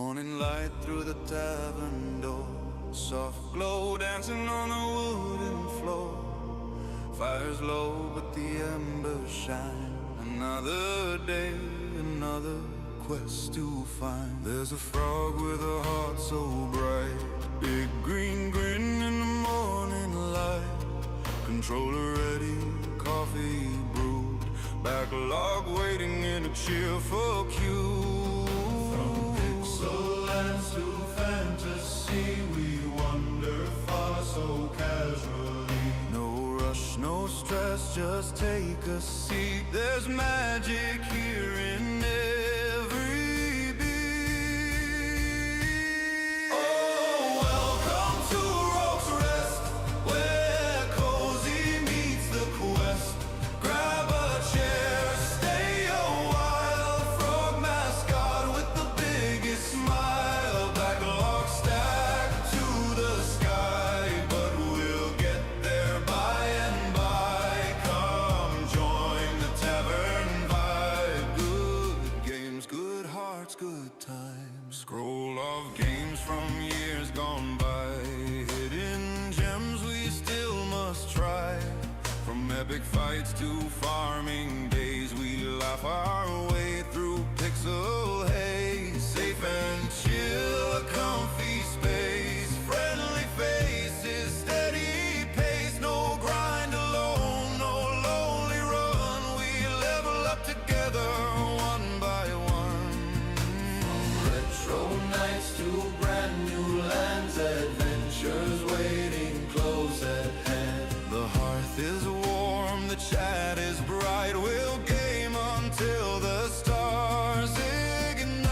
Morning light through the tavern door, soft glow dancing on the wooden floor. Fire's low but the embers shine. Another day, another quest to find. There's a frog with a heart so bright, big green grin in the morning light. Controller ready, coffee brewed, backlog waiting in a cheerful queue. From pixel lands to fantasy, we wander far so casually. No rush, no stress, just take a seat. There's magic here in every beat. Oh, welcome to Rogue's Rest, where cozy meets the quest. Grab a chair, stay a while. Frog mascot with the biggest smile. Backlog stacked to the sky, but we'll get there by and by. Come join the tavern vibe. Good games, good hearts, good times. Scroll of games from years gone by. Hidden gems we still must try. From epic fights to farming days, we laugh our way through pixel haze. Safe and chill, a comfy space. Friendly faces, steady pace. No grind alone, no lonely run. We level up together, one by one. From retro nights to brand new lands, adventures waiting close at hand. The hearth is warm, the chat is bright. We'll game until the stars ignite.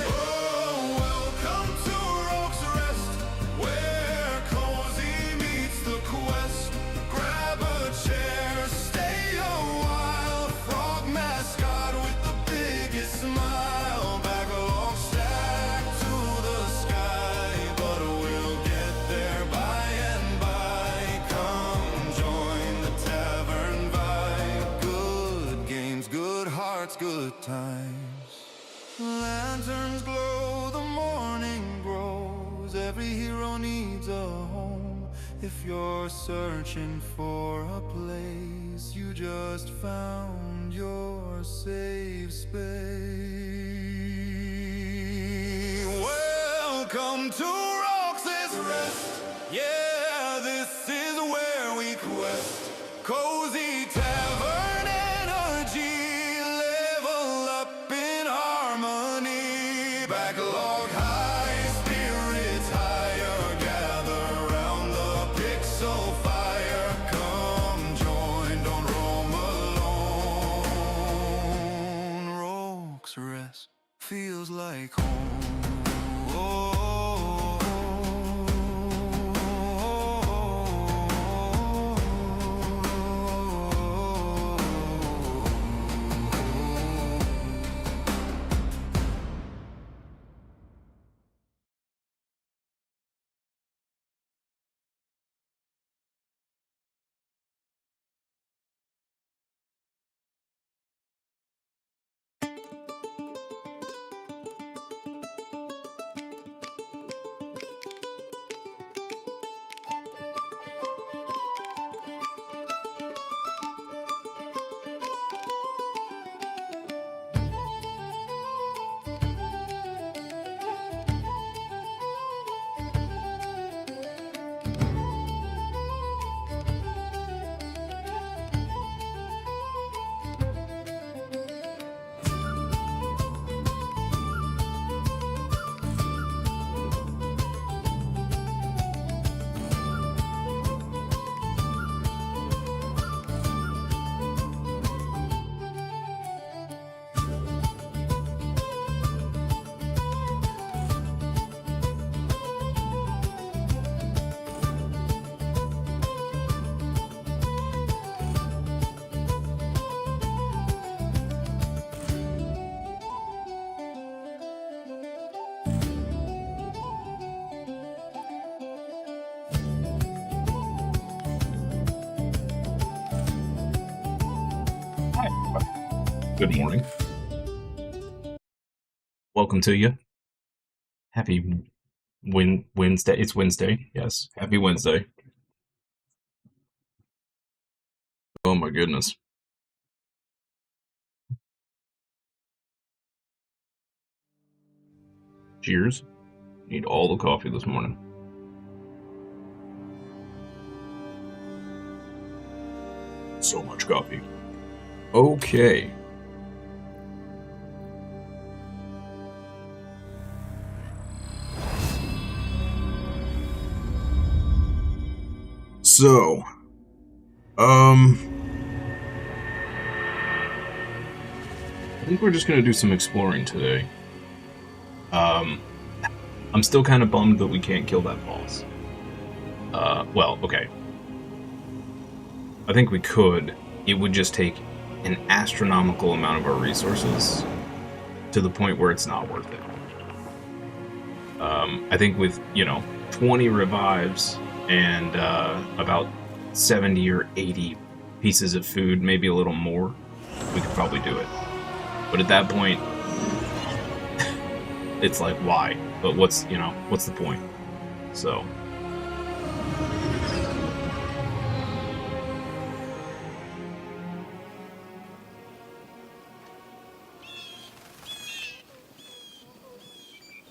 Oh, welcome to Rogue's Rest, where cozy meets the quest. Grab a chair, stay a while. Frog mascot with the biggest smile. Backlog stacked to the sky, but we'll get there by and by. Come join the tavern vibe. Good games, good hearts, good times. Lanterns glow, the morning grows. Every hero needs a home. If you're searching for a place, you just found your safe space. Welcome to Rogue's Rest. Yeah, this is where we quest. Cozy tavern energy, level up in harmony. Backlog high, spirits higher. Gather round the pixel fire. Come join, don't roam alone. Rogue's Rest feels like home. Good morning. Welcome to you. Happy Wednesday. It's Wednesday. Yes. Happy Wednesday. Oh my goodness. Cheers. Need all the coffee this morning. So much coffee. Okay. So, I think we're just gonna do some exploring today. I'm still kind of bummed that we can't kill that boss. Well, okay. I think we could. It would just take an astronomical amount of our resources to the point where it's not worth it. I think with, 20 revives and about 70 or 80 pieces of food, maybe a little more, we could probably do it. But at that point, it's like, why? But what's the point? So.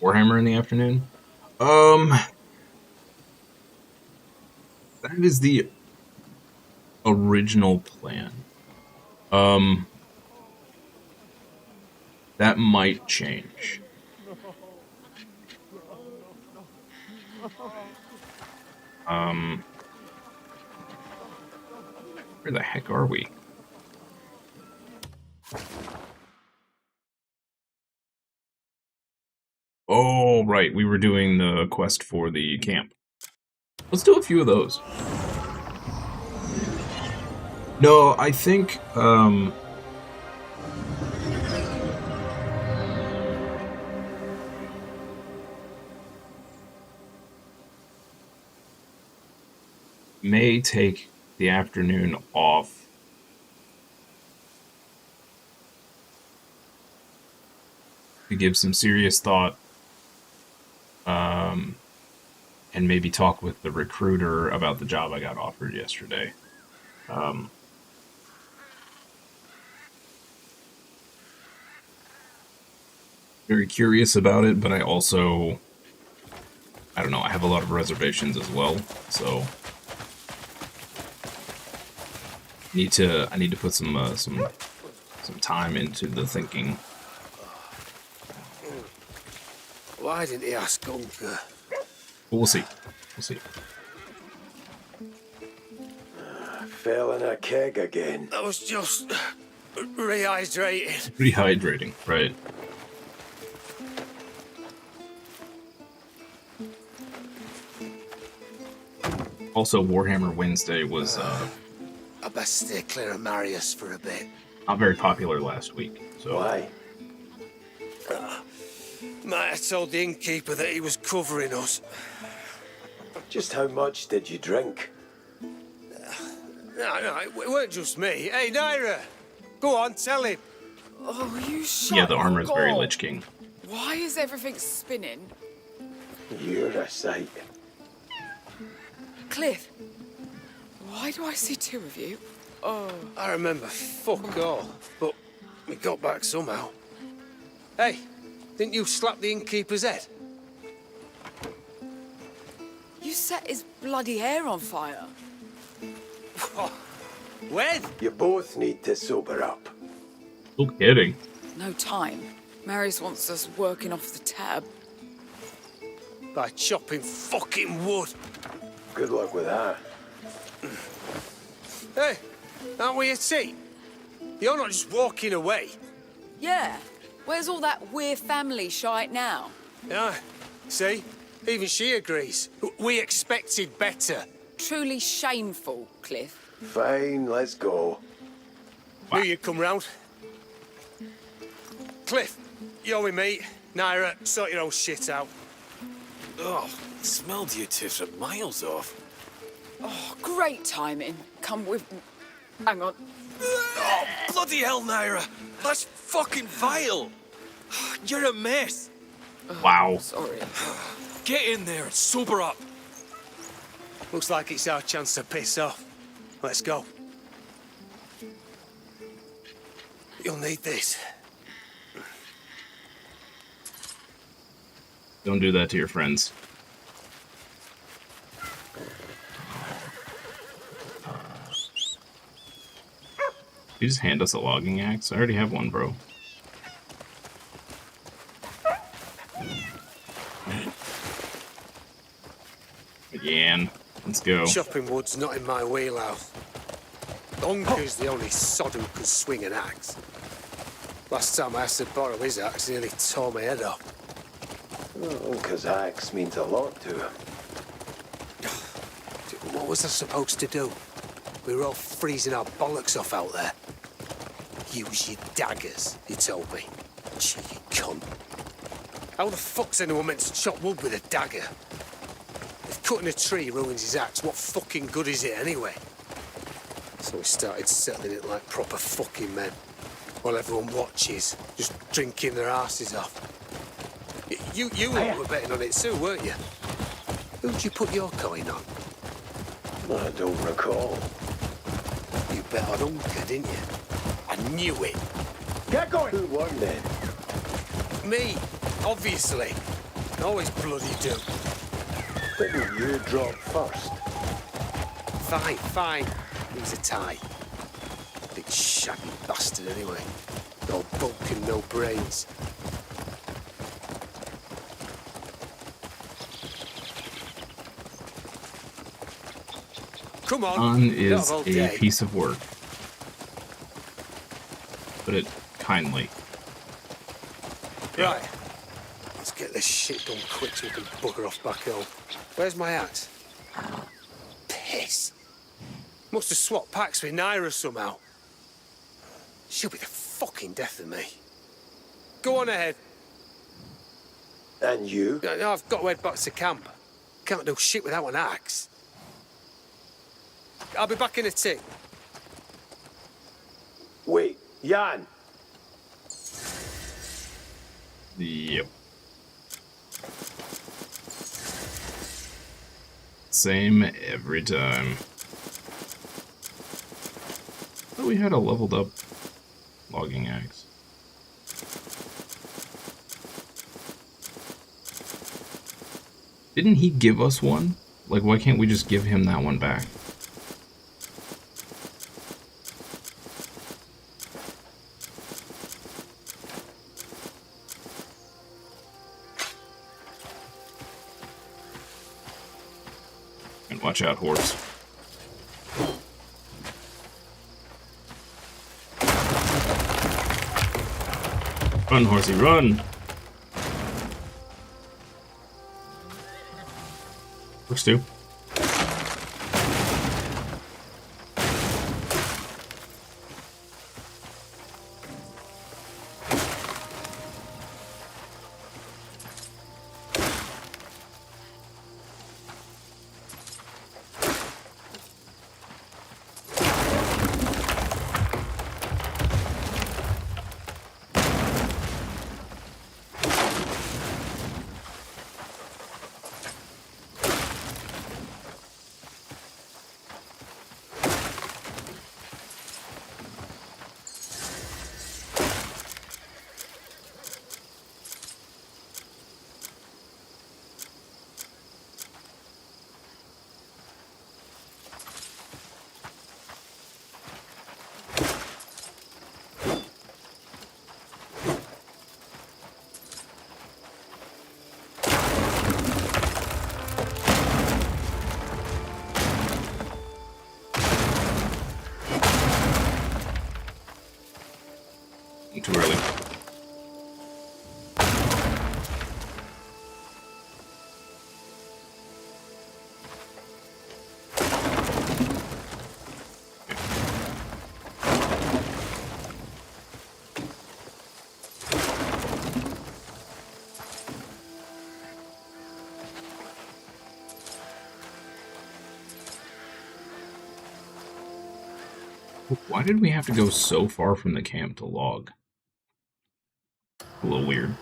Warhammer in the afternoon? That is the original plan. That might change. Where the heck are we? Oh, right, we were doing the quest for the camp. Let's do a few of those. No, I think, may take the afternoon off. To give some serious thought, and maybe talk with the recruiter about the job I got offered yesterday. Very curious about it, but I also, I don't know, I have a lot of reservations as well, so I need to put some time into the thinking. Why didn't he ask Gunker? But we'll see. We'll see. Fell in a keg again. I was just rehydrating. Rehydrating, right. Also, Warhammer Wednesday was I best stay clear of Marius for a bit. not very popular last week. So Why? Might have told the innkeeper that he was covering us. Just how much did you drink? No, it weren't just me. Hey, Naira, go on, tell him. Oh, you shut yeah, the armor is your very gob. Lich King. Why is everything spinning? You're a sight. Kliff, why do I see two of you? Oh. I remember fuck all, but we got back somehow. Hey, didn't you slap the innkeeper's head? You set his bloody hair on fire. When? You both need to sober up. No kidding. No time. Marius wants us working off the tab. By chopping fucking wood. Good luck with that. Hey, aren't we a team? You're not just walking away. Yeah. Where's all that we're family shite now? Yeah, see? Even she agrees. We expected better. Truly shameful, Kliff. Fine, let's go. Knew you'd come round. Kliff, you're with me. Naira, sort your old shit out. Oh, smelled you two from miles off. Oh, great timing. Come with me. Hang on. Oh, bloody hell, Naira! That's fucking vile! You're a mess. Wow. Sorry. Get in there and sober up. Looks like it's our chance to piss off. Let's go. You'll need this. Don't do that to your friends. You just hand us a logging axe? I already have one, bro. Again. Let's go. Chopping wood's not in my wheelhouse. Uncle's the only sod who can swing an axe. Last time I asked to borrow his axe, he nearly tore my head off. Uncle's axe means a lot to him. What was I supposed to do? We were all freezing our bollocks off out there. Use your daggers, he told me. Cheeky cunt. How the fuck's anyone meant to chop wood with a dagger? If cutting a tree ruins his axe, what fucking good is it anyway? So we started settling it like proper fucking men. While everyone watches, just drinking their asses off. You were betting on it too, weren't you? Who'd you put your coin on? I don't recall. You bet on Uncle, didn't you? I knew it. Get going! Who won then? Me, obviously. Always bloody do. Didn't you drop first? Fine. It was a tie. Big shaggy bastard anyway. No bulk and no brains. Come on. On you don't is have all a day. piece of work. Put it kindly. Right. Let's get this shit done quick so we can bugger off back home. Where's my axe? Piss. Must have swapped packs with Naira somehow. She'll be the fucking death of me. Go on ahead. And you? No, I've got to head back to camp. Can't do shit without an axe. I'll be back in a tick. Wait, Jan! Yep. Same every time. I thought we had a leveled up logging axe. Didn't he give us one? Like, why can't we just give him that one back? And watch out, horse. Run, horsey, run! Works too. Too early. Why did we have to go so far from the camp to log? A little weird.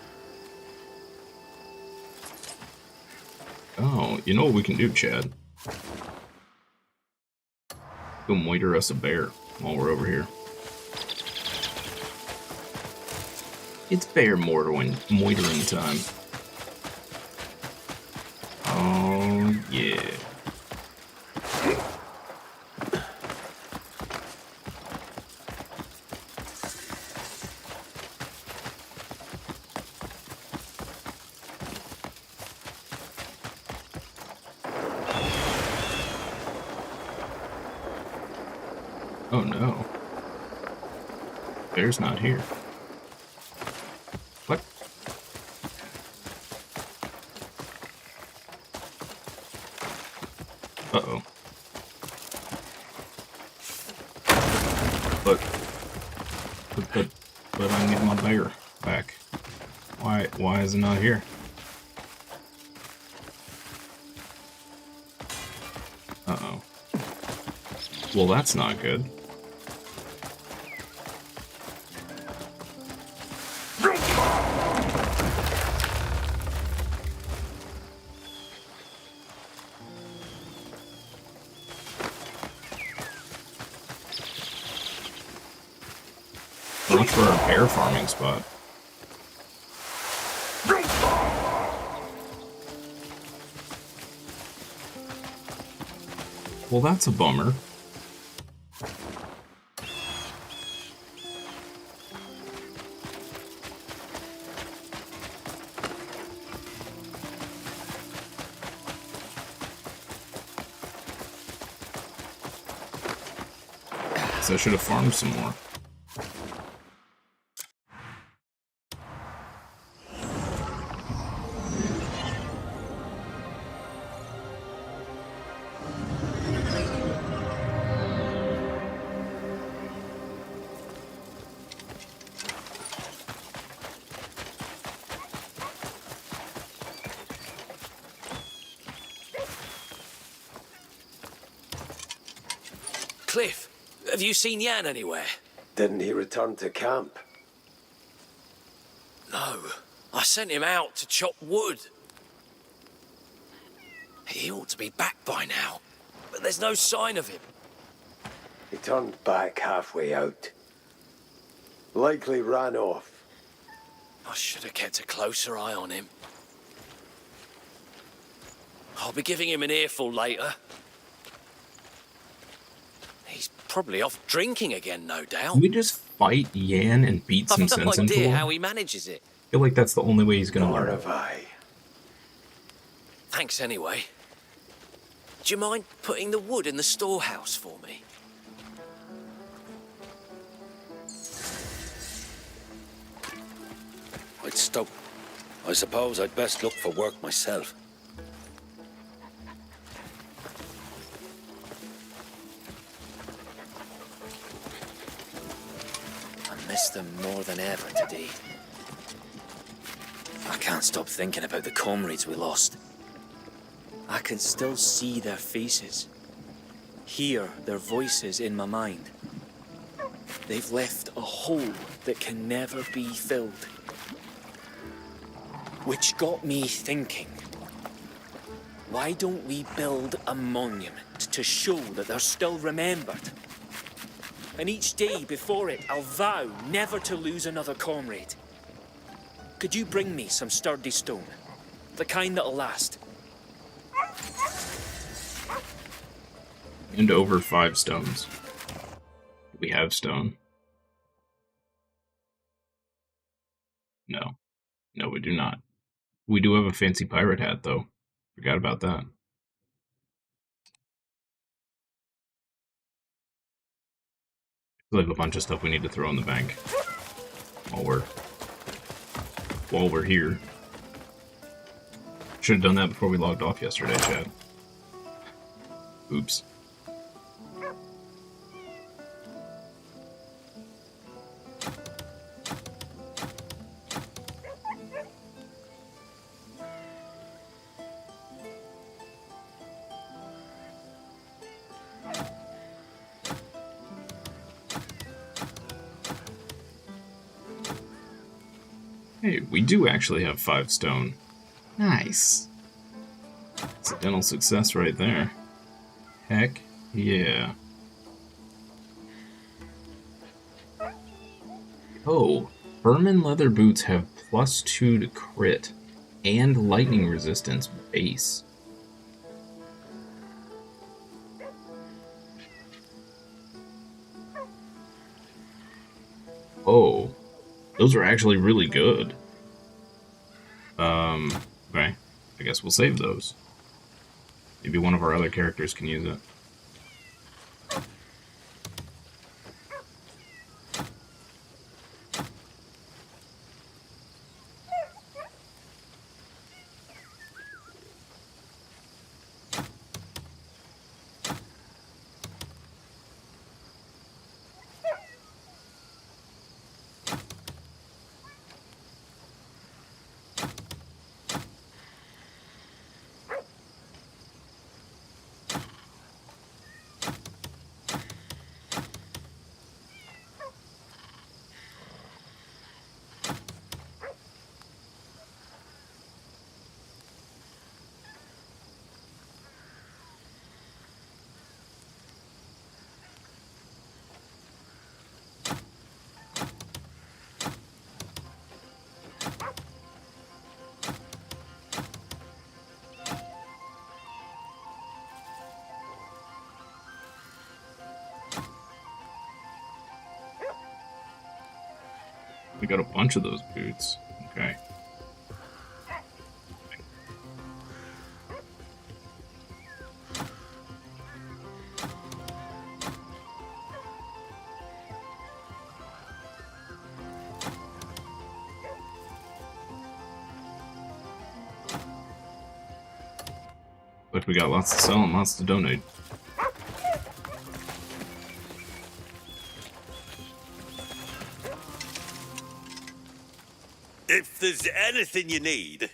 Oh, you know what we can do, Chad? Go moiter us a bear while we're over here. It's bear moitering time. Oh, yeah. Oh no. Bear's not here. What? Uh-oh. But I need my bear back. Why is it not here? Uh-oh. Well, that's not good. Look for our bear farming spot. Well, that's a bummer. So I should have farmed some more. Kliff, have you seen Jan anywhere? Didn't he return to camp? No. I sent him out to chop wood. He ought to be back by now, but there's no sign of him. He turned back halfway out. Likely ran off. I should have kept a closer eye on him. I'll be giving him an earful later. He's probably off drinking again, no doubt. Can we just fight Yan and beat some I've no sense into idea him? how he manages it. I feel like that's the only way he's gonna Nor learn. have I. Thanks anyway. Do you mind putting the wood in the storehouse for me? I'd stop. I suppose I'd best look for work myself. I miss them more than ever today. I can't stop thinking about the comrades we lost. I can still see their faces, hear their voices in my mind. They've left a hole that can never be filled. Which got me thinking, why don't we build a monument to show that they're still remembered? And each day before it, I'll vow never to lose another comrade. Could you bring me some sturdy stone? The kind that'll last. And over 5 stones. We have stone. No. No, we do not. We do have a fancy pirate hat, though. Forgot about that. We have a bunch of stuff we need to throw in the bank. While we're here. Should have done that before we logged off yesterday, Chad. Oops. Hey, we do actually have 5 stone. Nice. Accidental success right there. Heck yeah. Oh, Furman leather boots have +2 to crit and lightning resistance base. Oh, those are actually really good. Okay. I guess we'll save those. Maybe one of our other characters can use it. We got a bunch of those boots. Okay. But we got lots to sell and lots to donate. If there's anything you need,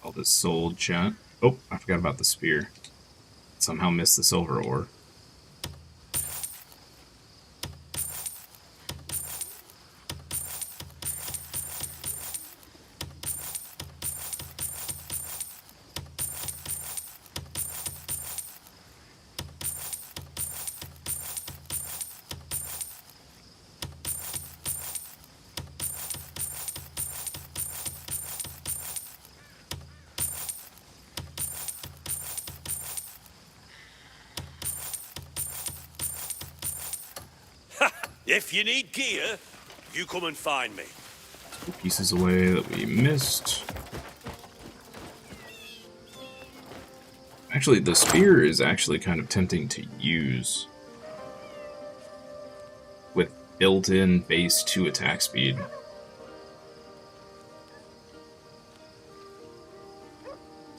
All this sold, chat. Oh, I forgot about the spear. Somehow missed the silver ore. if you need gear, you come and find me. Pieces away that we missed. Actually, the spear is actually kind of tempting to use with built-in base 2 attack speed.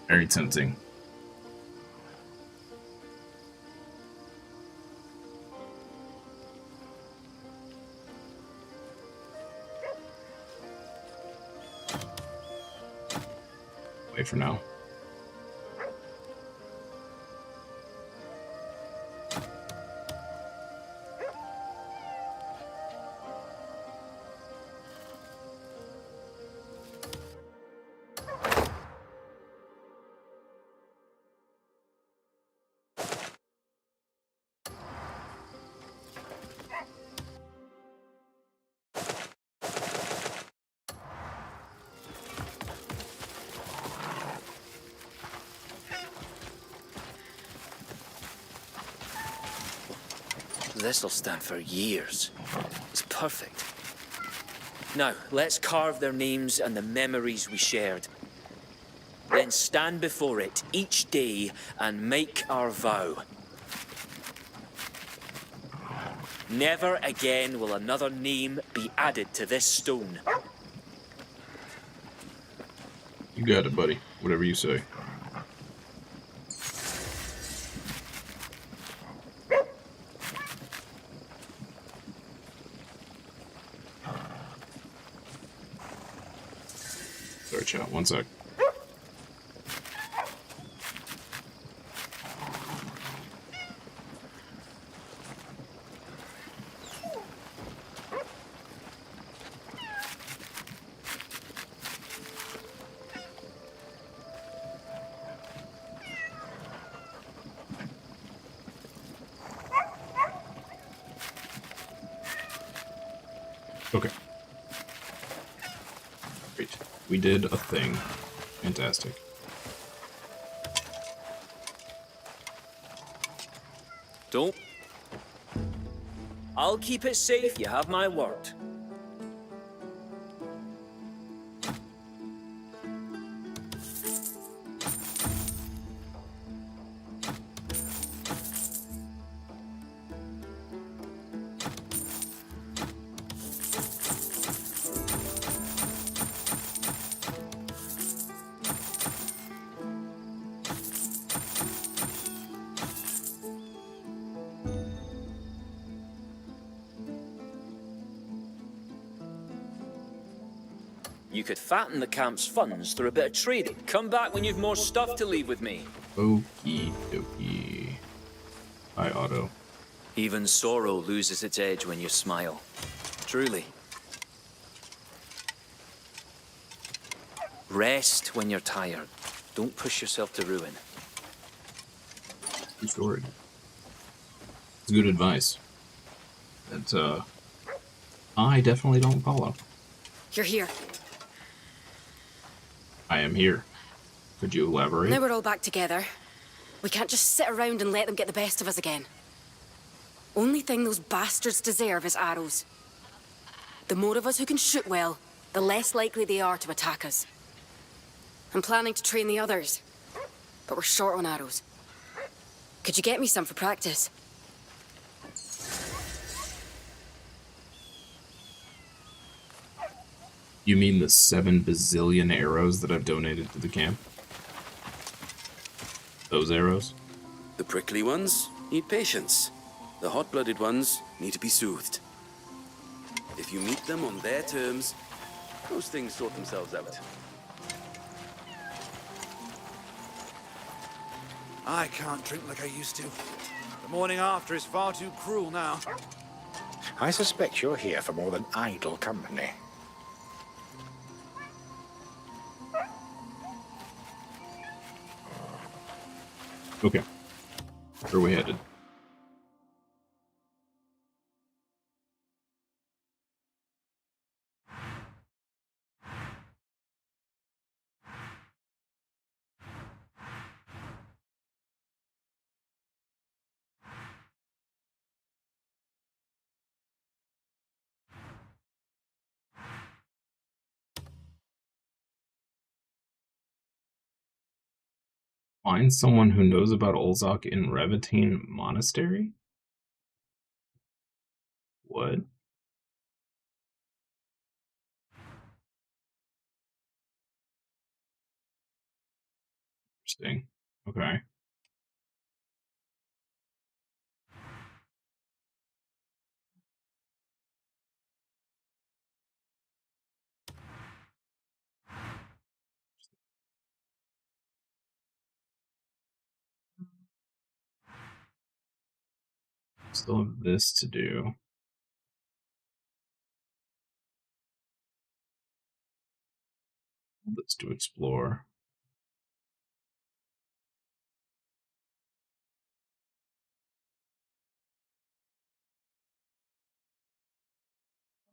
Very tempting. Wait for now. This'll stand for years. It's perfect. Now, let's carve their names and the memories we shared. Then stand before it each day and make our vow. Never again will another name be added to this stone. You got it, buddy. Whatever you say. Sorry, chat. One sec. Okay. Great. We did a thing. Fantastic. Don't. I'll keep it safe, you have my word. You could fatten the camp's funds through a bit of trading. Come back when you've more stuff to leave with me. Okie dokie. Hi, Otto. Even sorrow loses its edge when you smile. Truly. Rest when you're tired. Don't push yourself to ruin. Good story. It's good advice. That, I definitely don't follow. You're here. I am here. Could you elaborate? Now we're all back together. We can't just sit around and let them get the best of us again. Only thing those bastards deserve is arrows. The more of us who can shoot well, the less likely they are to attack us. I'm planning to train the others, but we're short on arrows. Could you get me some for practice? You mean the 7 bazillion arrows that I've donated to the camp? Those arrows? The prickly ones need patience. The hot-blooded ones need to be soothed. If you meet them on their terms, those things sort themselves out. I can't drink like I used to. The morning after is far too cruel now. I suspect you're here for more than idle company. Okay. Where are we headed? Find someone who knows about Olzok in Revetine Monastery? What? Interesting. Okay. Still have this to do. Let's to explore.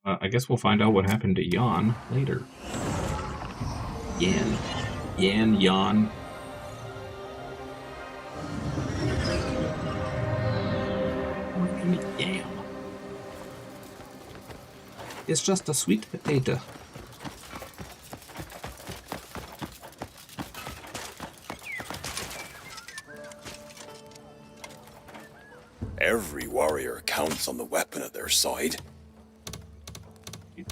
I guess we'll find out what happened to Jan later. Jan. Yam. It's just a sweet potato. Every warrior counts on the weapon at their side.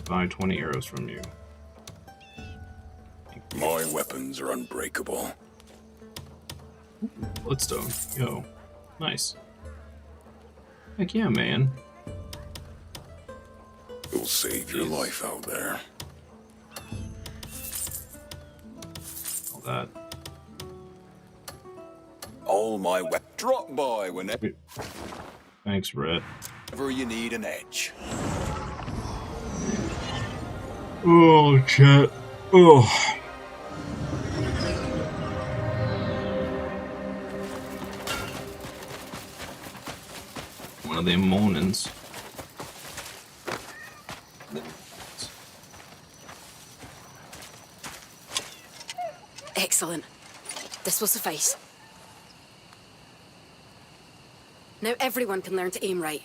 Buy 20 arrows from you. My weapons are unbreakable. Ooh, bloodstone. Yo. Nice. Heck yeah, man. It'll save your life out there. All that. All my drop by whenever Thanks, Brett. you need an edge. Oh, chat. Oh. One of them mornings. This will suffice. Now everyone can learn to aim right.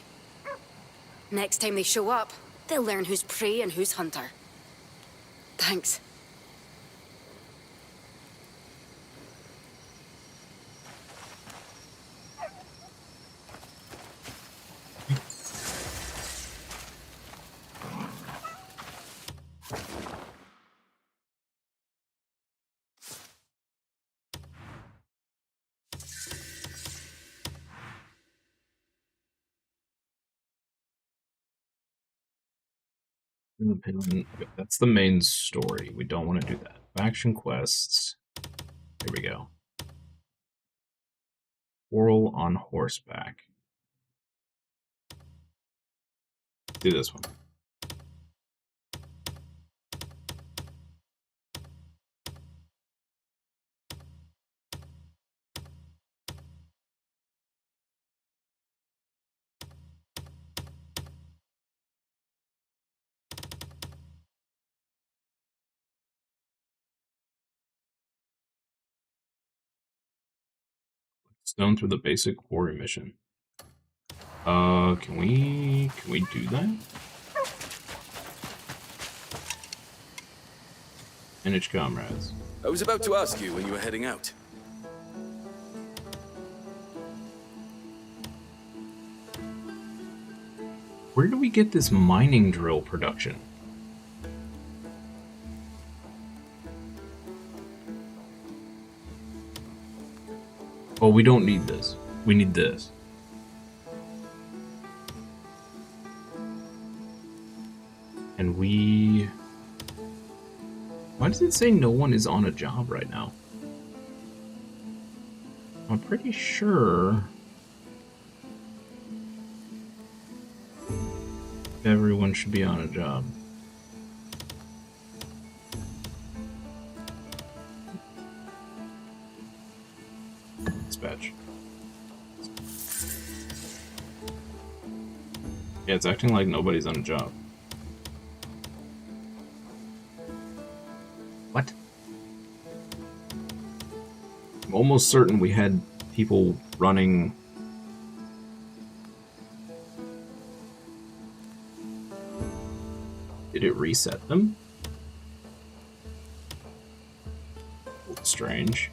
Next time they show up, they'll learn who's prey and who's hunter. Thanks. That's the main story. We don't want to do that. Faction quests. Here we go. Quarrel on horseback. Do this one. Stone through the basic quarry mission. Can we do that? Manage comrades. I was about to ask you when you were heading out. Where do we get this mining drill production? Oh, we don't need this. We need this. And we... Why does it say no one is on a job right now? I'm pretty sure everyone should be on a job. Dispatch. Yeah, it's acting like nobody's on a job. What? I'm almost certain we had people running. Did it reset them? Strange.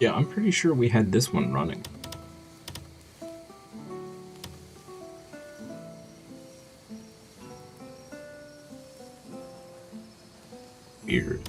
Yeah, I'm pretty sure we had this one running. Weird.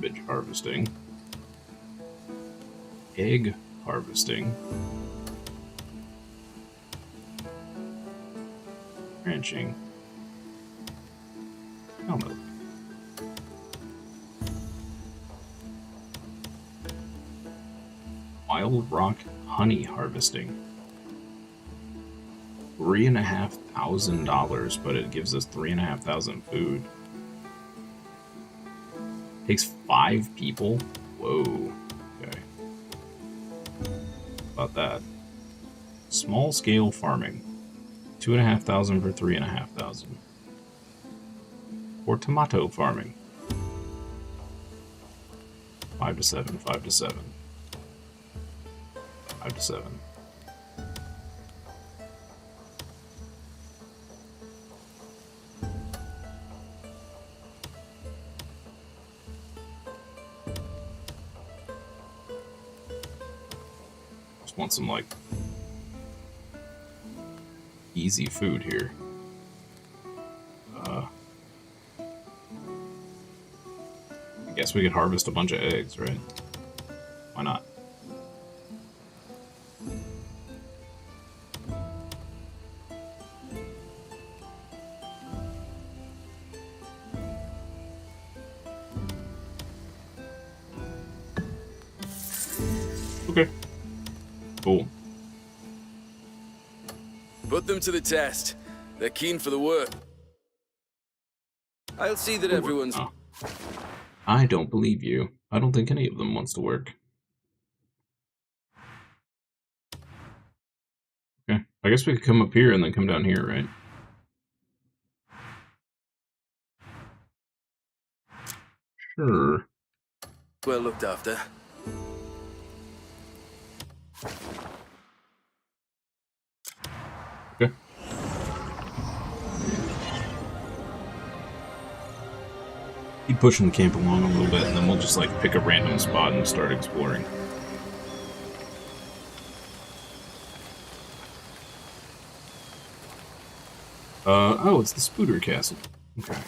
Cabbage harvesting. Egg harvesting. Ranching. Cow milk. Wild rock honey harvesting. $3,500, but it gives us 3,500 food. Takes 5 people? Whoa. Okay. About that. Small scale farming. 2,500 for 3,500. Or tomato farming. 5 to 7, 5 to 7. 5 to 7. Want some like easy food here. I guess we could harvest a bunch of eggs, right? Why not? Okay. Cool. Put them to the test. They're keen for the work. I'll see that everyone's... Oh. I don't believe you. I don't think any of them wants to work. Okay. I guess we could come up here and then come down here, right? Sure. well looked after. Okay. Keep pushing the camp along a little bit, and then we'll just, like, pick a random spot and start exploring. Oh, it's the Spooder Castle. Okay.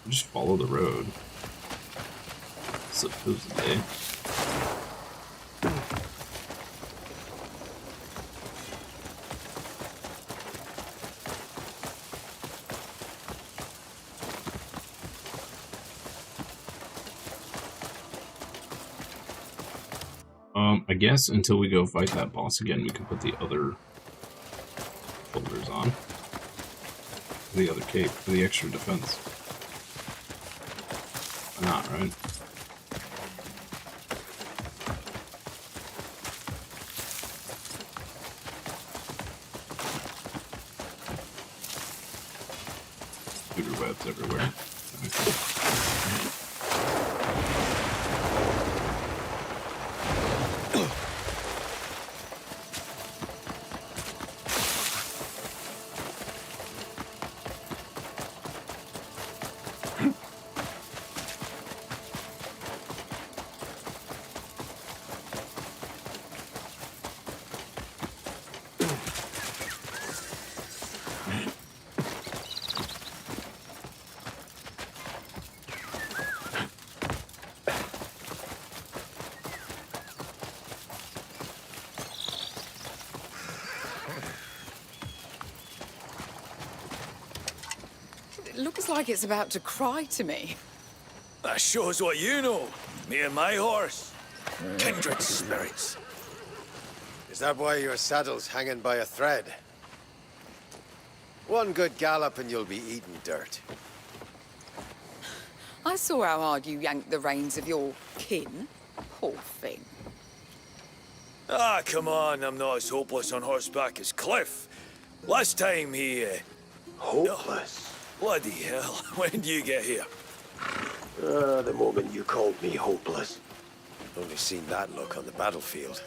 Just follow the road. Supposedly. I guess until we go fight that boss again, we can put the other shoulders on. The other cape for the extra defense. Why not, right? Shooter webs everywhere. It looks like it's about to cry to me. That shows what you know. Me and my horse. Kindred spirits. Is that why your saddle's hanging by a thread? One good gallop and you'll be eating dirt. I saw how hard you yanked the reins of your kin. Poor thing. Ah, come on. I'm not as hopeless on horseback as Kliff. Last time he... Hopeless? Bloody hell. When did you get here? The moment you called me hopeless. Only seen that look on the battlefield.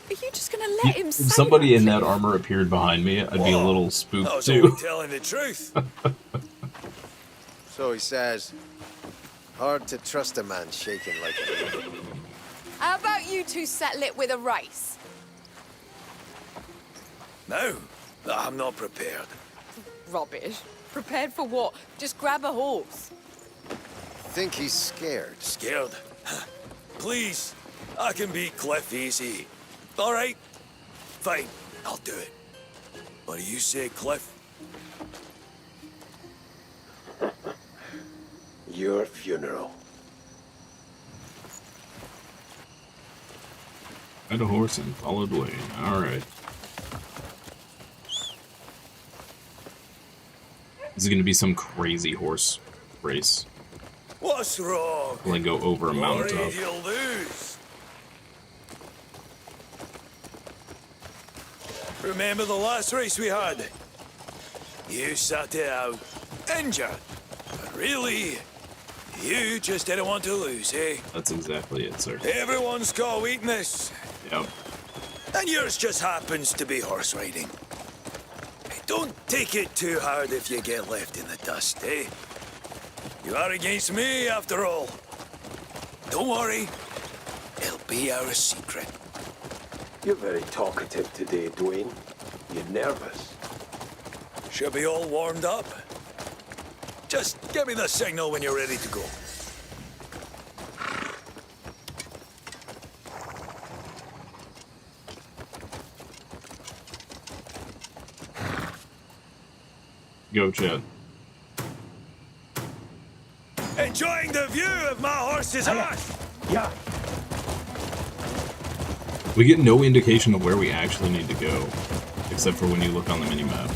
Are you just gonna let him say If somebody that in to that you? armor appeared behind me, I'd be a little spooked I was too. only telling the truth. So he says. Hard to trust a man shaking like a leaf. How about you two settle it with a race? No, I'm not prepared. Rubbish. Prepared for what? Just grab a horse. Think he's scared. Scared? Please, I can beat Kliff easy. All right, fine, I'll do it. What do you say, Kliff? Your funeral. Had a horse and followed Wayne. Alright. This is gonna be some crazy horse race. What's wrong? Will I go over a mountaintop? Worried you'll lose. Remember the last race we had? You sat it out, injured. But really, you just didn't want to lose, eh? That's exactly it, sir. Everyone's got a weakness. Yep. And yours just happens to be horse riding. Hey, don't take it too hard if you get left in the dust, eh? You are against me, after all. Don't worry. It'll be our secret. You're very talkative today, Dwayne. You nervous? Should be all warmed up. Just give me the signal when you're ready to go. Go, Chad. Enjoying the view of my horse's ass! Yeah. We get no indication of where we actually need to go, except for when you look on the minimap.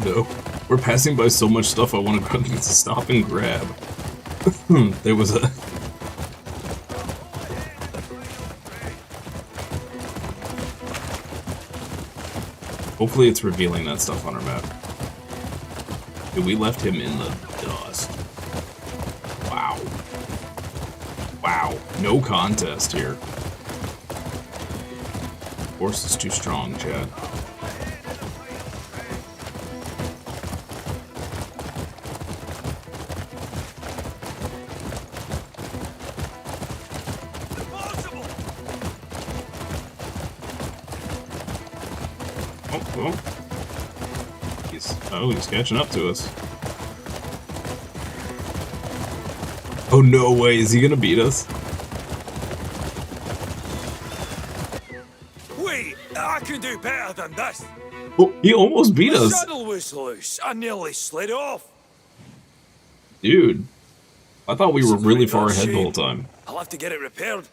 No. We're passing by so much stuff I want to stop and grab. There was a... Hopefully it's revealing that stuff on our map. Dude, we left him in the dust. Wow. Wow. No contest here. Horse is too strong, Chad. He's catching up to us. Oh, no way. Is he gonna beat us? Wait, I can do better than this. Oh, he almost beat The us. saddle was loose. I nearly slid off. Dude. I thought we were really far ahead the whole time. I'll have to get it repaired.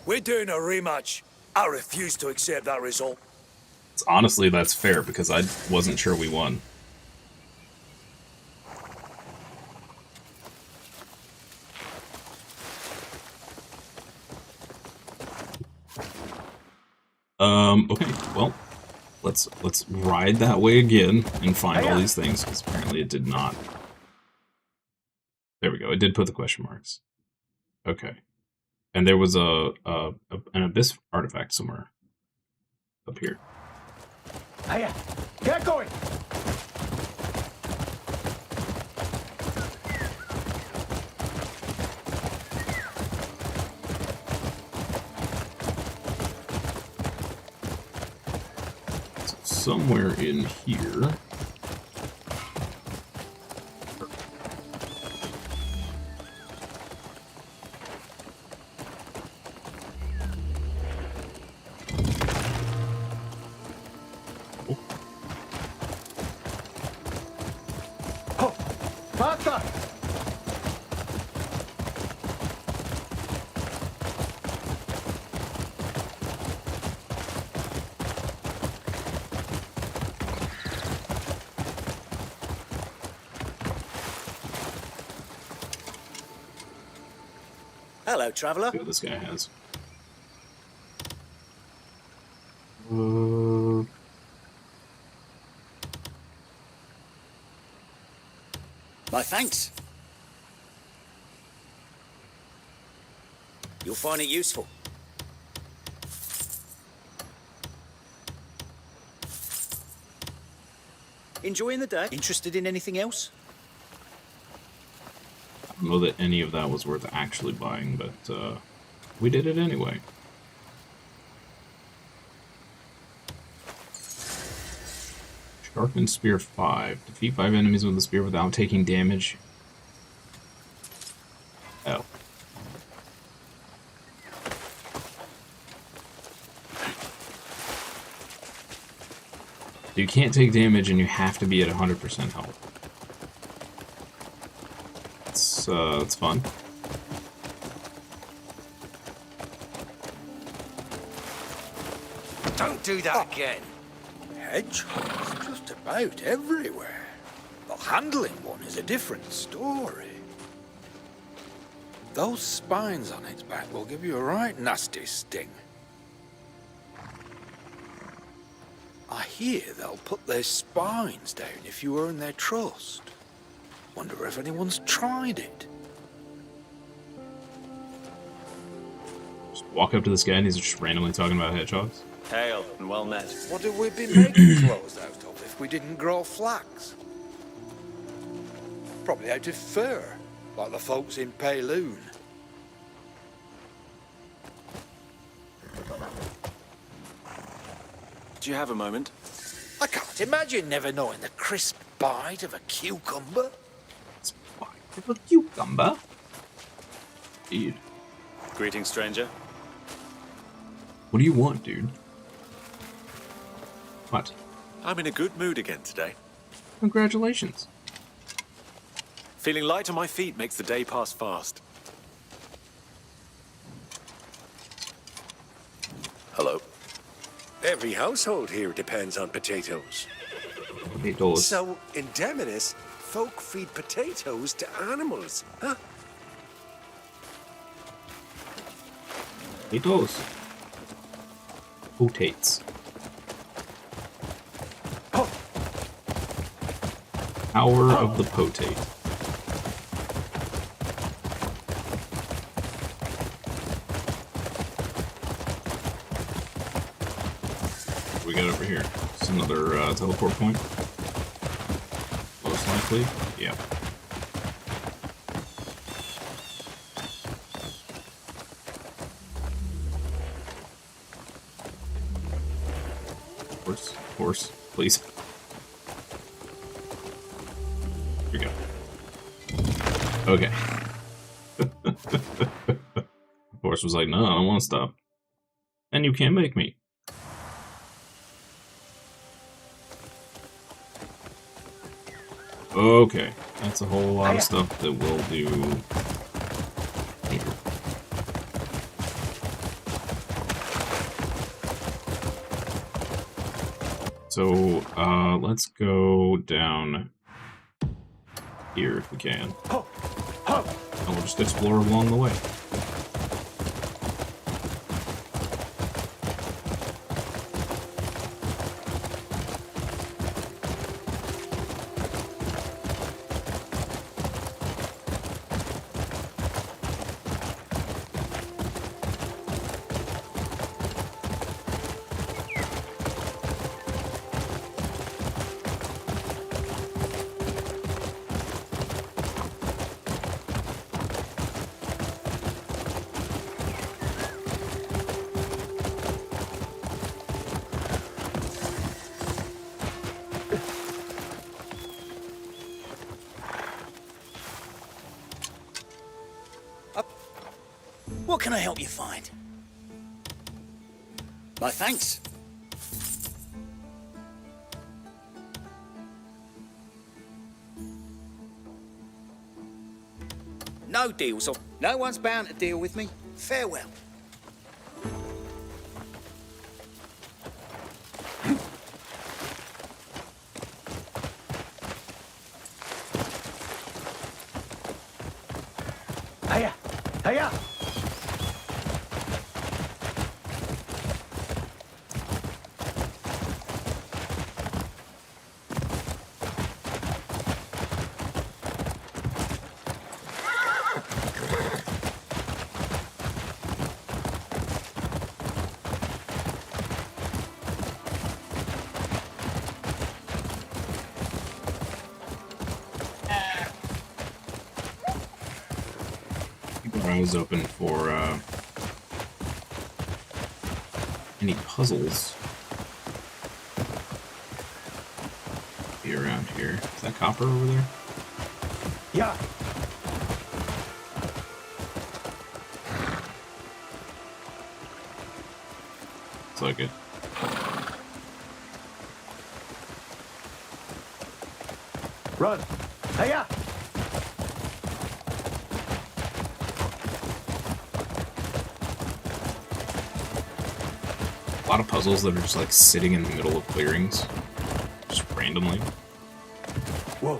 We're doing a rematch. I refuse to accept that result. Honestly, that's fair, because I wasn't sure we won. Okay, well, let's ride that way again and find all these things, because apparently it did not. There we go, it did put the question marks. Okay. And there was an abyss artifact somewhere up here. Hiya. Get going. So somewhere in here. Hello, traveller. See what this guy has. My thanks. You'll find it useful. Enjoying the day? Interested in anything else? I don't know that any of that was worth actually buying, but we did it anyway. Sharpened Spear 5. Defeat 5 enemies with the spear without taking damage. Oh. You can't take damage and you have to be at 100% health. It's fun. Don't do that again. Hedgehogs just about everywhere. The handling one is a different story. Those spines on its back will give you a right nasty sting. hear they'll put their spines down if you earn their trust. Wonder if anyone's tried it. Just walk up to this guy and he's just randomly talking about hedgehogs. Hail and well met. What would we be making clothes out of if we didn't grow flax? Probably out of fur, like the folks in Payloon. Do you have a moment? I can't imagine never knowing the crisp bite of a cucumber. A cucumber? Dude. Greetings, stranger. What do you want, dude? What? I'm in a good mood again today. Congratulations. Feeling light on my feet makes the day pass fast. Hello. Every household here depends on potatoes. Potatoes. So, in Demonis, folk feed potatoes to animals, huh? Potatoes. Potates. Power of the potate. What we got over here? Just another teleport point. Most likely. Yeah. Horse, please. Here we go. Okay. Horse was like, no, I don't want to stop. And you can't make me. Okay. That's a whole lot of stuff that we'll do later. So, let's go down here if we can. And we'll just explore along the way. What can I help you find? My thanks. No deals, or no one's bound to deal with me. Farewell. Hiya! Hiya! Eyes open for any puzzles. Be around here. Is that copper over there? Yeah. Looks like it. Run! Hiya! A lot of puzzles that are just like sitting in the middle of clearings, just randomly. Whoa!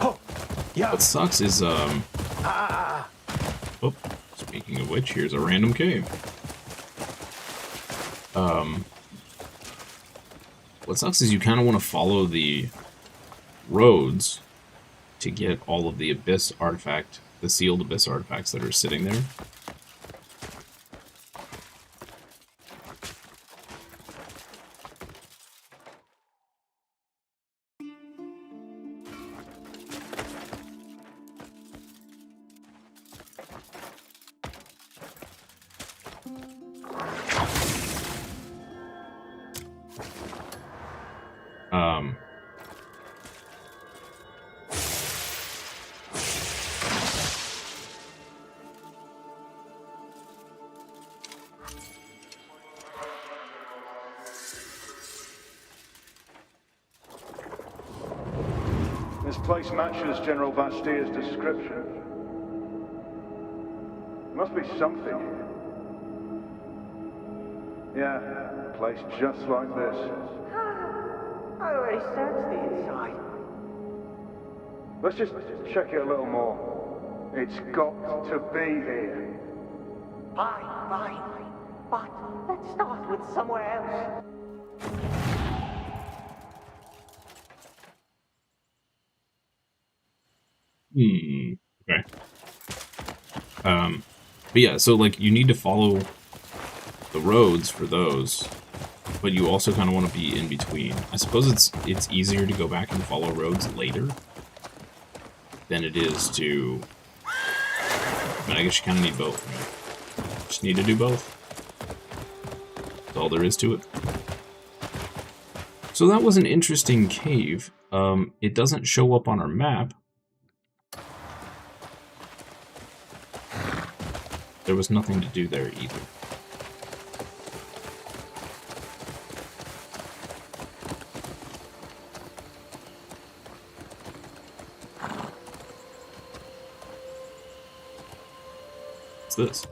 Oh, yeah. What sucks is Oh, Speaking of which, here's a random cave. What sucks is you kind of want to follow the roads to get all of the Abyss artifact, the sealed Abyss artifacts that are sitting there. This place matches General Vashtir's description. Must be something. Yeah, a place just like this. I already searched the inside. Let's just check it a little more. It's got to be here. Fine. But let's start with somewhere else. Okay. But yeah, so like you need to follow the roads for those, but you also kind of want to be in between. I suppose it's easier to go back and follow roads later than it is to. I mean, I guess you kind of need both. Right? Just need to do both. That's all there is to it. So that was an interesting cave. It doesn't show up on our map. There was nothing to do there either. What's this?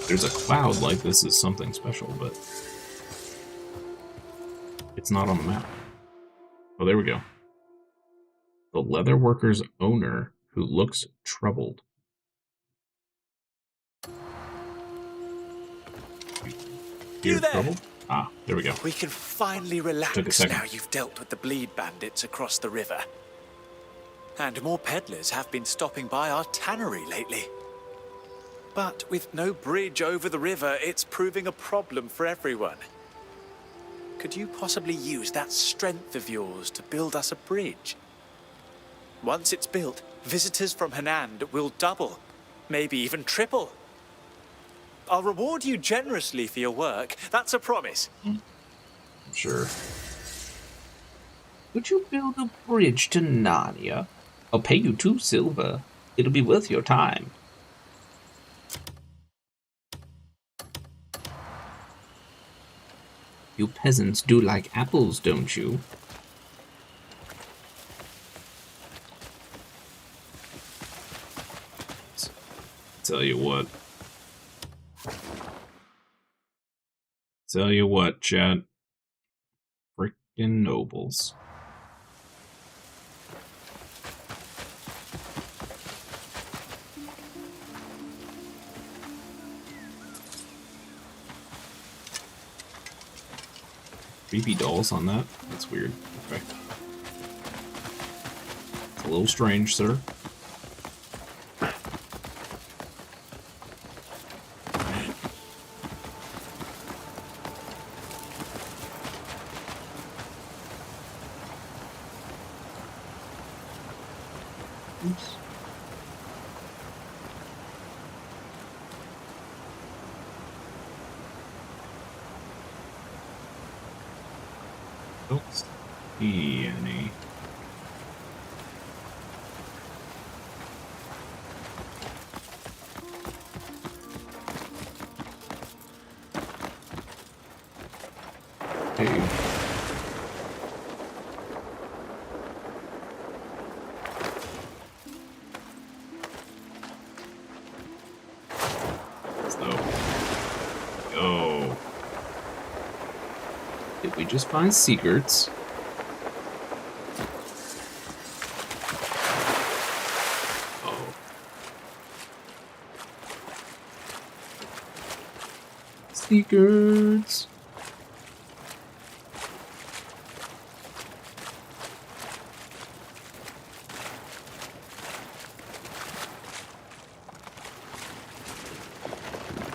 There's a cloud like this is something special, but it's not on the map. Oh, there we go. The leatherworker's owner who looks troubled. You there? Troubled? Ah, there we go. We can finally relax now you've dealt with the bleed bandits across the river. And more peddlers have been stopping by our tannery lately. But with no bridge over the river, it's proving a problem for everyone. Could you possibly use that strength of yours to build us a bridge? Once it's built, visitors from Hanand will double, maybe even triple. I'll reward you generously for your work. That's a promise. Sure. Would you build a bridge to Narnia? I'll pay you 2 silver. It'll be worth your time. You peasants do like apples, don't you? Tell you what. Tell you what, chat. Frickin' nobles. Creepy dolls on that? That's weird. Okay. It's a little strange, sir. Oops. Don't see any. Hey. Oh. Did we just find secrets? Oh. Secrets.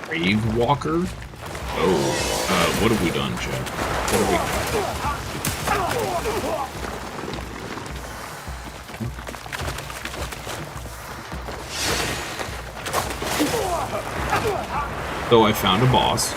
Grave Walker? Oh, what have we done, Chad? What have we got? So I found a boss.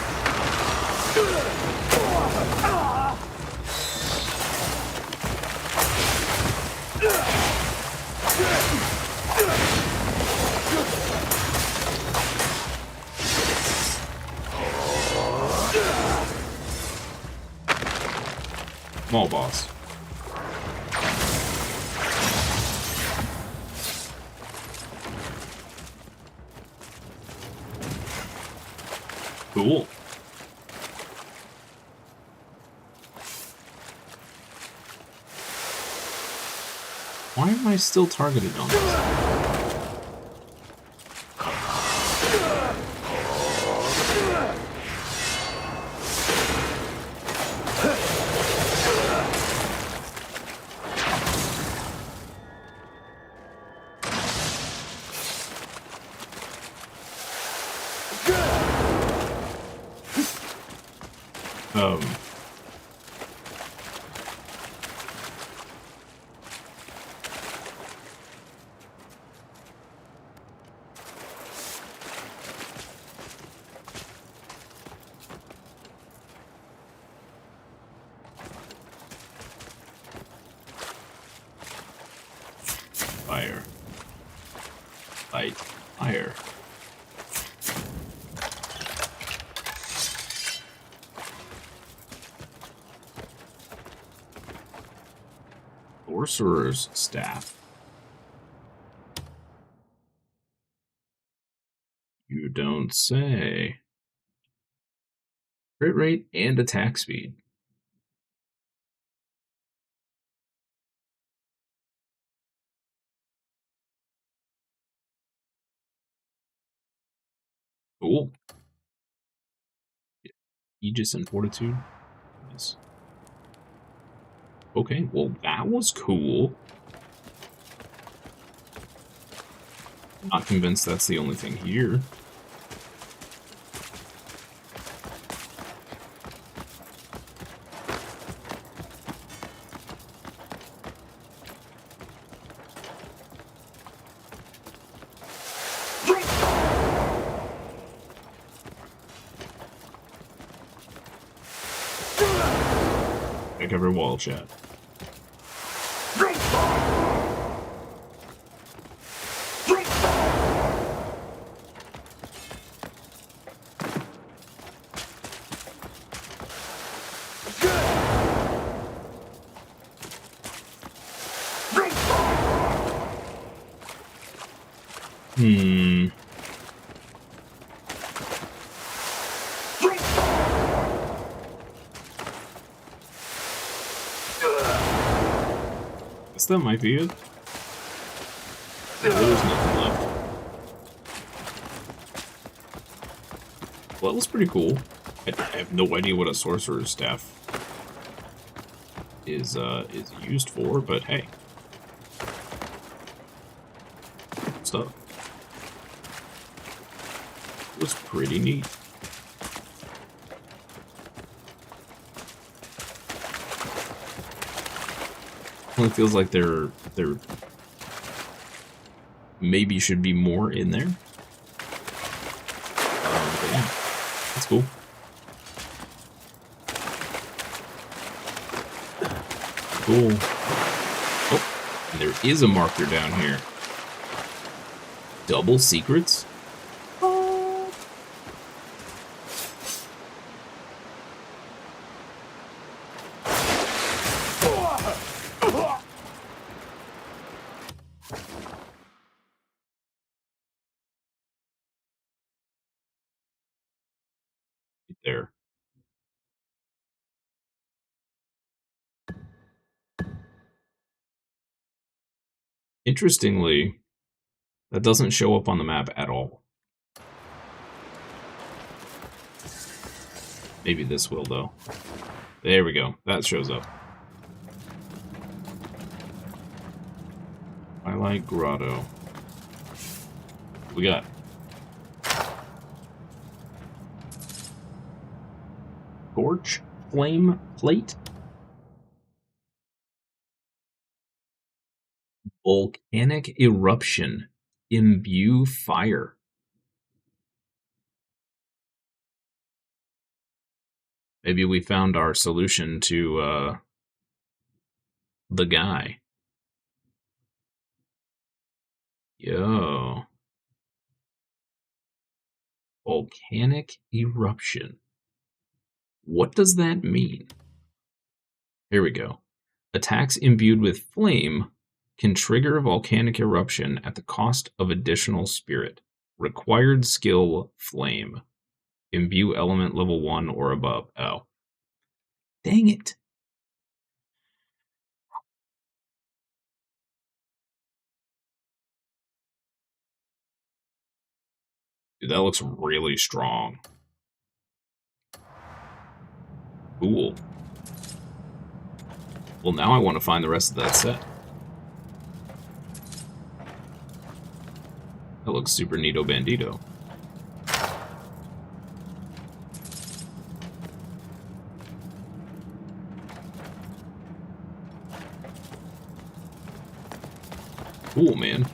Small boss. Cool. Why am I still targeted on this? Fire. Light. Fire. Sorcerer's Staff. You don't say. Crit rate and attack speed. Cool. Aegis and Fortitude. Nice. Okay, well, that was cool. Not convinced that's the only thing here. Like every wall chat. Guess that might be it. There's nothing left. Well, that was pretty cool. I have no idea what a sorcerer's staff is used for, but hey. Stuff. It was pretty neat. It feels like there maybe should be more in there. But yeah, that's cool. cool. Oh, and there is a marker down here. Double secrets? There. Interestingly, that doesn't show up on the map at all. Maybe this will, though. There we go. That shows up. Twilight Grotto. We got Torch Flame Plate. Volcanic Eruption. Imbue Fire. Maybe we found our solution to the guy. Yo. Volcanic Eruption. What does that mean? Here we go. Attacks imbued with flame can trigger volcanic eruption at the cost of additional spirit. Required skill, flame. Imbue element level 1 or above. Oh. Dang it. Dude, that looks really strong. Cool. Well, now I want to find the rest of that set. That looks super neato bandito. Cool, man.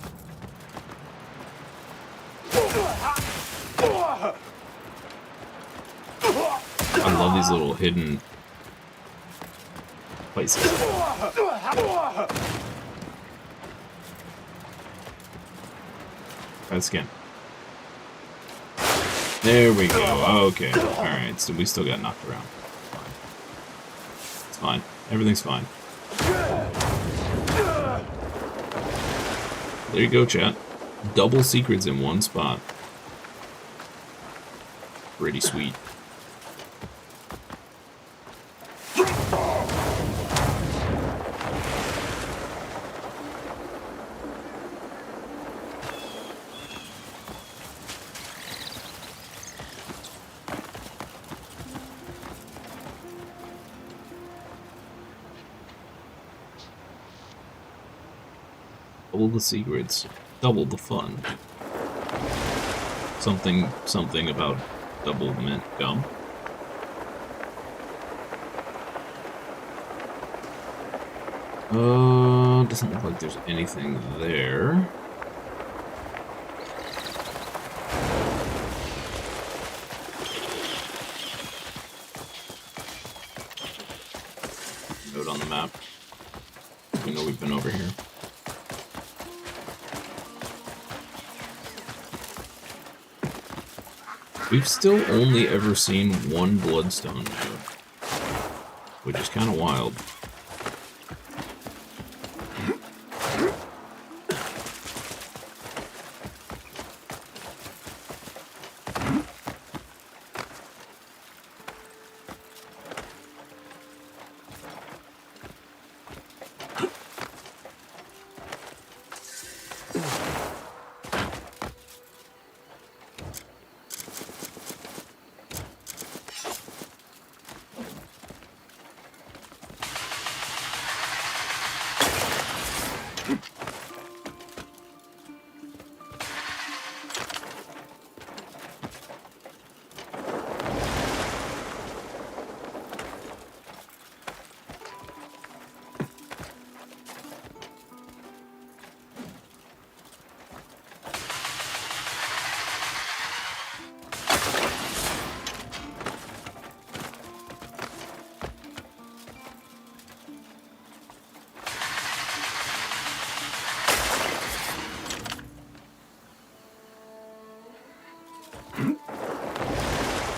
I love these little hidden places. Try this again. There we go. Okay. Alright, so we still got knocked around. It's fine. Everything's fine. There you go, chat. Double secrets in one spot. Pretty sweet. Double the secrets, double the fun. Something about double mint gum. Doesn't look like there's anything there. Note on the map. We know we've been over here. We've still only ever seen one bloodstone node, which is kind of wild.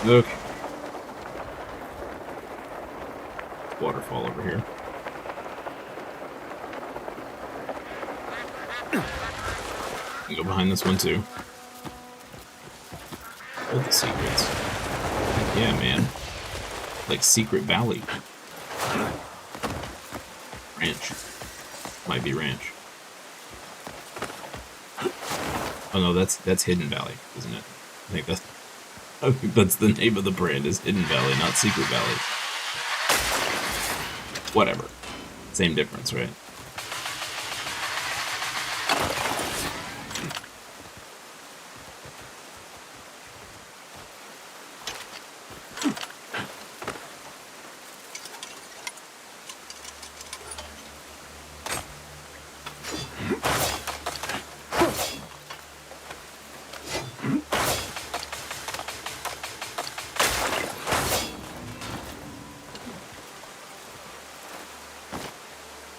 Okay. Waterfall over here. You can go behind this one too. All the secrets. Heck yeah, man. Like Secret Valley. Ranch. Might be ranch. Oh no, that's Hidden Valley, isn't it? I think that's the name of the brand is Hidden Valley, not Secret Valley. Whatever. Same difference, right?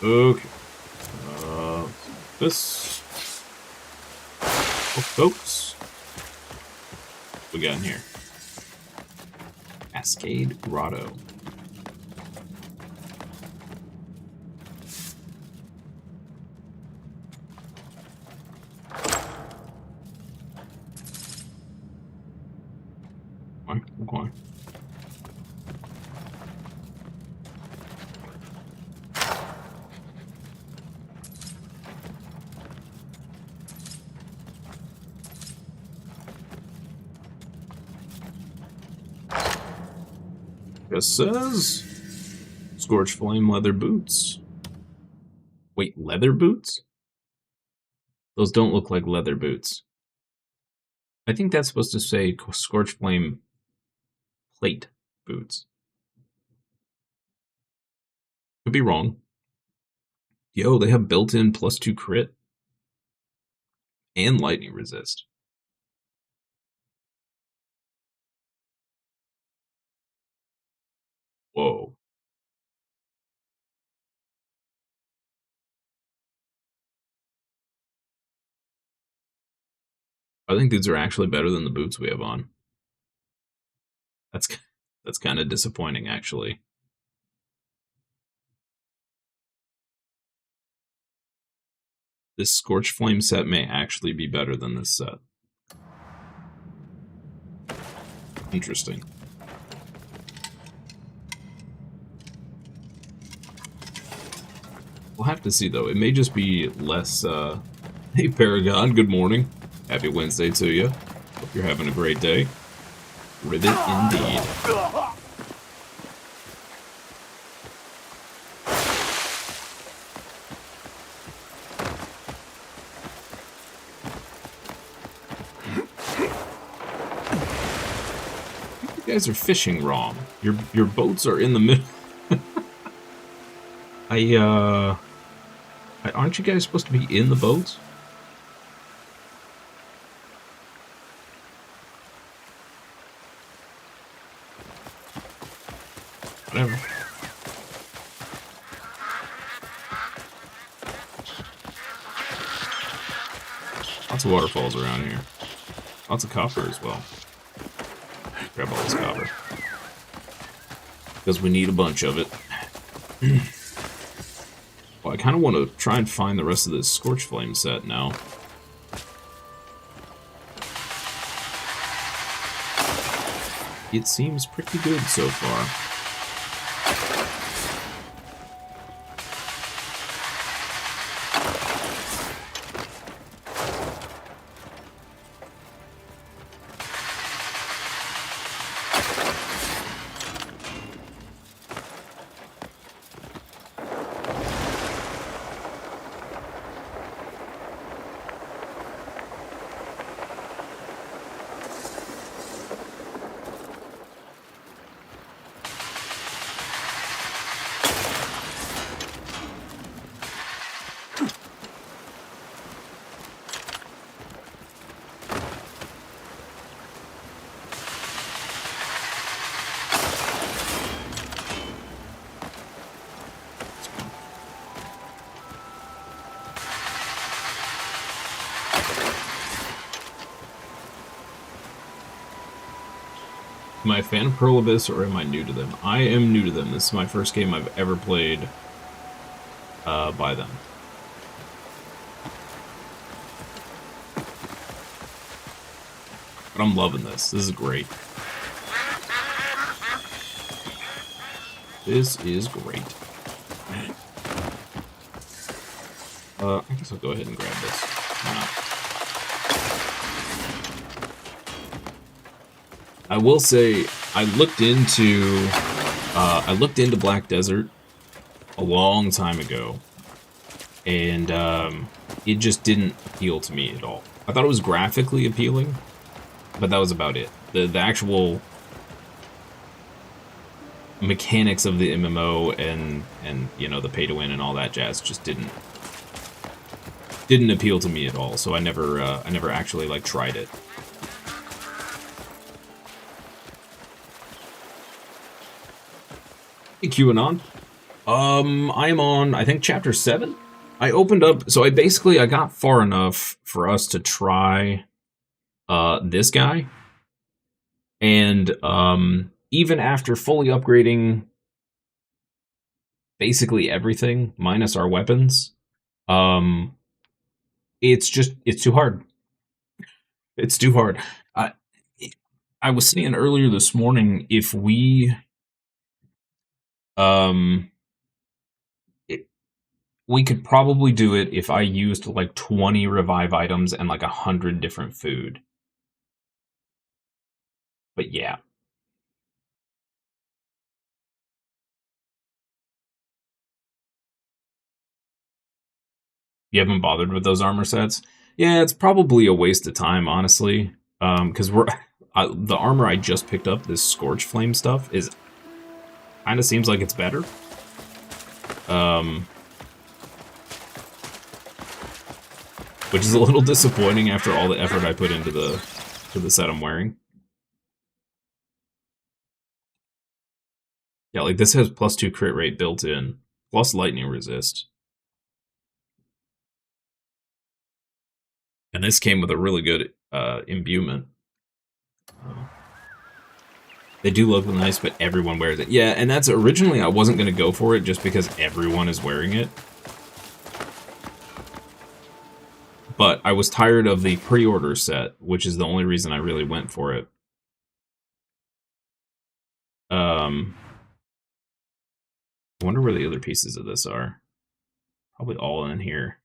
Okay. This. Oh, folks. What we got in here? Cascade Grotto. Okay. It says Scorch Flame leather boots. Wait, leather boots? Those don't look like leather boots. I think that's supposed to say Scorch Flame plate boots. Could be wrong. Yo, they have built-in +2 crit and lightning resist. Whoa. I think these are actually better than the boots we have on. That's kind of disappointing, actually. This Scorch Flame set may actually be better than this set. Interesting. We'll have to see, though. It may just be less, Hey, Paragon, good morning. Happy Wednesday to you. Hope you're having a great day. Ribbit indeed. You guys are fishing wrong. Your boats are in the middle. Aren't you guys supposed to be in the boats? Whatever. Lots of waterfalls around here. Lots of copper as well. Grab all this copper. Because we need a bunch of it. Well, I kind of want to try and find the rest of this Scorch Flame set now. It seems pretty good so far. Am I a fan of Pearl Abyss or am I new to them? I am new to them. This is my first game I've ever played by them. But I'm loving this. This is great. This is great. I guess I'll go ahead and grab this. Why not? I will say I looked into Black Desert a long time ago, and it just didn't appeal to me at all. I thought it was graphically appealing, but that was about it. The actual mechanics of the MMO and you know, the pay to win and all that jazz just didn't appeal to me at all. So I never actually like tried it. Hey, QAnon. I'm on, I think, chapter 7. I opened up, so I got far enough for us to try this guy. And even after fully upgrading basically everything, minus our weapons, it's too hard. It's too hard. I was saying earlier this morning, if we we could probably do it if I used like 20 revive items and like 100 different food. But yeah. You haven't bothered with those armor sets? Yeah, it's probably a waste of time, honestly. Because the armor I just picked up, this Scorch Flame stuff, is kind of seems like it's better. Which is a little disappointing after all the effort I put into the set I'm wearing. Yeah, like this has +2 crit rate built in, plus lightning resist. And this came with a really good imbuement. They do look nice, but everyone wears it. Yeah, and that's originally I wasn't going to go for it just because everyone is wearing it. But I was tired of the pre-order set, which is the only reason I really went for it. I wonder where the other pieces of this are. Probably all in here.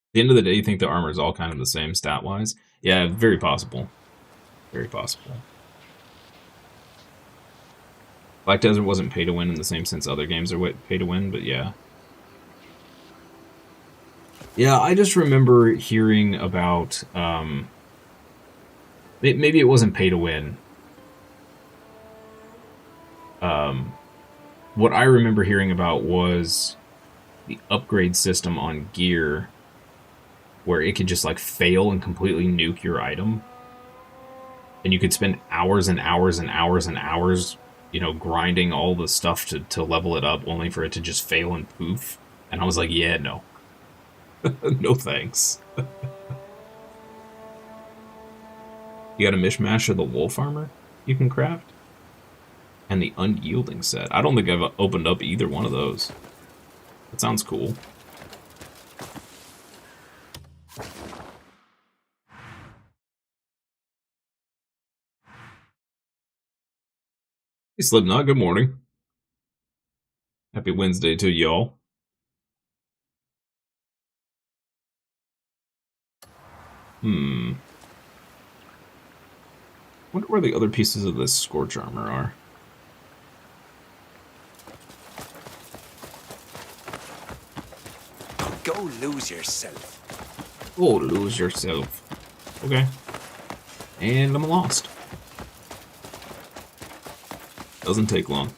At the end of the day, you think the armor is all kind of the same stat-wise? Yeah, very possible. Very possible. Black Desert wasn't pay to win in the same sense other games are pay to win, but yeah. Yeah, I just remember hearing about, maybe it wasn't pay to win. What I remember hearing about was the upgrade system on gear where it could just like fail and completely nuke your item. And you could spend hours and hours and hours and hours, you know, grinding all the stuff to level it up only for it to just fail and poof. And I was like, yeah, no. No thanks. You got a mishmash of the wolf armor you can craft? And the unyielding set. I don't think I've opened up either one of those. That sounds cool. Hey Slipknot, good morning. Happy Wednesday to y'all. Wonder where the other pieces of this Scorch armor are. Go lose yourself. Go lose yourself. Okay. And I'm lost. Doesn't take long.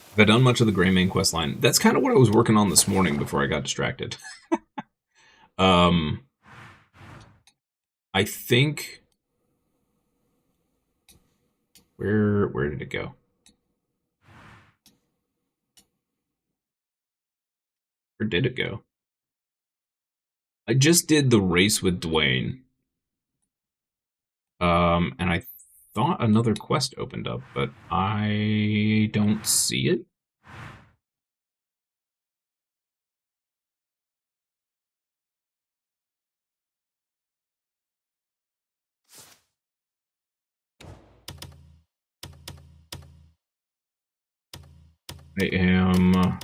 Have I done much of the Greymane questline? That's kind of what I was working on this morning before I got distracted. I think... Where did it go? Where did it go? I just did the race with Dwayne. And I thought another quest opened up, but I don't see it. I am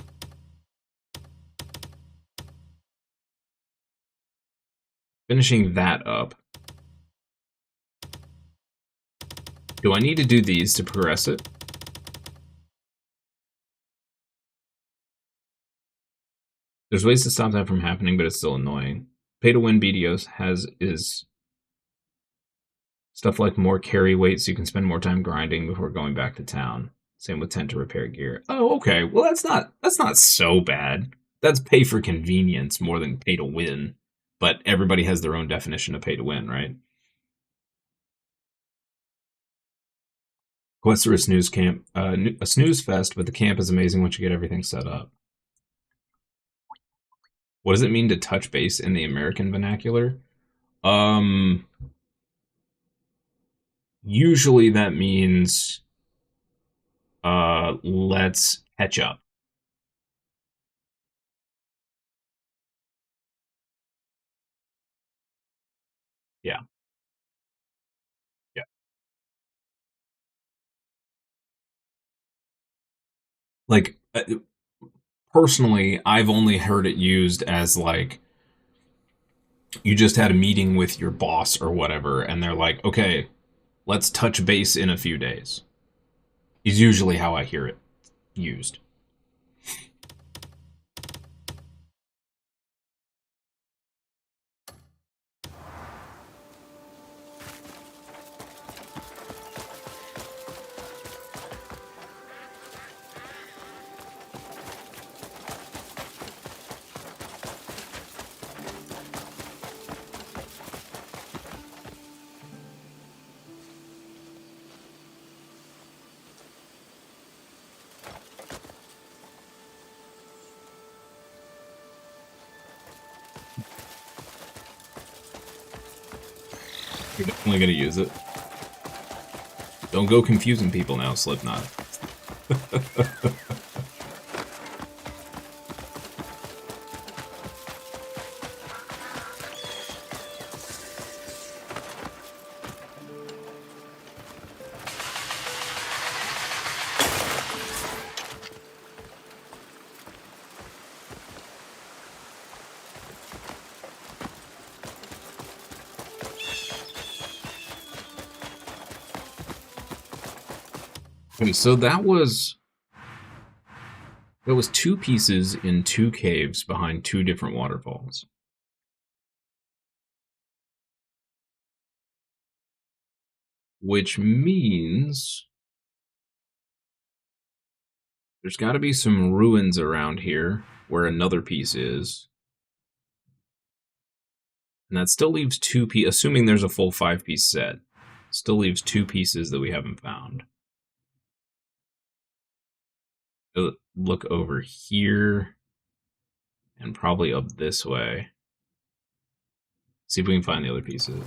finishing that up. Do I need to do these to progress it? There's ways to stop that from happening, but it's still annoying. Pay to win BDOs is stuff like more carry weight so you can spend more time grinding before going back to town. Same with tent to repair gear. Oh, okay. Well, that's not so bad. That's pay for convenience more than pay to win. But everybody has their own definition of pay to win, right? Quest for a snooze camp, a snooze fest, but the camp is amazing once you get everything set up. What does it mean to touch base in the American vernacular? Usually that means let's catch up. Yeah. Yeah. Like, personally, I've only heard it used as, like, you just had a meeting with your boss or whatever, and they're like, okay, let's touch base in a few days. Is usually how I hear it used. You're definitely gonna use it. Don't go confusing people now, Slipknot. Okay, so that was 2 pieces in 2 caves behind 2 different waterfalls. Which means there's got to be some ruins around here where another piece is. And that still leaves 2 pieces, assuming there's a full 5-piece set. Still leaves 2 pieces that we haven't found. Look over here and probably up this way. See if we can find the other pieces.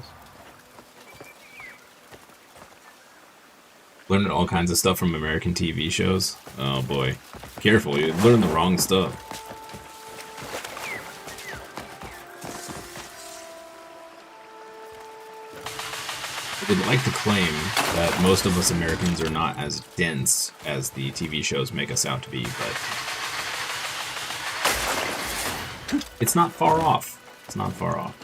Learning all kinds of stuff from American TV shows. Oh boy. Careful, you learn the wrong stuff. I would like to claim that most of us Americans are not as dense as the TV shows make us out to be, but it's not far off. It's not far off.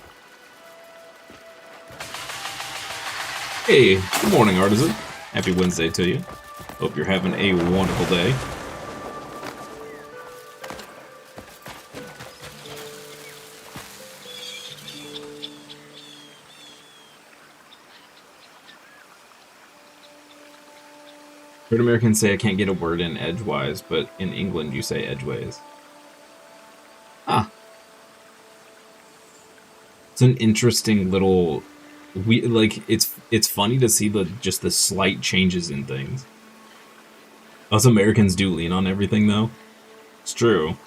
Hey, good morning, Artisan. Happy Wednesday to you. Hope you're having a wonderful day. Heard Americans say I can't get a word in edgewise, but in England you say edgeways. Ah. It's an interesting little... it's funny to see just the slight changes in things. Us Americans do lean on everything, though. It's true.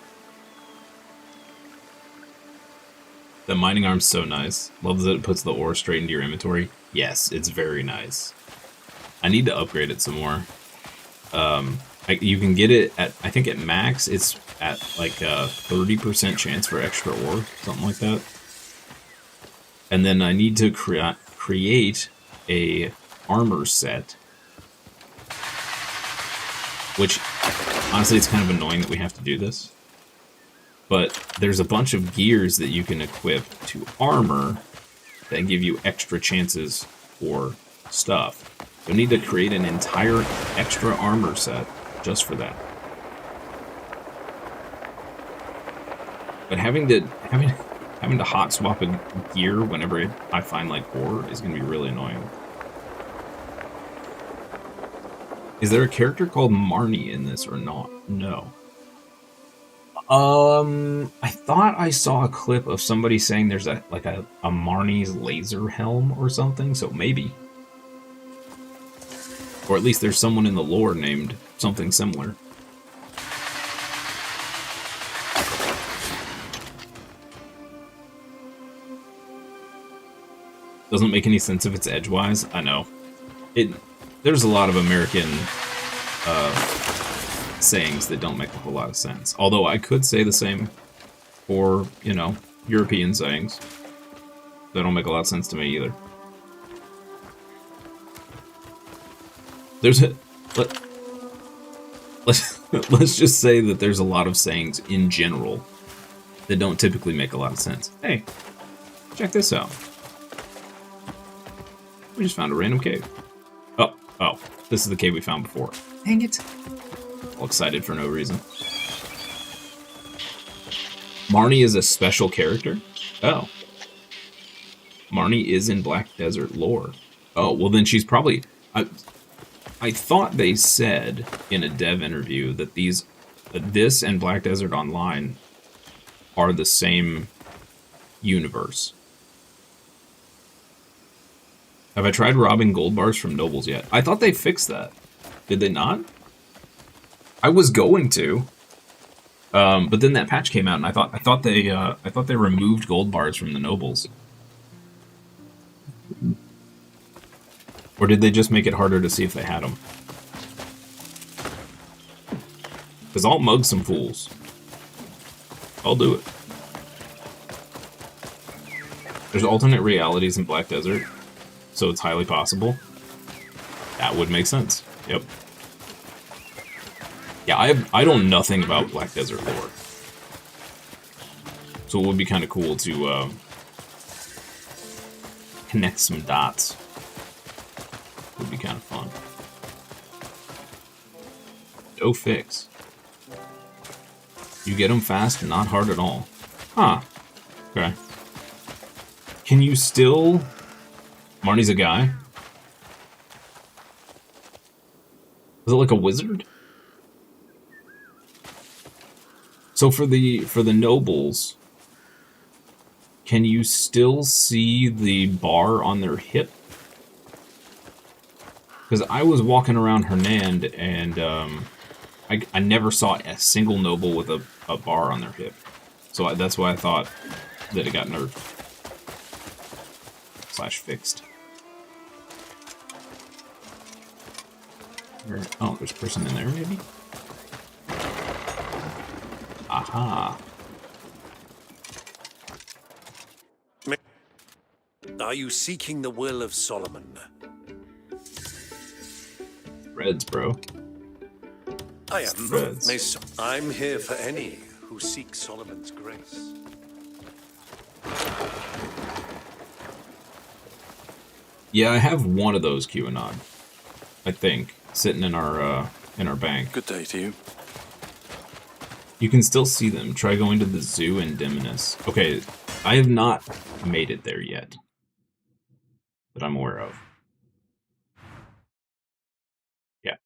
The mining arm's so nice. Love that it puts the ore straight into your inventory. Yes, it's very nice. I need to upgrade it some more. You can get it at, I think at max, it's at like a 30% chance for extra ore, something like that. And then I need to create a armor set, which honestly it's kind of annoying that we have to do this. But there's a bunch of gears that you can equip to armor that give you extra chances for stuff. You'll need to create an entire extra armor set just for that. But having to hot swap a gear whenever I find like ore is gonna be really annoying. Is there a character called Marnie in this or not? No. I thought I saw a clip of somebody saying there's a Marnie's laser helm or something, so maybe. Or at least there's someone in the lore named something similar. Doesn't make any sense if it's edgewise. I know. There's a lot of American sayings that don't make a whole lot of sense. Although I could say the same for, you know, European sayings. That don't make a lot of sense to me either. Let's just say that there's a lot of sayings in general that don't typically make a lot of sense. Hey, check this out. We just found a random cave. Oh, this is the cave we found before. Dang it. All excited for no reason. Marnie is a special character? Oh. Marnie is in Black Desert lore. Oh, well then she's probably... I thought they said in a dev interview that this and Black Desert Online are the same universe. Have I tried robbing gold bars from nobles yet? I thought they fixed that. Did they not? I was going to, but then that patch came out, and I thought they removed gold bars from the nobles. Or did they just make it harder to see if they had them? Because I'll mug some fools. I'll do it. There's alternate realities in Black Desert, so it's highly possible. That would make sense. Yep. Yeah, I know nothing about Black Desert lore. So it would be kind of cool to connect some dots. Would be kind of fun. No fix. You get them fast and not hard at all. Huh. Okay. Can you still... Marnie's a guy? Is it like a wizard? So for the nobles, can you still see the bar on their hip? Because I was walking around Hernand and I never saw a single noble with a bar on their hip. So that's why I thought that it got nerfed. / fixed. Oh, there's a person in there, maybe? Aha. Are you seeking the will of Solomon? Reds, bro. I am Reds. Mason. I'm here for any who seek Solomon's grace. Yeah, I have one of those QAnon. I think, sitting in our bank. Good day to you. You can still see them. Try going to the zoo in Diminus. Okay, I have not made it there yet. That I'm aware of. Yeah.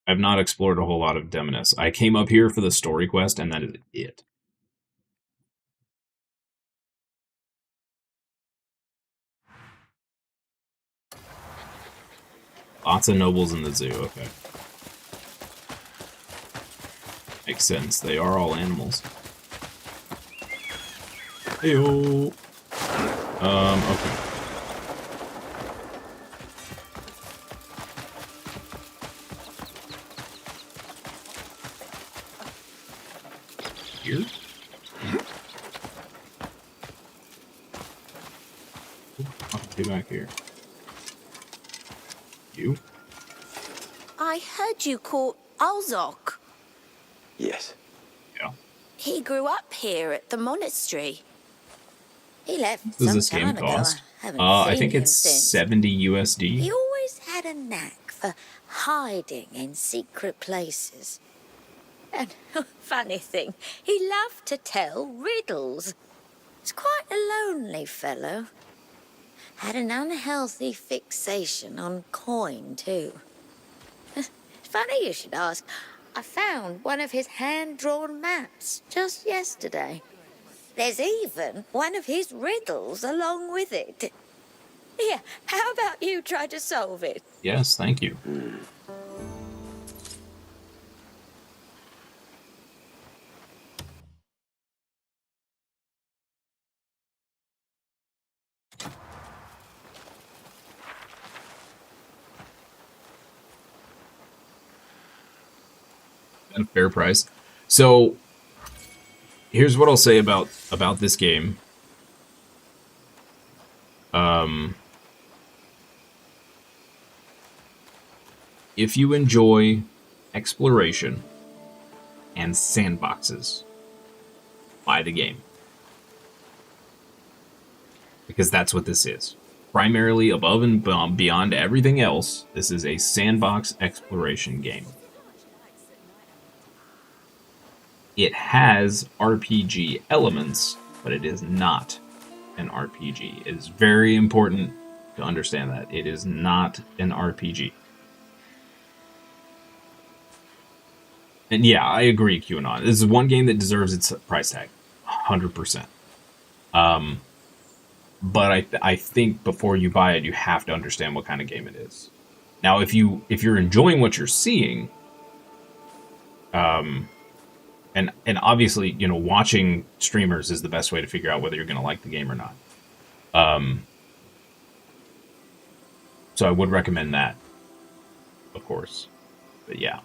I've not explored a whole lot of Diminus. I came up here for the story quest, and that is it. Lots of nobles in the zoo, okay. Makes sense, they are all animals. Heyo. Okay. Here? I'll be back here. You? I heard you caught Alzok. Yes. Yeah. He grew up here at the monastery. He left What does some this game time ago. cost? I haven't I seen think him it's since. 70 USD. He always had a knack for hiding in secret places. And funny thing, he loved to tell riddles. He's quite a lonely fellow. Had an unhealthy fixation on coin, too. It's funny you should ask. I found one of his hand-drawn maps just yesterday. There's even one of his riddles along with it. Here, how about you try to solve it? Yes, thank you. At a fair price. So here's what I'll say about this game. If you enjoy exploration and sandboxes, buy the game. Because that's what this is. Primarily above and beyond everything else, this is a sandbox exploration game. It has RPG elements, but it is not an RPG. It is very important to understand that. It is not an RPG. And yeah, I agree, QAnon. This is one game that deserves its price tag. 100%. But I think before you buy it, you have to understand what kind of game it is. Now, if you're enjoying what you're seeing, and obviously, you know, watching streamers is the best way to figure out whether you're going to like the game or not. So I would recommend that, of course. But yeah,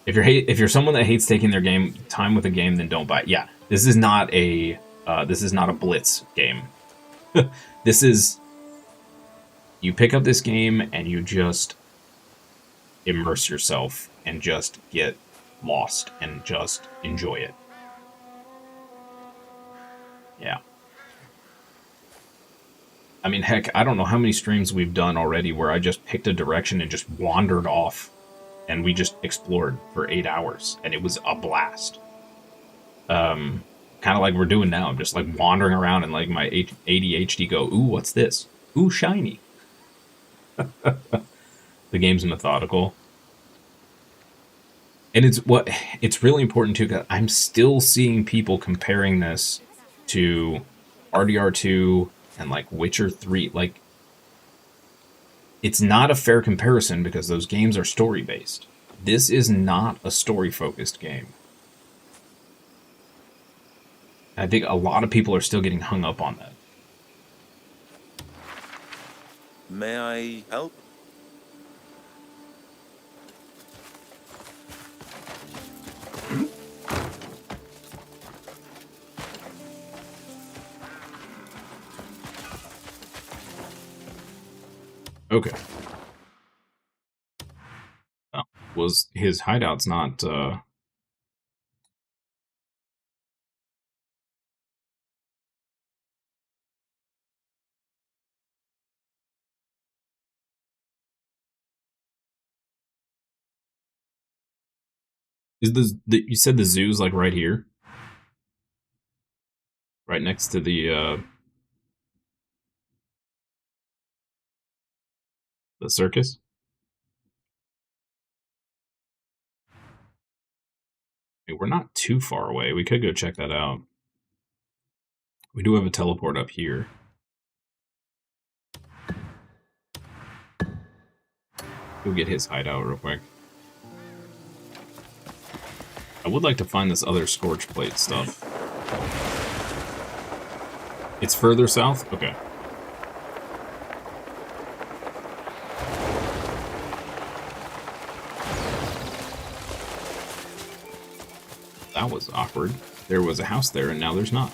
if you're someone that hates taking their time with a game, then don't buy it. Yeah, this is not a Blitz game. This is, you pick up this game and you just immerse yourself and just get lost and just enjoy it. Yeah. I mean, heck, I don't know how many streams we've done already where I just picked a direction and just wandered off and we just explored for 8 hours and it was a blast. Kind of like we're doing now. I'm just like wandering around and like my ADHD go, ooh, what's this? Ooh, shiny. The game's methodical. And it's really important too, because I'm still seeing people comparing this to RDR2 and like Witcher 3. Like, it's not a fair comparison because those games are story based. This is not a story focused game. I think a lot of people are still getting hung up on that. May I help? Okay. Oh, was his hideout's not is you said the zoo's like right here? Right next to the circus? Hey, we're not too far away. We could go check that out. We do have a teleport up here. Go get his hideout real quick. I would like to find this other Scorch Plate stuff. It's further south? Okay. That was awkward. There was a house there, and now there's not.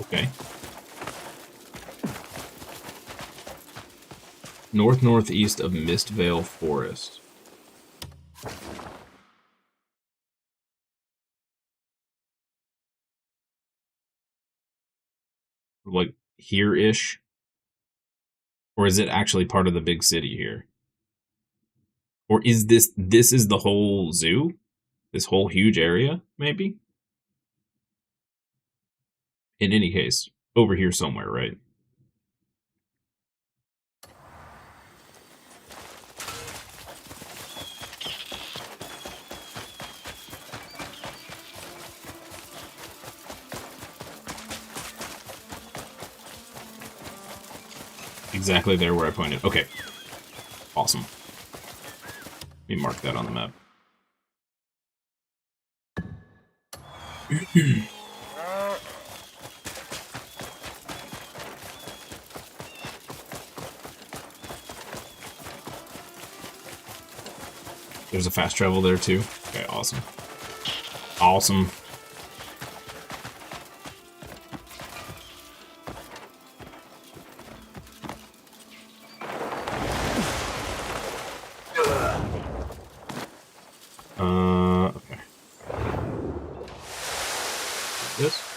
Okay. North-northeast of Mistvale Forest. Like, here-ish? Or is it actually part of the big city here? Or is this is the whole zoo? This whole huge area, maybe? In any case, over here somewhere, right? Exactly there where I pointed. Okay. Awesome. Let me mark that on the map. There's a fast travel there too. Okay, awesome. Awesome. Okay. This?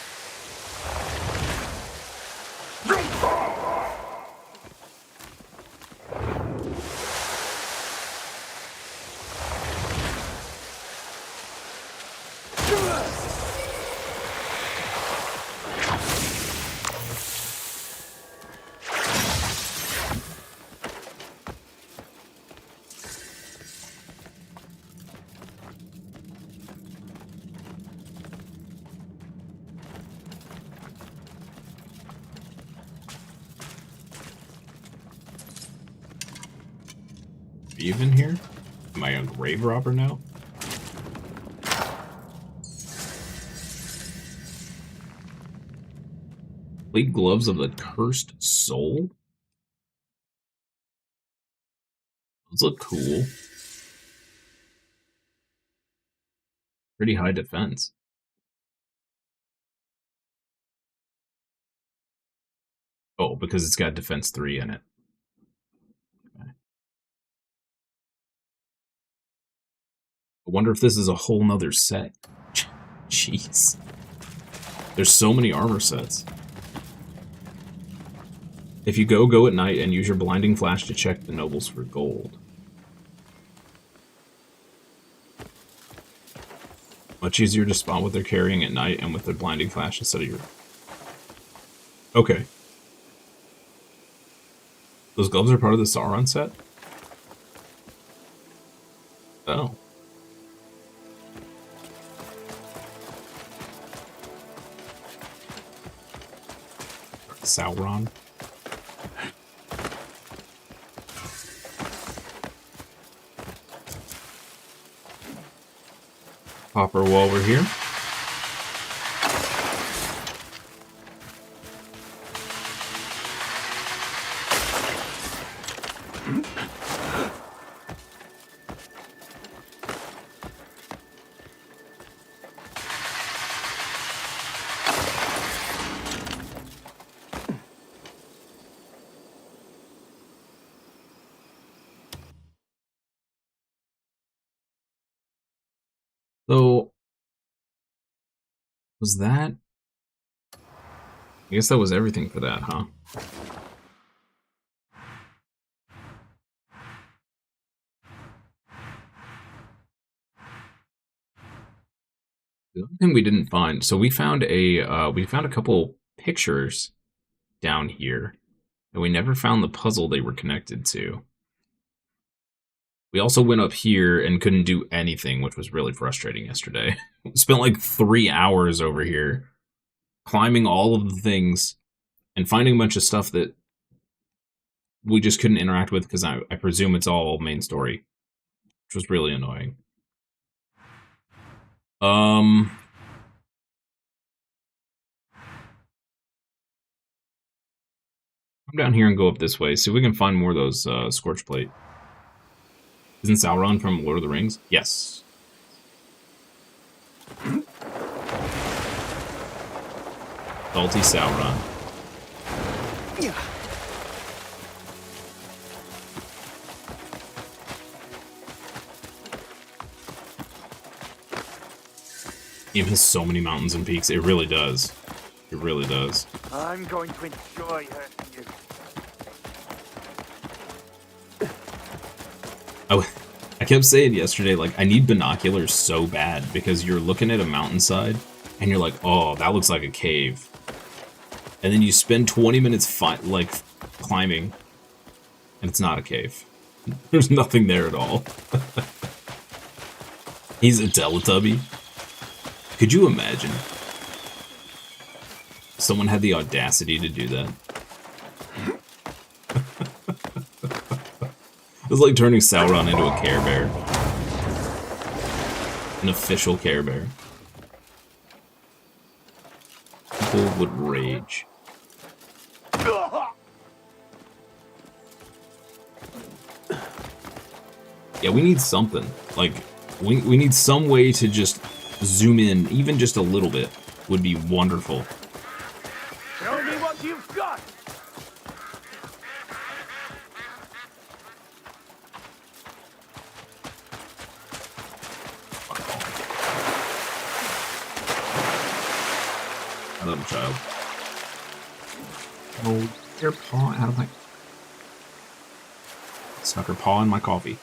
Even here? Am I a grave robber now? Blade gloves of the cursed soul? Those look cool. Pretty high defense. Oh, because it's got defense 3 in it. I wonder if this is a whole nother set. Jeez. There's so many armor sets. If you go at night and use your blinding flash to check the nobles for gold. Much easier to spot what they're carrying at night and with their blinding flash instead of your... Okay. Those gloves are part of the Sauron set? Oh. Sauron. Popper while we're here. So, was that... I guess that was everything for that, huh? The other thing we didn't find... So we found a couple pictures down here, and we never found the puzzle they were connected to. We also went up here and couldn't do anything, which was really frustrating yesterday. Spent like 3 hours over here, climbing all of the things, and finding a bunch of stuff that we just couldn't interact with, because I presume it's all main story. which was really annoying. Come down here and go up this way. See if we can find more of those Scorch Plate. Isn't Sauron from Lord of the Rings? Yes. Salty Sauron. Yeah. Game has so many mountains and peaks. It really does. It really does. I'm going to enjoy hurting you. I kept saying yesterday, like, I need binoculars so bad because you're looking at a mountainside and you're like, oh, that looks like a cave. And then you spend 20 minutes climbing and it's not a cave. There's nothing there at all. He's a Teletubby. Could you imagine? Someone had the audacity to do that. It was like turning Sauron into a Care Bear. An official Care Bear. People would rage. Yeah, we need something. Like, we need some way to just zoom in, even just a little bit, would be wonderful. Show me what you've got! I love a child. Oh, your paw out of my... Stuck her paw in my coffee.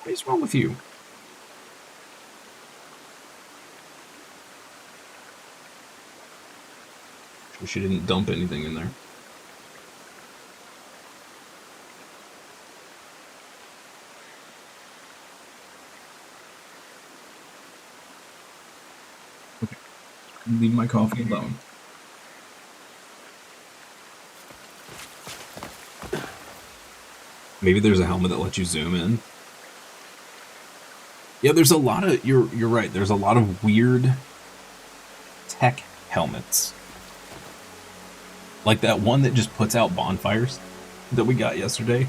What is wrong with you? She didn't dump anything in there. Okay. Leave my coffee alone. Maybe there's a helmet that lets you zoom in. Yeah, there's a lot of... You're right. There's a lot of weird tech helmets. Like that one that just puts out bonfires that we got yesterday.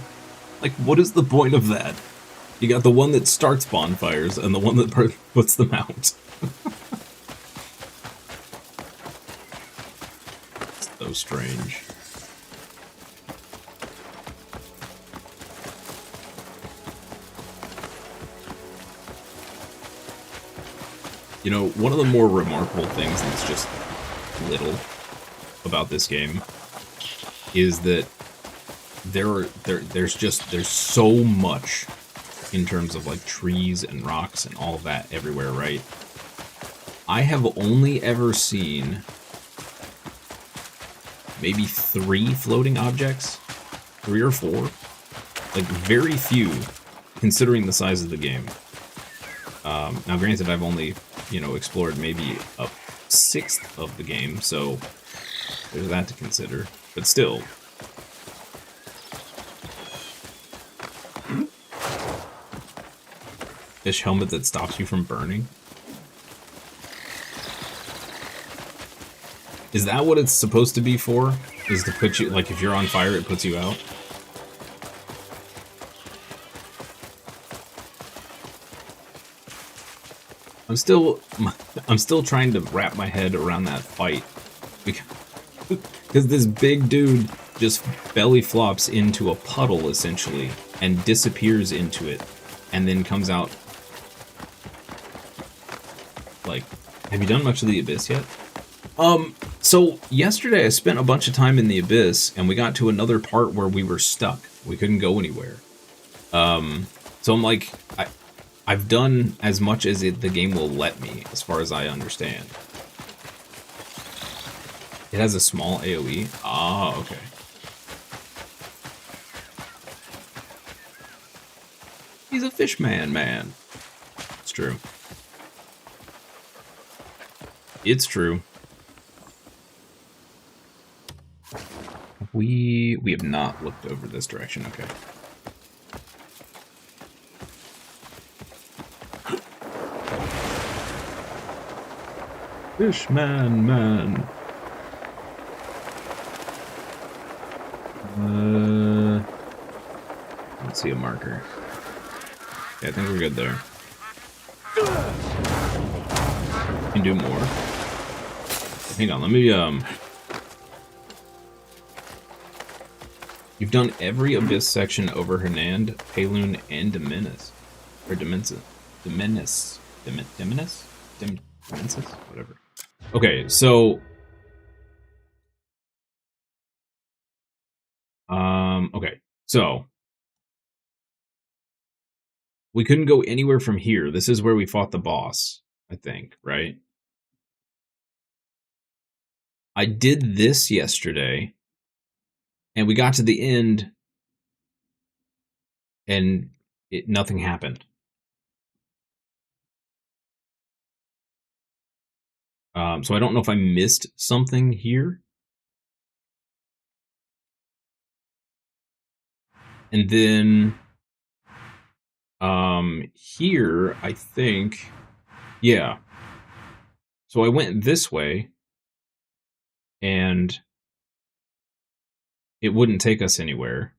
Like, what is the point of that? You got the one that starts bonfires and the one that puts them out. So strange. You know, one of the more remarkable things that's just little about this game is that there's so much in terms of like trees and rocks and all of that everywhere, right? I have only ever seen maybe 3 floating objects, 3 or 4, like very few considering the size of the game. Now granted, I've only, you know, explored maybe a 1/6 of the game, so there's that to consider, but still. Fish helmet that stops you from burning? Is that what it's supposed to be for? Is to put you, like, if you're on fire, it puts you out? I'm still trying to wrap my head around that fight. Because this big dude just belly flops into a puddle, essentially, and disappears into it, and then comes out. Like, have you done much of the Abyss yet? So yesterday I spent a bunch of time in the Abyss, and we got to another part where we were stuck. We couldn't go anywhere. So I'm like, I've done as much as the game will let me, as far as I understand. It has a small AoE? Ah, okay. He's a fishman, man. It's true. It's true. We have not looked over this direction, okay. Fishman man. Let's see a marker. Yeah, I think we're good there. Can do more. Hang on, let me You've done every Abyss section over Hernand, Paloon, and Dimenus. Or Dimensis. Dimensis? Whatever. Okay, so okay. So we couldn't go anywhere from here. This is where we fought the boss, I think, right? I did this yesterday, and we got to the end, and nothing happened. So I don't know if I missed something here. And then here, I think, yeah. So I went this way, and it wouldn't take us anywhere.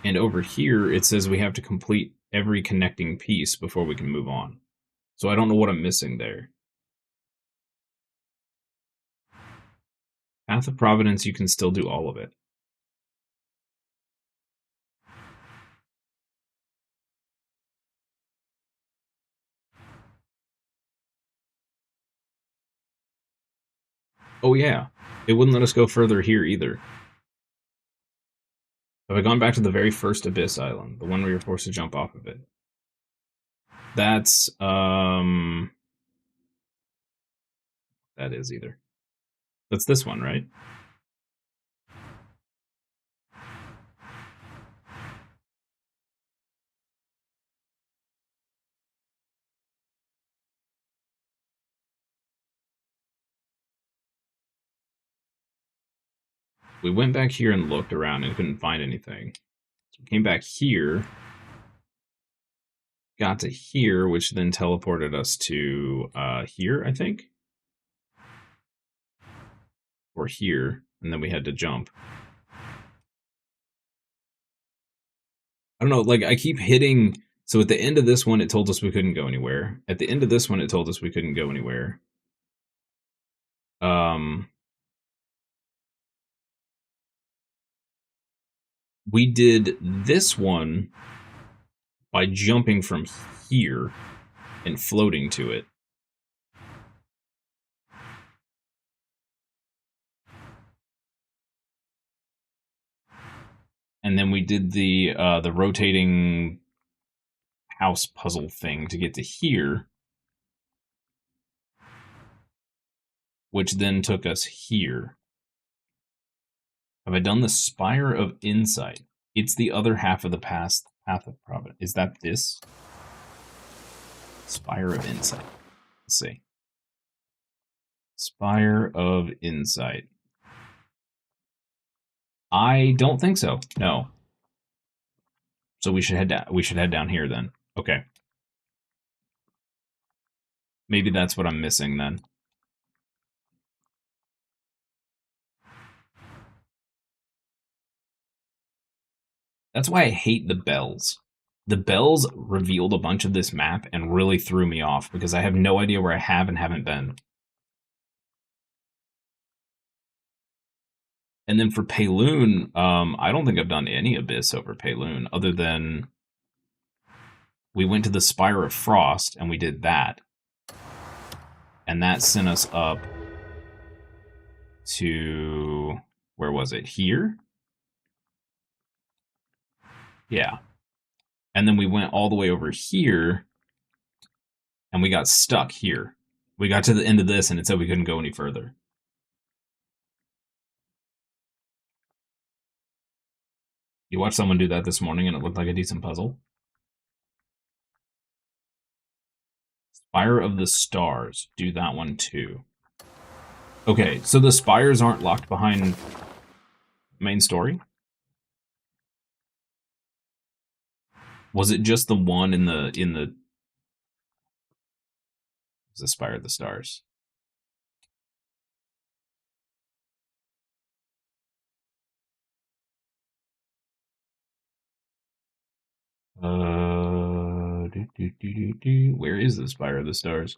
And over here, it says we have to complete every connecting piece before we can move on. So I don't know what I'm missing there. Path of Providence, you can still do all of it. Oh yeah, it wouldn't let us go further here either. Have I gone back to the very first Abyss Island? The one where you're forced to jump off of it? That's, that is either. That's this one, right? We went back here and looked around and couldn't find anything. So we came back here, got to here, which then teleported us to here, I think? Or here, and then we had to jump. I don't know, like, I keep hitting... So at the end of this one, it told us we couldn't go anywhere. At the end of this one, it told us we couldn't go anywhere. We did this one by jumping from here and floating to it. And then we did the rotating house puzzle thing to get to here, which then took us here. Have I done the Spire of Insight? It's the other half of the Path of Providence. Is that this? Spire of Insight. Let's see. Spire of Insight. I don't think so. No. So we should head down. We should head down here then. Okay. Maybe that's what I'm missing then. That's why I hate the bells. The bells revealed a bunch of this map and really threw me off because I have no idea where I have and haven't been. And then for Paloon, I don't think I've done any Abyss over Paloon other than we went to the Spire of Frost and we did that. And that sent us up to, where was it? Here? Yeah. And then we went all the way over here and we got stuck here. We got to the end of this and it said we couldn't go any further. You watched someone do that this morning and it looked like a decent puzzle. Spire of the Stars. Do that one too. Okay, so the spires aren't locked behind main story? Was it just the one in the Spire of the Stars? Where is the Spire of the Stars?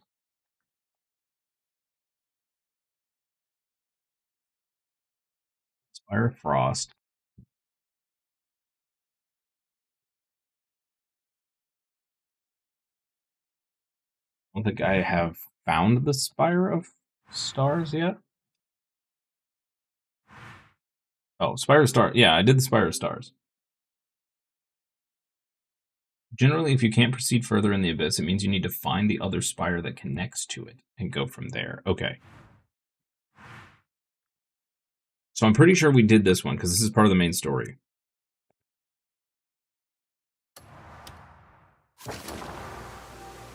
Spire of Frost. I don't think I have found the Spire of Stars yet. Oh, Spire of Stars. Yeah, I did the Spire of Stars. Generally, if you can't proceed further in the Abyss, it means you need to find the other spire that connects to it and go from there. Okay. So I'm pretty sure we did this one, because this is part of the main story.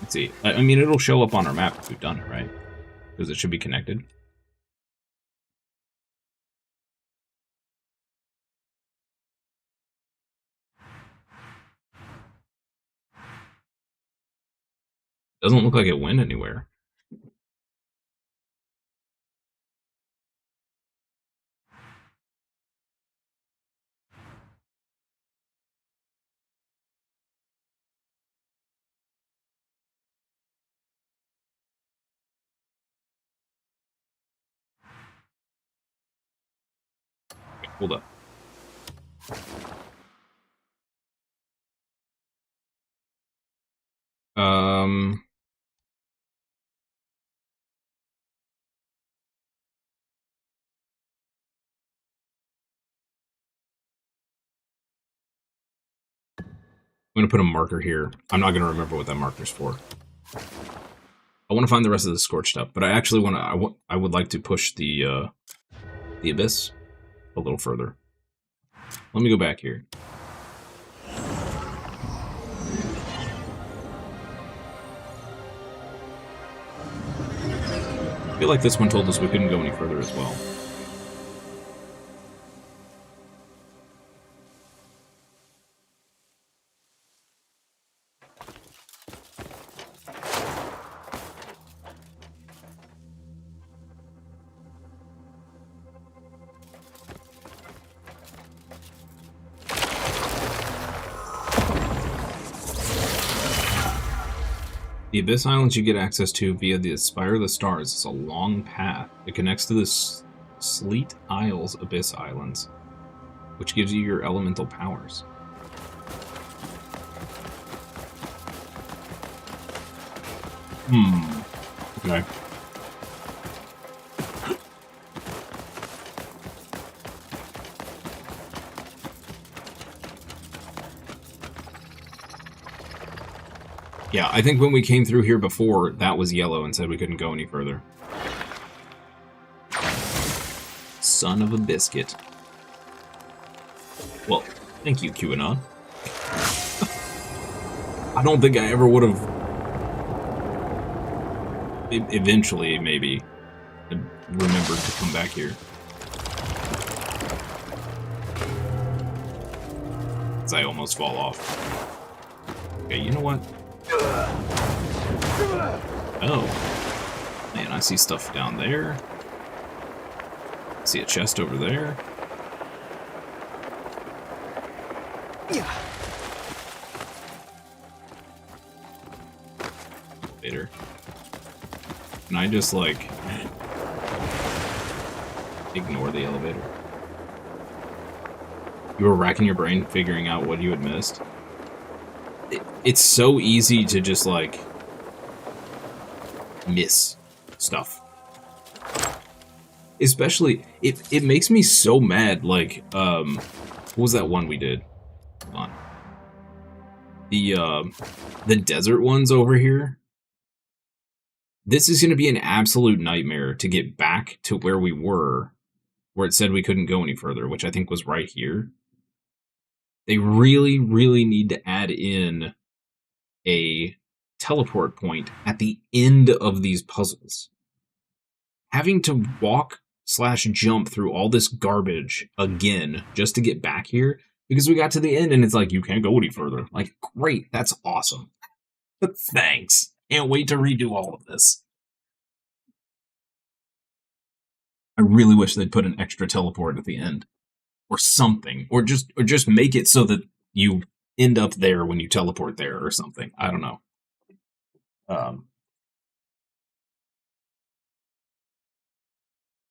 Let's see. I mean, it'll show up on our map if we've done it, right? Because it should be connected. Doesn't look like it went anywhere. Okay, hold up. I'm going to put a marker here. I'm not going to remember what that marker's for. I want to find the rest of the scorched up, but I actually want to. I would like to push the Abyss a little further. Let me go back here. I feel like this one told us we couldn't go any further as well. The Abyss Islands you get access to via the Spire of the Stars is a long path. It connects to the Sleet Isles Abyss Islands, which gives you your elemental powers. Okay. Yeah, I think when we came through here before, that was yellow and said we couldn't go any further. Son of a biscuit. Well, thank you, QAnon. I don't think I ever would have... Eventually, maybe, remembered to come back here. As I almost fall off. Okay, you know what? Oh. Man, I see stuff down there. I see a chest over there. Yeah. Later. Can I just, like, ignore the elevator? You were racking your brain figuring out what you had missed? It's so easy to just, like, miss stuff. Especially, it makes me so mad, like, what was that one we did? Hold on. The desert ones over here. This is going to be an absolute nightmare to get back to where we were, where it said we couldn't go any further, which I think was right here. They really, really need to add in a teleport point at the end of these puzzles. Having to walk/jump through all this garbage again just to get back here, because we got to the end and it's like, you can't go any further. Like, great, that's awesome. But thanks. Can't wait to redo all of this. I really wish they'd put an extra teleport at the end. Or something. Or just make it so that you end up there when you teleport there or something. I don't know.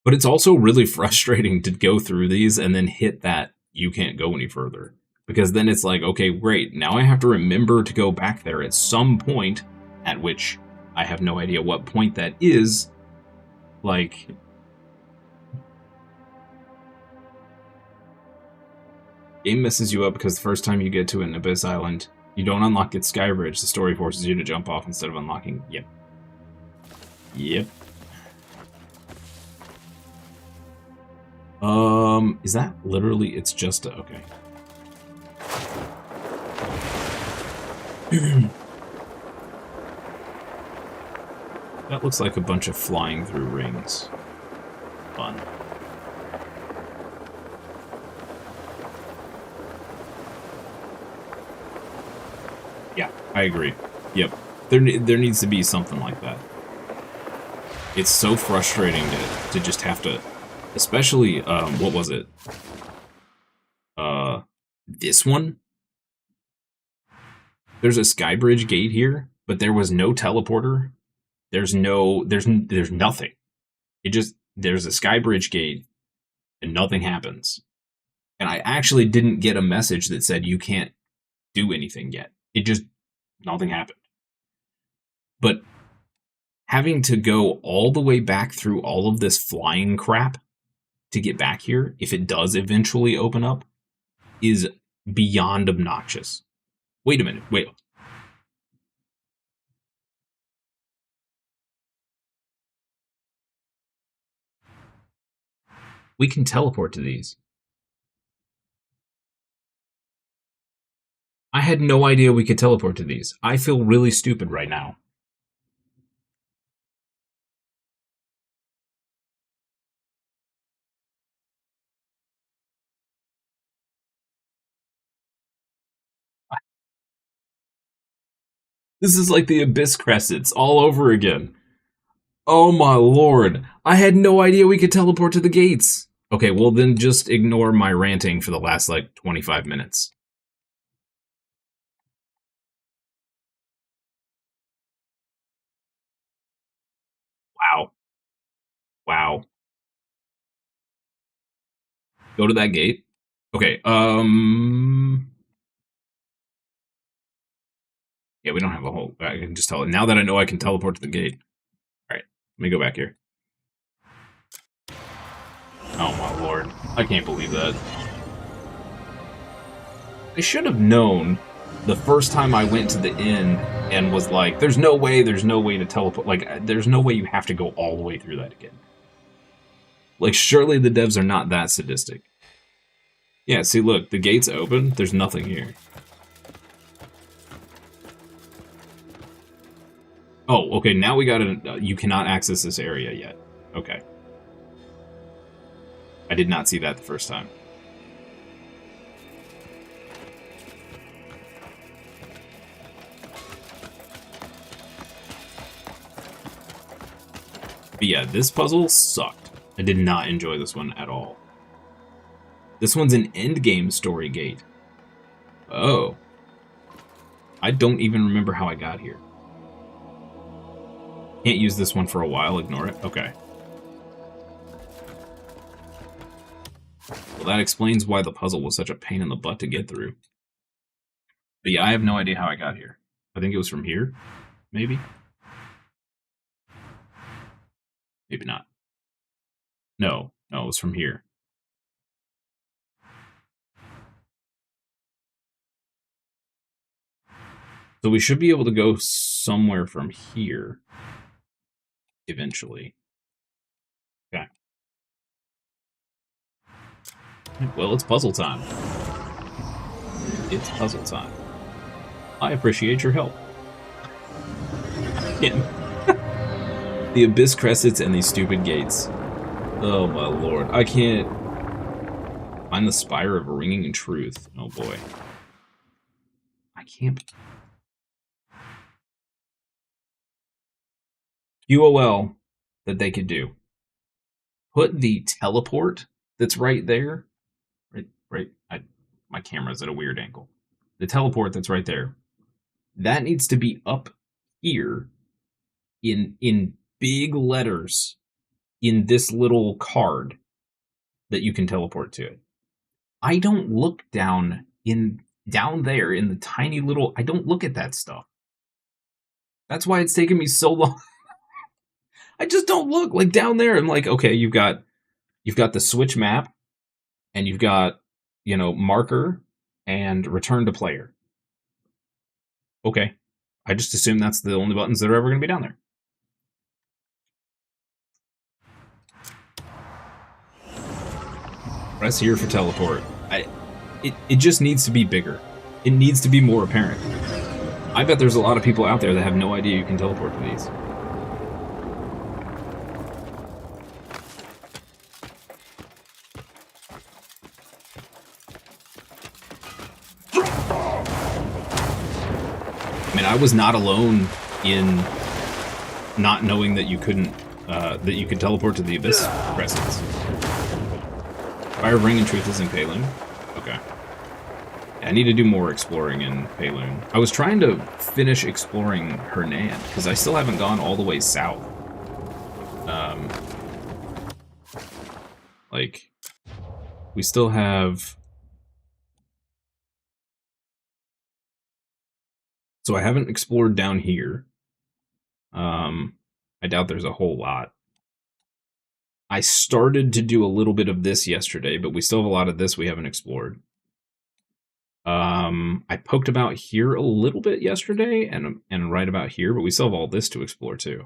But it's also really frustrating to go through these and then hit that you can't go any further. Because then it's like, okay, great, now I have to remember to go back there at some point, at which I have no idea what point that is. Like, game messes you up because the first time you get to an Abyss Island, you don't unlock its sky bridge. The story forces you to jump off instead of unlocking. Yep. Yep. Is that literally, it's just a, okay. That looks like a bunch of flying through rings. Fun. Yeah, I agree. Yep. There needs to be something like that. It's so frustrating to just have to, especially, what was it? This one? There's a Skybridge gate here, but there was no teleporter. There's nothing. There's a Skybridge gate, and nothing happens. And I actually didn't get a message that said you can't do anything yet. Nothing happened. But having to go all the way back through all of this flying crap to get back here, if it does eventually open up, is beyond obnoxious. Wait a minute, wait. We can teleport to these. I had no idea we could teleport to these. I feel really stupid right now. This is like the Abyss Crescents all over again. Oh my lord. I had no idea we could teleport to the gates. Okay, well then just ignore my ranting for the last, like, 25 minutes. Wow. Wow. Go to that gate. Okay, yeah, we don't have a whole... I can just tell it. Now that I know I can teleport to the gate. Alright, let me go back here. Oh my lord. I can't believe that. I should have known the first time I went to the inn and was like, there's no way to teleport. Like, there's no way you have to go all the way through that again. Like, surely the devs are not that sadistic. Yeah, see, look, the gate's open. There's nothing here. Oh, okay, now we gotta... you cannot access this area yet. Okay. I did not see that the first time. But yeah, this puzzle sucked. I did not enjoy this one at all. This one's an endgame story gate. Oh. I don't even remember how I got here. Can't use this one for a while, ignore it. Okay. Well, that explains why the puzzle was such a pain in the butt to get through. But yeah, I have no idea how I got here. I think it was from here, maybe? Maybe not. No, it was from here. So we should be able to go somewhere from here. Eventually. Okay. Well, it's puzzle time. It's puzzle time. I appreciate your help. Again. The Abyss Crescents and these stupid gates. Oh my lord. I can't... Find the Spire of Ringing Truth. Oh boy. I can't... QOL that they could do. Put the teleport that's right there. My camera's at a weird angle. the teleport that's right there, that needs to be up here in big letters in this little card that you can teleport to it. I don't look down there in the tiny little, I don't look at that stuff. That's why it's taken me so long. I just don't look. Like down there, I'm like, okay, you've got the switch map, and you've got, you know, marker and return to player. Okay. I just assume that's the only buttons that are ever going to be down there. Press here for teleport. It just needs to be bigger. It needs to be more apparent. I bet there's a lot of people out there that have no idea you can teleport to these. I mean, I was not alone in not knowing that you couldn't, that you could teleport to the Abyss Crescents. Fire Ring and Truth is in Payloon. Okay. I need to do more exploring in Payloon. I was trying to finish exploring Hernan, because I still haven't gone all the way south. Like, we still have... So I haven't explored down here. I doubt there's a whole lot. I started to do a little bit of this yesterday, but we still have a lot of this we haven't explored. I poked about here a little bit yesterday and right about here, but we still have all this to explore too.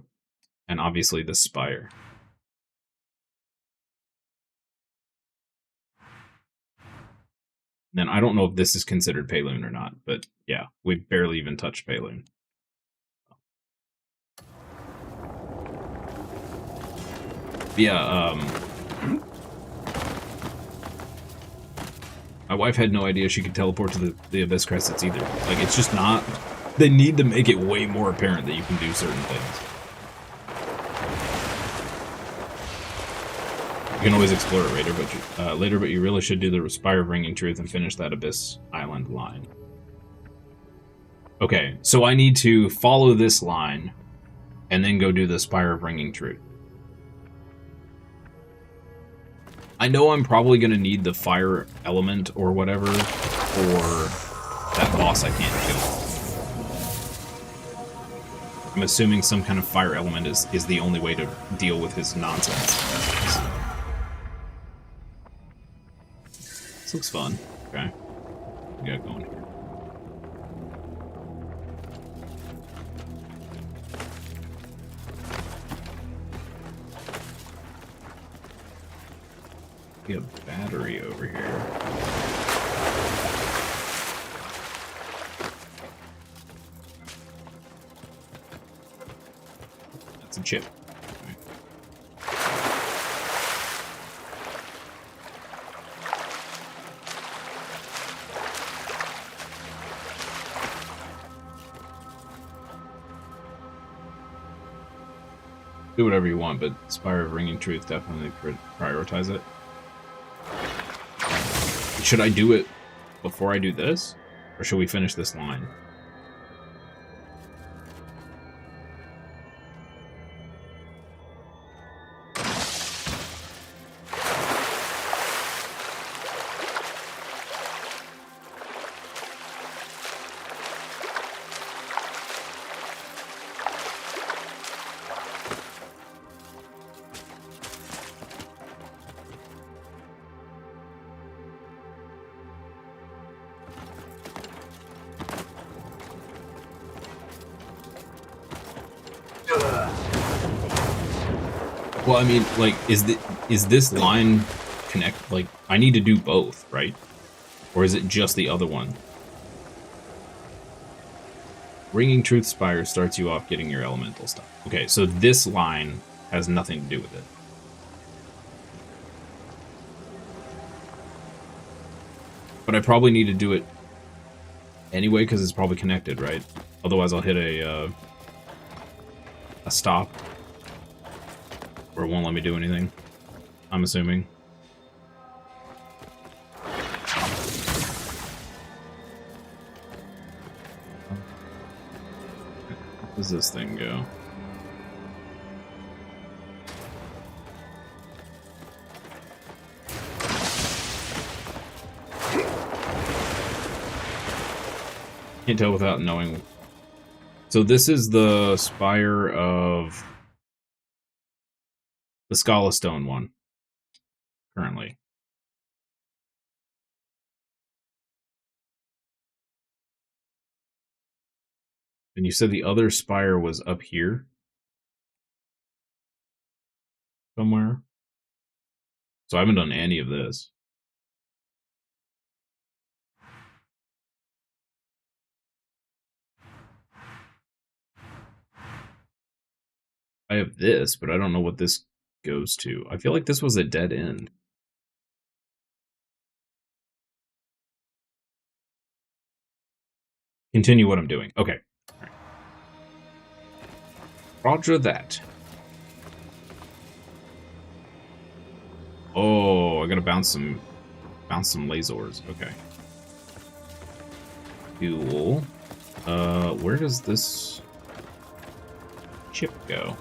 And obviously the spire. Then I don't know if this is considered Payloon or not, but yeah, we barely even touched Payloon. Yeah, my wife had no idea she could teleport to the Abyss Crescents either. Like, it's just not... They need to make it way more apparent that you can do certain things. You can always explore it later, but you really should do the Spire of Ringing Truth and finish that Abyss Island line. Okay, so I need to follow this line and then go do the Spire of Ringing Truth. I know I'm probably going to need the fire element or whatever for that boss I can't kill. I'm assuming some kind of fire element is the only way to deal with his nonsense. This looks fun. Okay. What we got going here? A battery over here. That's a chip. Okay. Do whatever you want, but Spire of Ringing Truth, definitely prioritize it. Should I do it before I do this? Or should we finish this line? Well, I mean, like, is this line connect? Like, I need to do both, right? Or is it just the other one? Ringing Truth Spire starts you off getting your elemental stuff. Okay, so this line has nothing to do with it. But I probably need to do it anyway because it's probably connected, right? Otherwise, I'll hit a stop. Or it won't let me do anything, I'm assuming. does this thing go? Can't tell without knowing. So this is the spire of the Scala Stone one, currently. And you said the other spire was up here? Somewhere? So I haven't done any of this. I have this, but I don't know what this goes to. I feel like this was a dead end. Continue what I'm doing. Okay. All right. Roger that. Oh, I gotta bounce some lasers. Okay. Cool. Where does this chip go?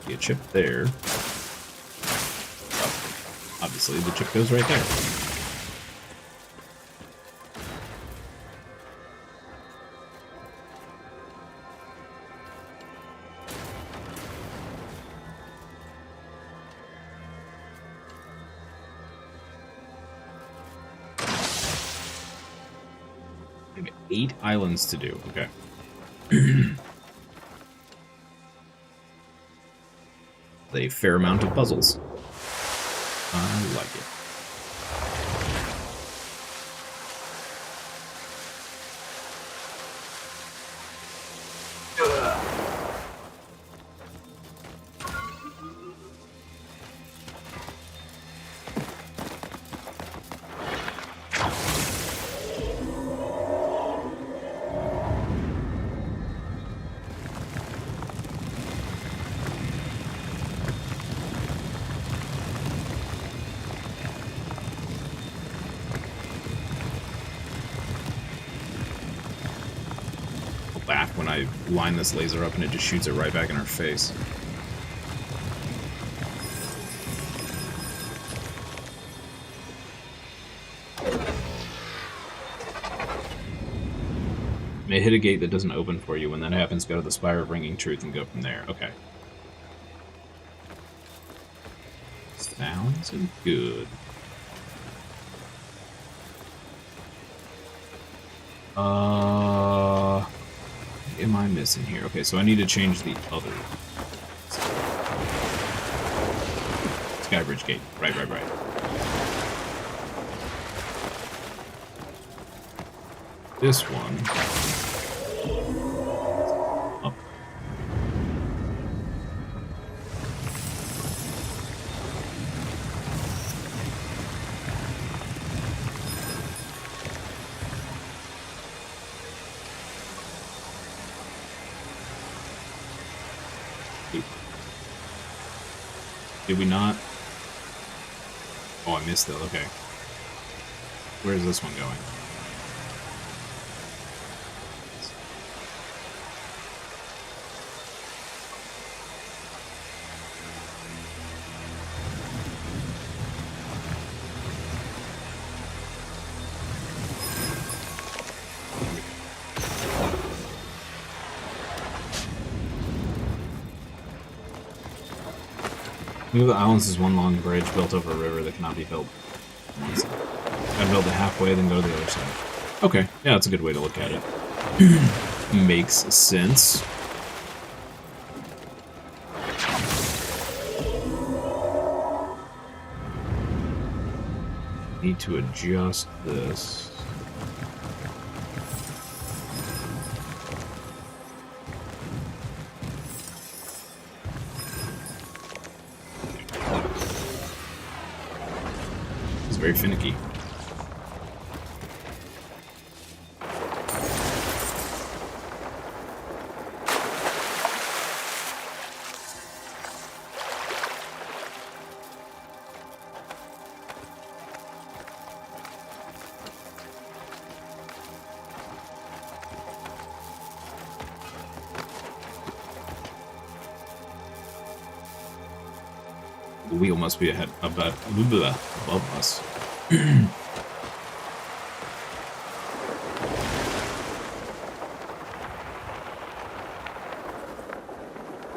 Be a chip there. Oh, obviously, the chip goes right there. I got 8 islands to do. Okay. A fair amount of puzzles. I like it. Laugh when I line this laser up and it just shoots it right back in her face. May hit a gate that doesn't open for you. When that happens, go to the Spire of Ringing Truth and go from there. Okay. Sounds good. What am I missing here? Okay, so I need to change the other. Skybridge Gate. Right. This one. Up. Did we not? Oh, I missed it. Okay. Where's this one going? Move the islands is one long bridge built over a river that cannot be built on one side. Gotta build it halfway, then go to the other side. Okay, yeah, that's a good way to look at it. Makes sense. Need to adjust this. Very finicky. The wheel must be ahead above us.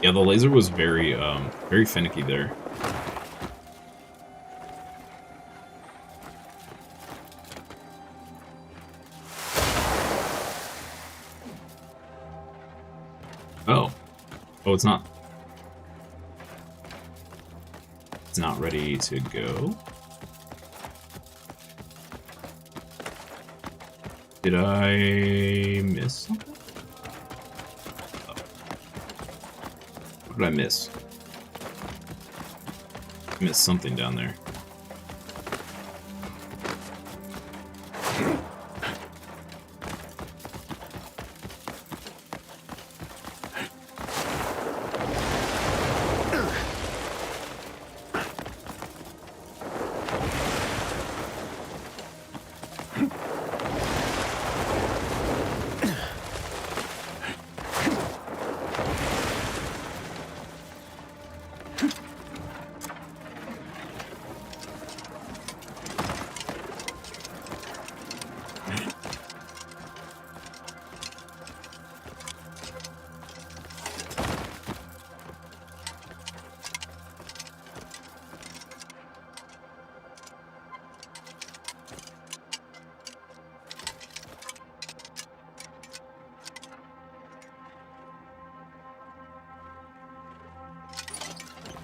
Yeah, the laser was very finicky there. Oh. Oh, it's not. It's not ready to go. Did I miss something? Oh. What did I miss? I missed something down there.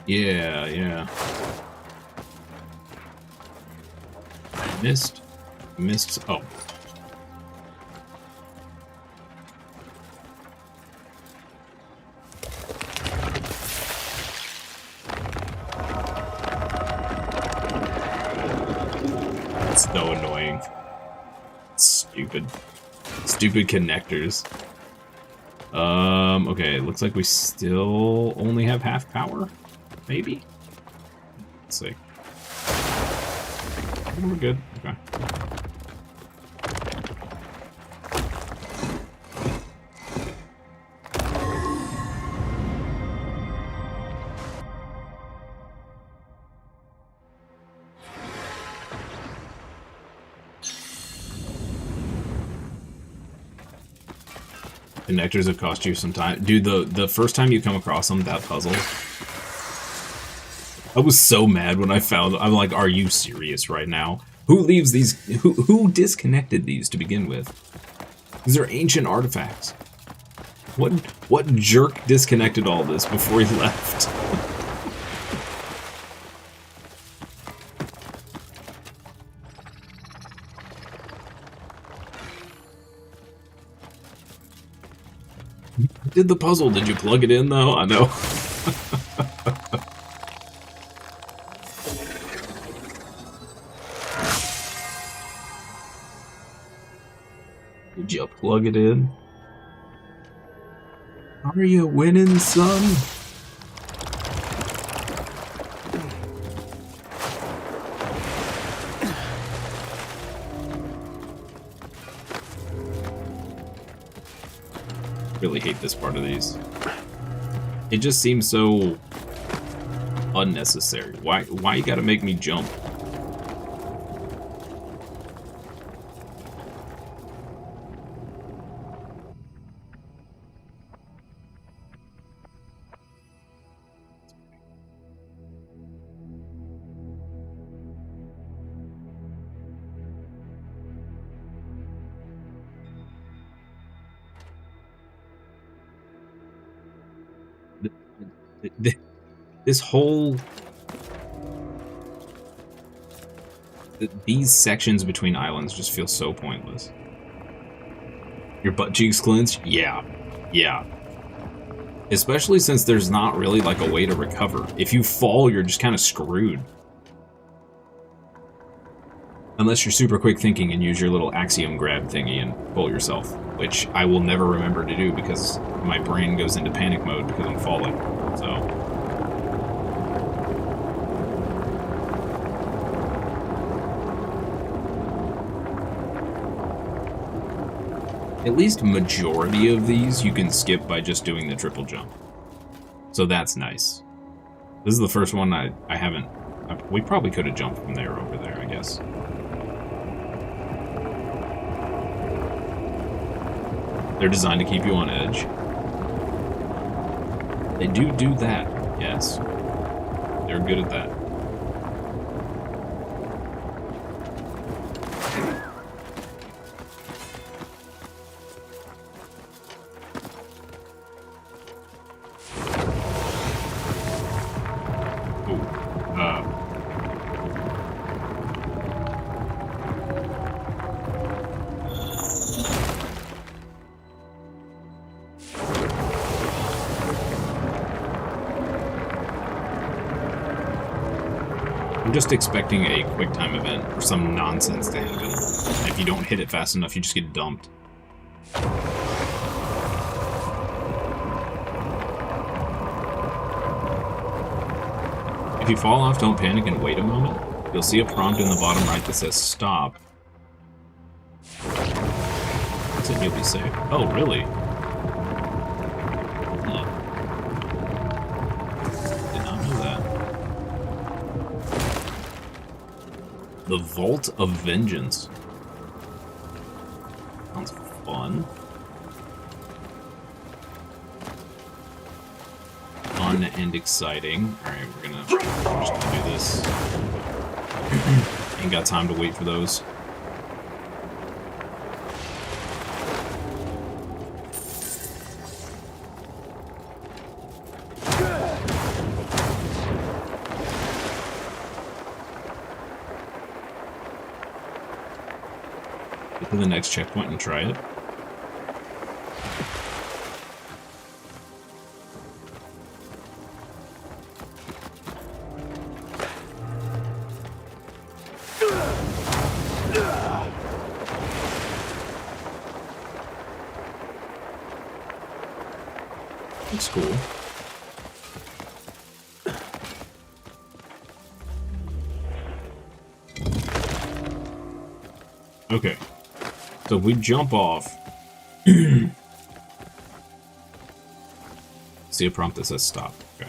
Yeah, yeah. Missed. Oh. It's so annoying. Stupid. Stupid connectors. Okay, it looks like we still only have half power. Maybe? Let's see. We're good. Okay. Connectors have cost you some time. Dude, the first time you come across them, that puzzle, I was so mad when I found. I'm like, are you serious right now? Who leaves these? Who disconnected these to begin with? These are ancient artifacts. What jerk disconnected all this before he left? Did the puzzle? Did you plug it in though? I know. Did you plug it in? Are you winning, son? Really hate this part of these. It just seems so unnecessary. Why you gotta make me jump? This whole... These sections between islands just feel so pointless. Your butt cheeks clenched? Yeah. Yeah. Especially since there's not really like a way to recover. If you fall, you're just kind of screwed. Unless you're super quick thinking and use your little axiom grab thingy and pull yourself. Which I will never remember to do because my brain goes into panic mode because I'm falling. So... At least majority of these you can skip by just doing the triple jump. So that's nice. This is the first one I haven't... We probably could have jumped from there over there, I guess. They're designed to keep you on edge. They do that, yes. They're good at that. I'm just expecting a quick time event or some nonsense to happen. And if you don't hit it fast enough, you just get dumped. If you fall off, don't panic and wait a moment. You'll see a prompt in the bottom right that says stop. That's it, you'll be safe. Oh, really? Huh. Did not know that. The Vault of Vengeance. Sounds fun. Fun and exciting. Alright, we're just gonna do this. Ain't got time to wait for those. Get to the next checkpoint and try it. That's cool. Okay. So if we jump off, see a prompt that says stop. Okay.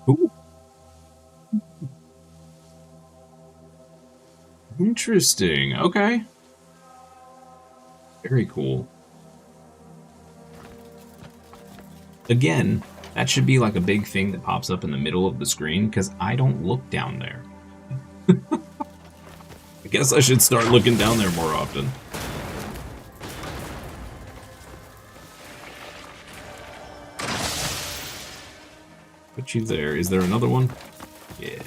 Ooh. Interesting. Okay. Very cool. Again, that should be like a big thing that pops up in the middle of the screen, because I don't look down there. I guess I should start looking down there more often. Put you there. Is there another one? Yeah.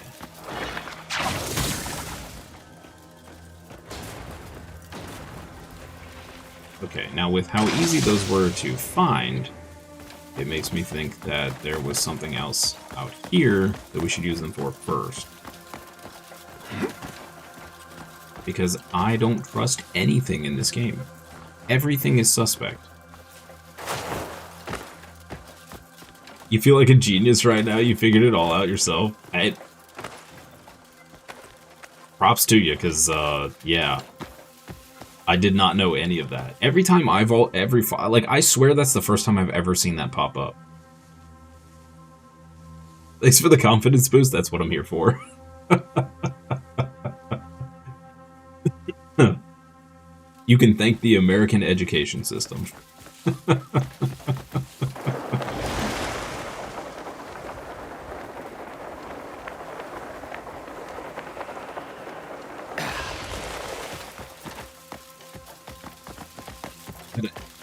Okay, now with how easy those were to find, it makes me think that there was something else out here that we should use them for first. Because I don't trust anything in this game. Everything is suspect. You feel like a genius right now? You figured it all out yourself? Props to you, because, yeah. I did not know any of that. Every time I vault, like, I swear that's the first time I've ever seen that pop up. Thanks for the confidence boost, that's what I'm here for. You can thank the American education system.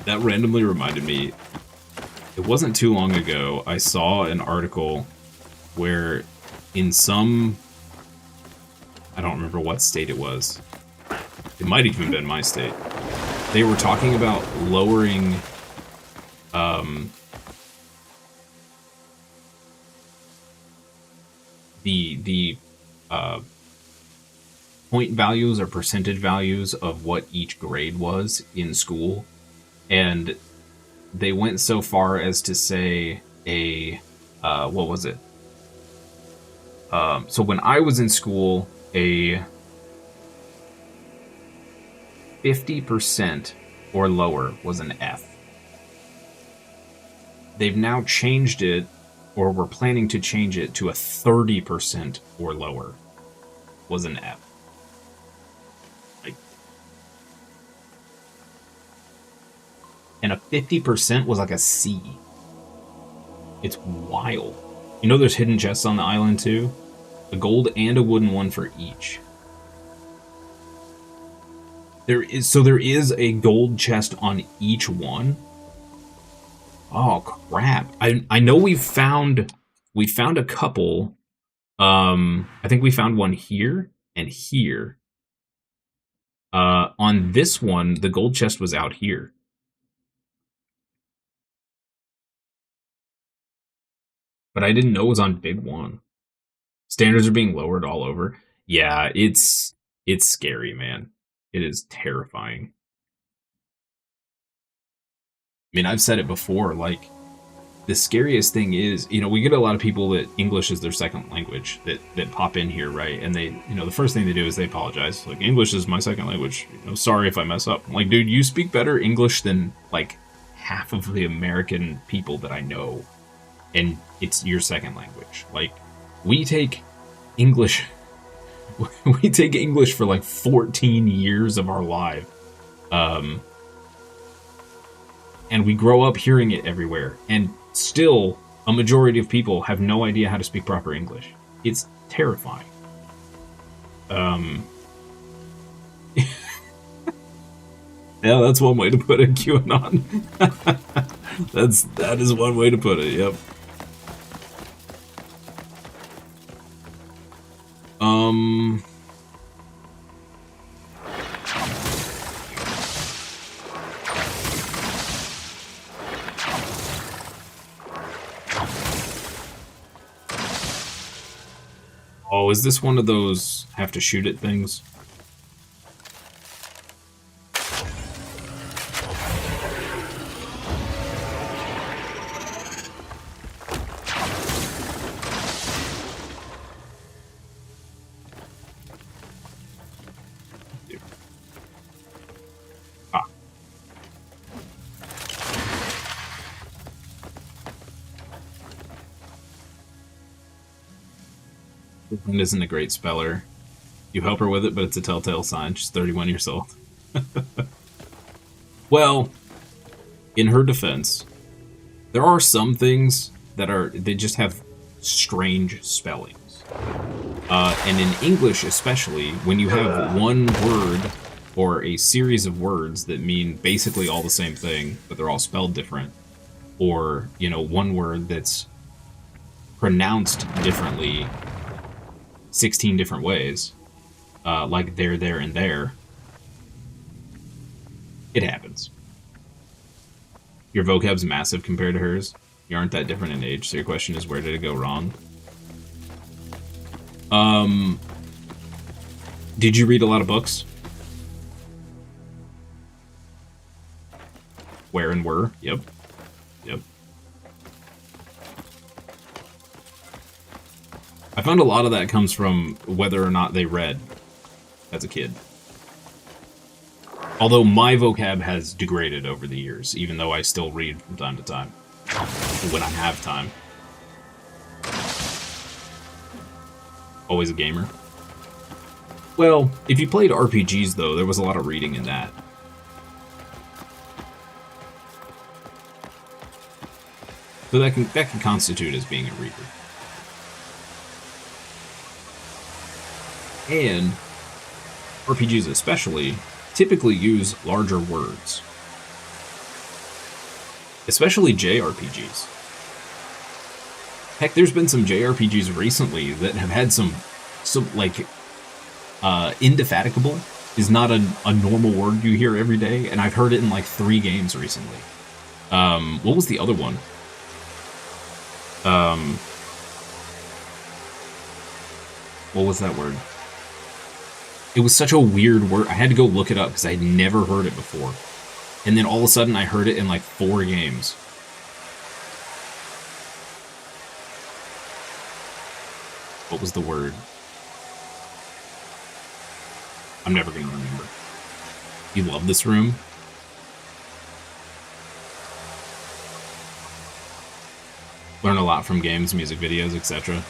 That randomly reminded me, it wasn't too long ago, I saw an article where in some, I don't remember what state it was, it might have even been my state, they were talking about lowering the point values or percentage values of what each grade was in school. And they went so far as to say what was it? So when I was in school, 50% or lower was an F. They've now changed it, or we're planning to change it to a 30% or lower was an F. Like, and a 50% was like a C. It's wild. You know there's hidden chests on the island too? A gold and a wooden one for each. There is a gold chest on each one. Oh crap. I know we found a couple. I think we found one here and here. On this one, the gold chest was out here. But I didn't know it was on Big One. Standards are being lowered all over. Yeah, it's scary, man. It is terrifying. I mean, I've said it before, like, the scariest thing is, you know, we get a lot of people that English is their second language that pop in here, right? And they, you know, the first thing they do is they apologize. Like, English is my second language. You know, sorry if I mess up. I'm like, dude, you speak better English than, like, half of the American people that I know. And it's your second language. Like, we take English... we take English for, like, 14 years of our life. And we grow up hearing it everywhere. And still, a majority of people have no idea how to speak proper English. It's terrifying. Yeah, that's one way to put it, QAnon. That is one way to put it, yep. Oh, is this one of those have to shoot at things? Isn't a great speller. You help her with it, but it's a telltale sign. She's 31 years old. Well, in her defense, there are some things that they just have strange spellings. And in English especially, when you have one word or a series of words that mean basically all the same thing, but they're all spelled different, or, you know, one word that's pronounced differently 16 different ways, like there, and there. It happens. Your vocab's massive compared to hers. You aren't that different in age, so your question is, where did it go wrong? Did you read a lot of books? Where and were? Yep. Yep. I found a lot of that comes from whether or not they read as a kid. Although my vocab has degraded over the years, even though I still read from time to time. When I have time. Always a gamer. Well, if you played RPGs though, there was a lot of reading in that. So that can constitute as being a reader. And RPGs especially typically use larger words. Especially JRPGs. Heck, there's been some JRPGs recently that have had some like, indefatigable is not a normal word you hear every day, and I've heard it in like 3 games recently. What was the other one? What was that word? It was such a weird word. I had to go look it up because I had never heard it before. And then all of a sudden I heard it in like 4 games. What was the word? I'm never going to remember. You love this room? Learn a lot from games, music videos, etc.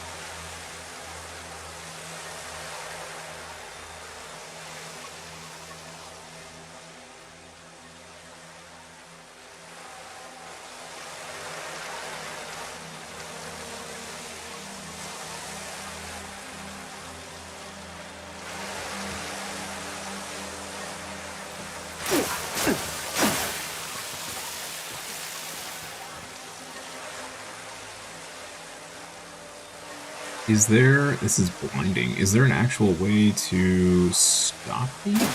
Is there... This is blinding. Is there an actual way to stop these? No.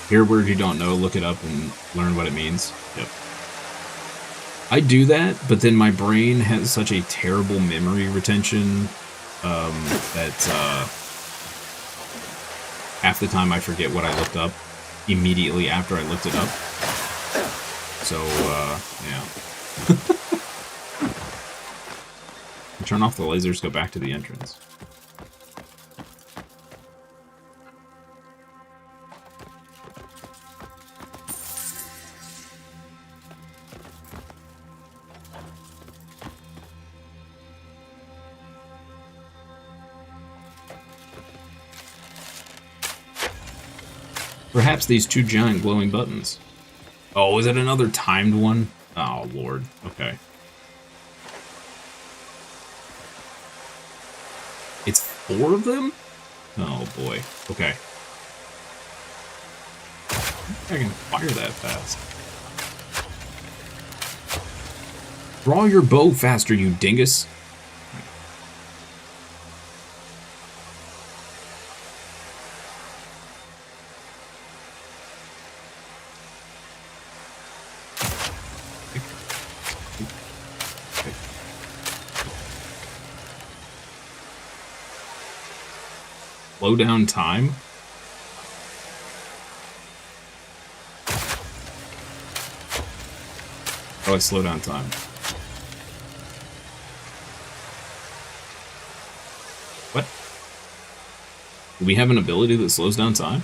Hear a word you don't know, look it up and learn what it means. Yep. I do that, but then my brain has such a terrible memory retention that half the time I forget what I looked up immediately after I looked it up. So, yeah. Turn off the lasers, go back to the entrance. Perhaps these two giant glowing buttons. Oh, is it another timed one? Oh, Lord. Okay. It's 4 of them? Oh, boy. Okay. I can fire that fast. Draw your bow faster, you dingus. Slow down time? How do I slow down time? What? Do we have an ability that slows down time?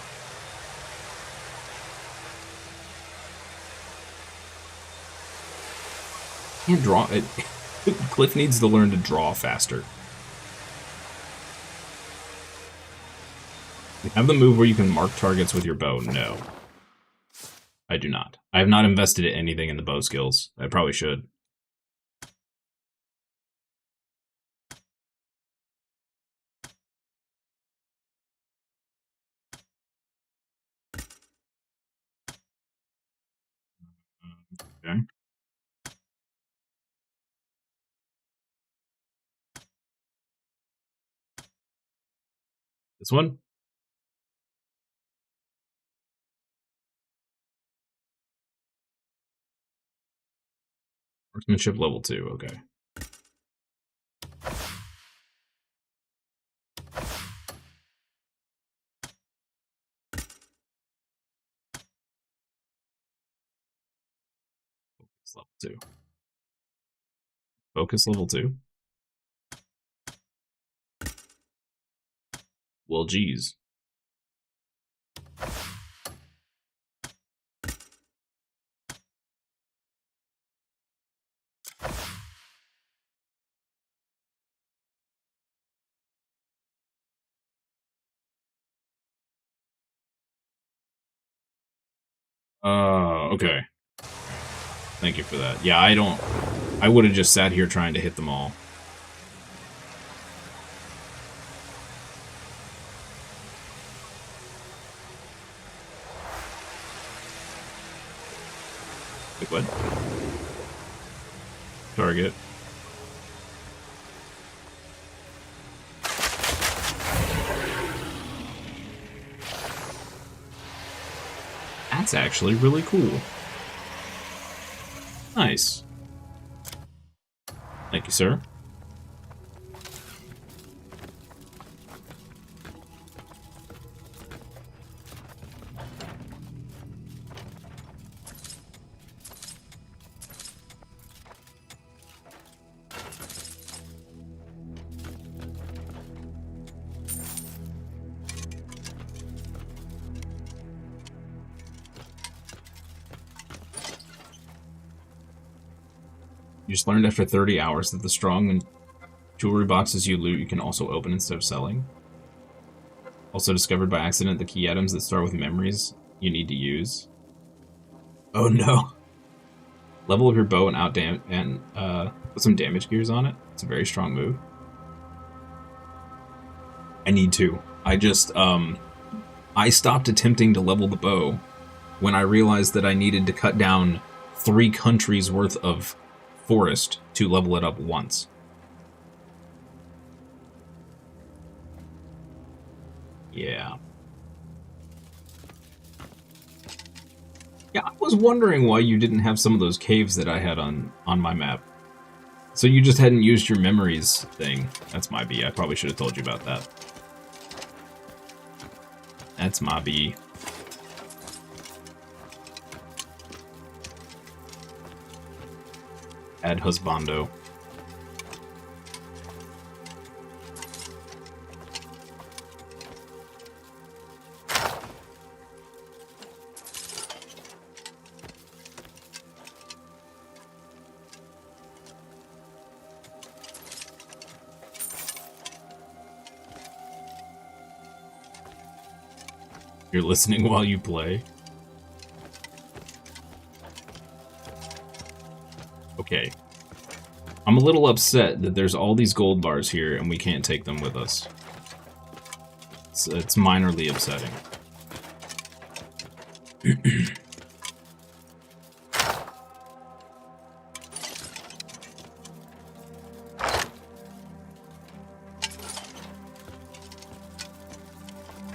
Can't draw it. Kliff needs to learn to draw faster. You have the move where you can mark targets with your bow. No. I do not. I have not invested anything in the bow skills. I probably should. Okay. This one? Marksmanship level 2, okay. Focus level 2. Focus level 2? Well, geez. Okay. Thank you for that. Yeah, I would have just sat here trying to hit them all. Wait, what? Target. That's actually really cool. Nice. Thank you, sir. You just learned after 30 hours that the strong and jewelry boxes you loot you can also open instead of selling. Also discovered by accident the key items that start with memories you need to use. Oh no. Level up your bow and put some damage gears on it. It's a very strong move. I need to. I stopped attempting to level the bow when I realized that I needed to cut down 3 countries worth of forest to level it up once. Yeah. Yeah, I was wondering why you didn't have some of those caves that I had on my map. So you just hadn't used your memories thing. That's my B. I probably should have told you about that. That's my B. Ad husbando. You're listening while you play? Okay. I'm a little upset that there's all these gold bars here and we can't take them with us. It's minorly upsetting.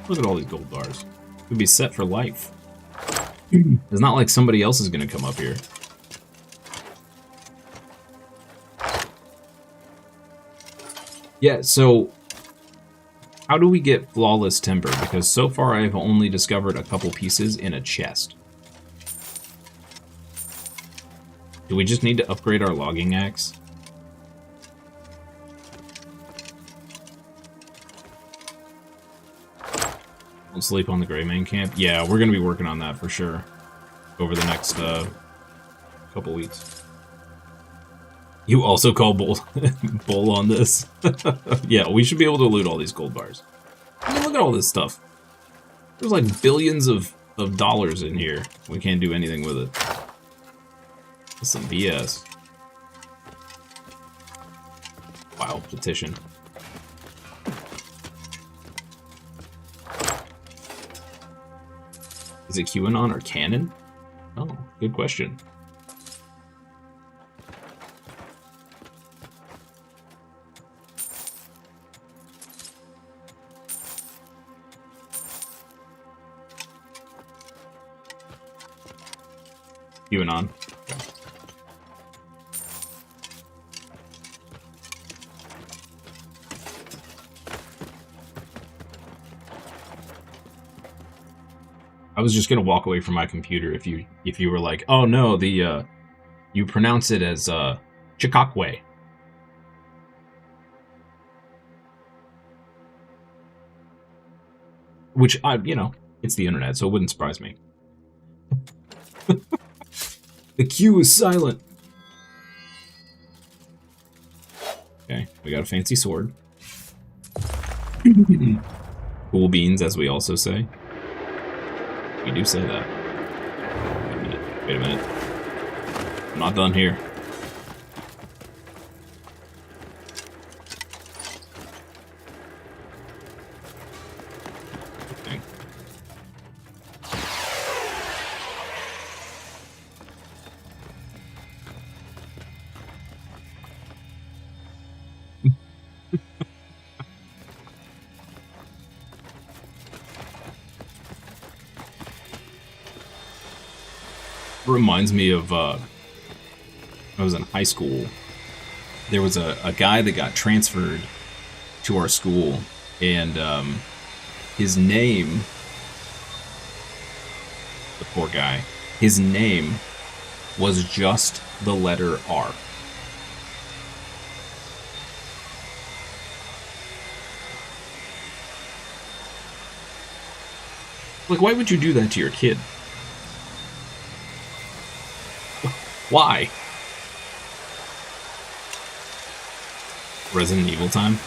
Look at all these gold bars. Could be set for life. It's not like somebody else is gonna come up here. Yeah, so how do we get flawless timber? Because so far I've only discovered a couple pieces in a chest. Do we just need to upgrade our logging axe? Don't sleep on the Greymane camp? Yeah, we're gonna be working on that for sure over the next couple weeks. You also call bull on this? Yeah, we should be able to loot all these gold bars. I mean, look at all this stuff. There's like billions of dollars in here. We can't do anything with it. That's some BS. Wow, petition. Is it QAnon or canon? Oh, good question. QAnon. Okay. I was just gonna walk away from my computer if you were like, oh no, you pronounce it as Chikakwe. Which it's the internet, so it wouldn't surprise me. The Q is silent. Okay, we got a fancy sword. Cool beans, as we also say. We do say that. Wait a minute. I'm not done here. Okay. Reminds me of I was in high school. There was a guy that got transferred to our school, and his name, the poor guy, his name was just the letter R. Like, why would you do that to your kid? Why? Resident Evil time.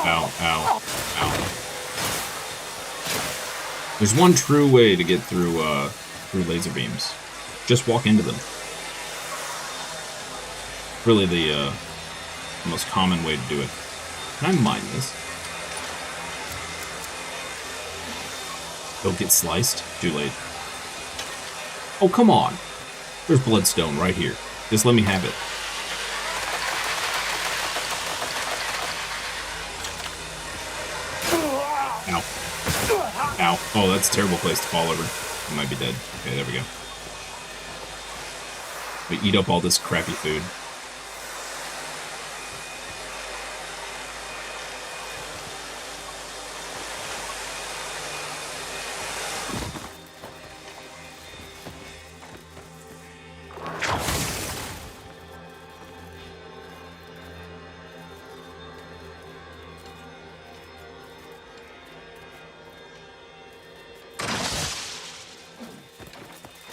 Ow, ow, ow. There's one true way to get through laser beams. Just walk into them. Really the most common way to do it. Can I mine this? Don't get sliced? Too late. Oh, come on. There's bloodstone right here. Just let me have it. Ow. Ow. Oh, that's a terrible place to fall over. I might be dead. Okay, there we go. We eat up all this crappy food.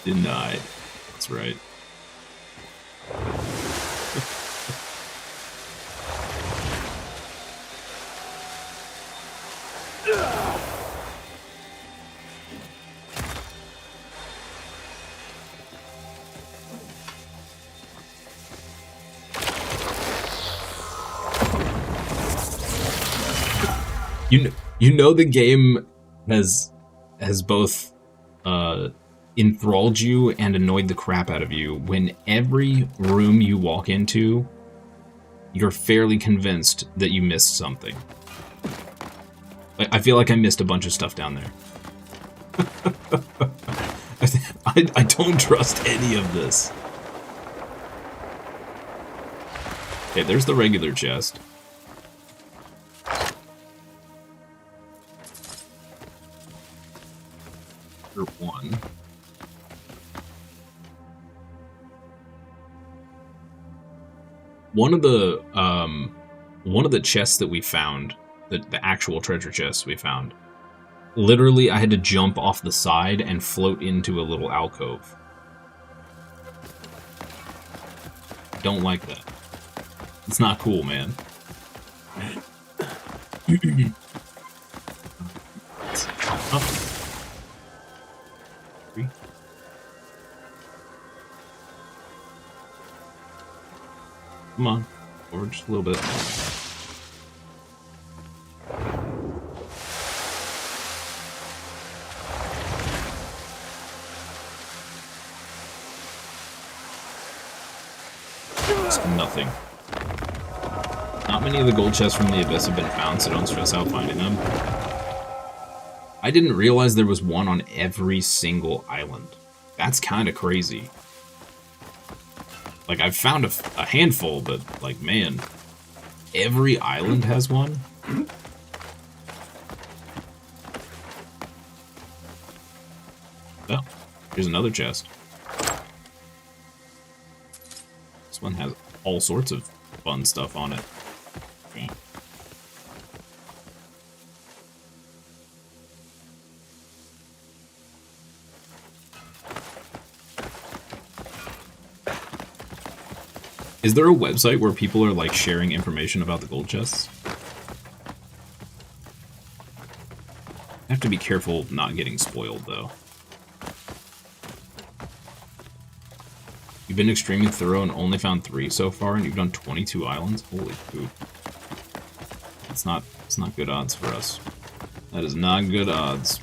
Denied. That's right. You know the game has both enthralled you and annoyed the crap out of you when every room you walk into, you're fairly convinced that you missed something. I feel like I missed a bunch of stuff down there. I don't trust any of this. Okay, there's the regular chest. Or one. One of the chests that we found, the actual treasure chests we found, literally I had to jump off the side and float into a little alcove. Don't like that. It's not cool, man. Oh. Come on, over just a little bit. It's nothing. Not many of the gold chests from the Abyss have been found, so don't stress out finding them. I didn't realize there was one on every single island. That's kind of crazy. Like, I've found a handful, but, like, man, every island has one? Well, here's another chest. This one has all sorts of fun stuff on it. Okay. Is there a website where people are, like, sharing information about the gold chests? I have to be careful not getting spoiled, though. You've been extremely thorough and only found 3 so far, and you've done 22 islands? Holy poop. It's not good odds for us. That is not good odds.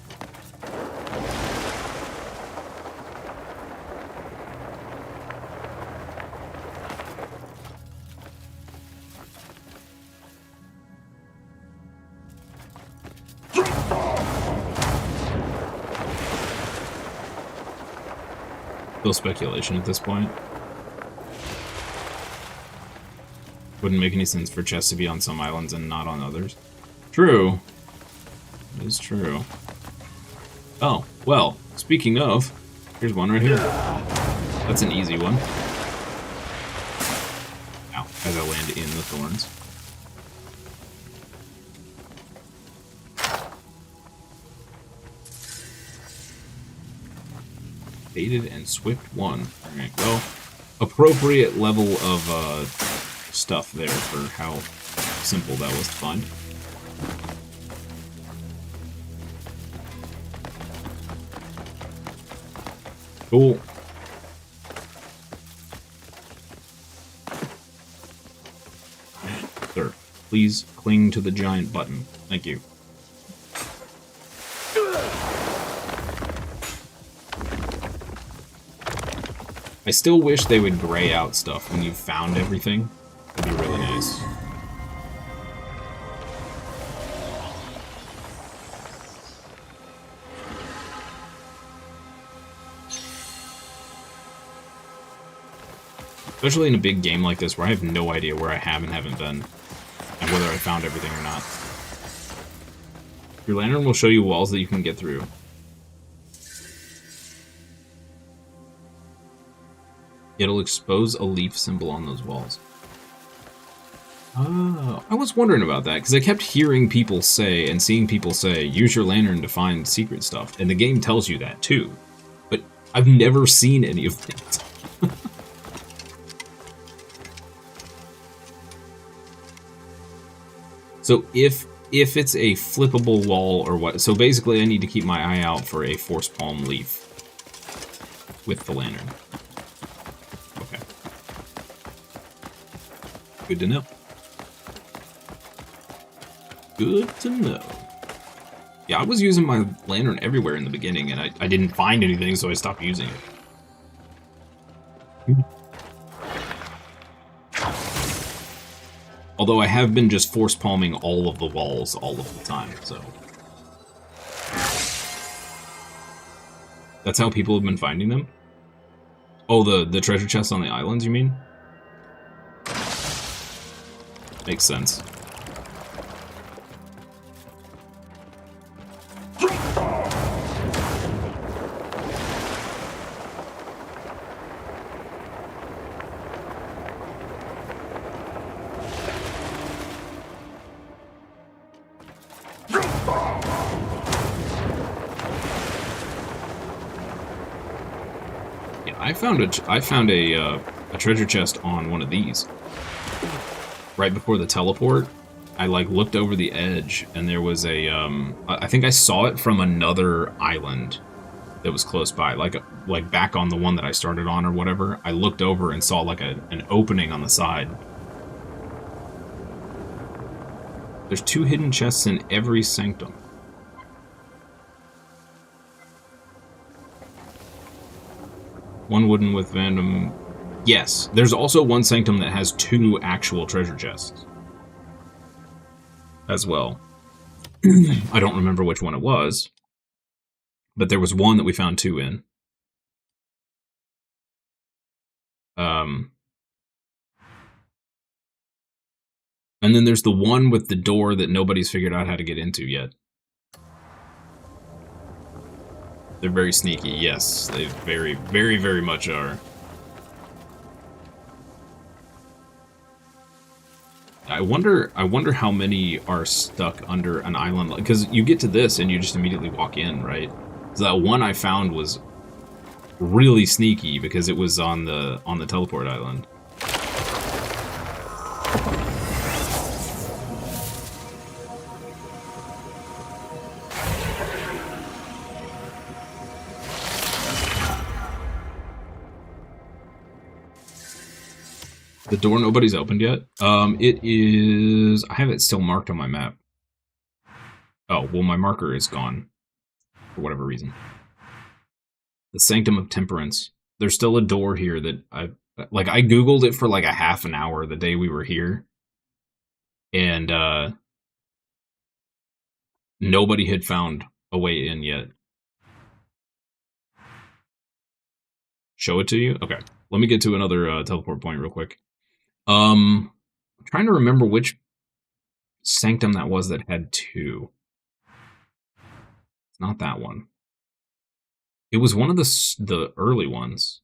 Still speculation at this point. Wouldn't make any sense for chests to be on some islands and not on others. True. It is true. Oh, well, speaking of, here's one right here. That's an easy one. Ow. as I land in the thorns. Faded and Swift 1. Alright, well, appropriate level of stuff there for how simple that was to find. Cool. Sir, please cling to the giant button. Thank you. I still wish they would gray out stuff when you've found everything. That'd be really nice. Especially in a big game like this where I have no idea where I have and haven't been, and whether I found everything or not. Your lantern will show you walls that you can get through. It'll expose a leaf symbol on those walls. Oh, I was wondering about that, because I kept hearing people say, and seeing people say, use your lantern to find secret stuff, and the game tells you that too. But I've never seen any of that. So if it's a flippable wall or what, so basically I need to keep my eye out for a force palm leaf with the lantern. Okay. Good to know. Good to know. Yeah, I was using my lantern everywhere in the beginning and I didn't find anything, so I stopped using it. Although I have been just force palming all of the walls all of the time, so. That's how people have been finding them? Oh, the treasure chests on the islands, you mean? Makes sense. I found a treasure chest on one of these. Right before the teleport, I like looked over the edge and there was a I think I saw it from another island that was close by, like back on the one that I started on or whatever. I looked over and saw like an opening on the side. There's 2 hidden chests in every sanctum. One wooden with random... Yes, there's also one sanctum that has 2 actual treasure chests. As well. I don't remember which one it was. But there was one that we found 2 in. And then there's the one with the door that nobody's figured out how to get into yet. They're very sneaky, yes. They very, very, very much are. I wonder how many are stuck under an island, because you get to this and you just immediately walk in, right? So that one I found was really sneaky because it was on the teleport island. The door nobody's opened yet? It is... I have it still marked on my map. Oh, well my marker is gone. For whatever reason. The Sanctum of Temperance. There's still a door here that I googled it for like a half an hour the day we were here. And, nobody had found a way in yet. Show it to you? Okay. Let me get to another teleport point real quick. I'm trying to remember which sanctum that was that had 2. It's not that one. It was one of the early ones.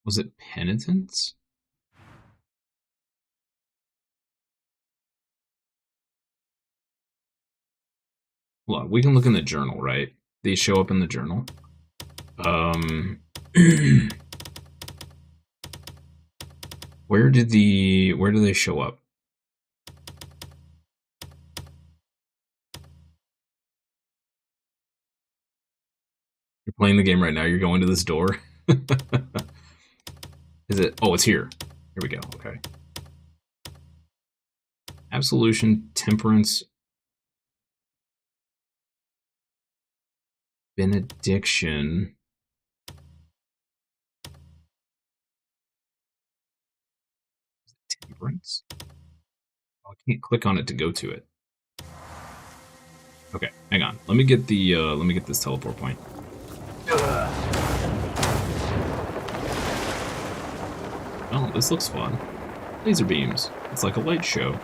Was it penitence? Hold on, we can look in the journal, right? These show up in the journal. Where do they show up? You're playing the game right now, you're going to this door. Is it? Oh, it's here. Here we go, okay. Absolution, temperance, benediction. Temperance? Oh, I can't click on it to go to it. Okay, hang on. Let me get this teleport point. Oh, this looks fun. Laser beams. It's like a light show.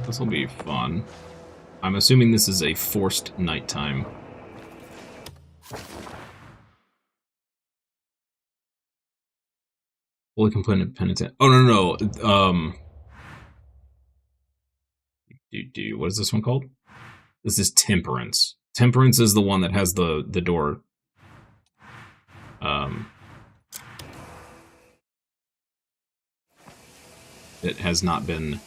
This'll be fun. I'm assuming this is a forced nighttime. Fully completed penitent. Oh no. What is this one called? This is temperance. Temperance is the one that has the door. It has not been.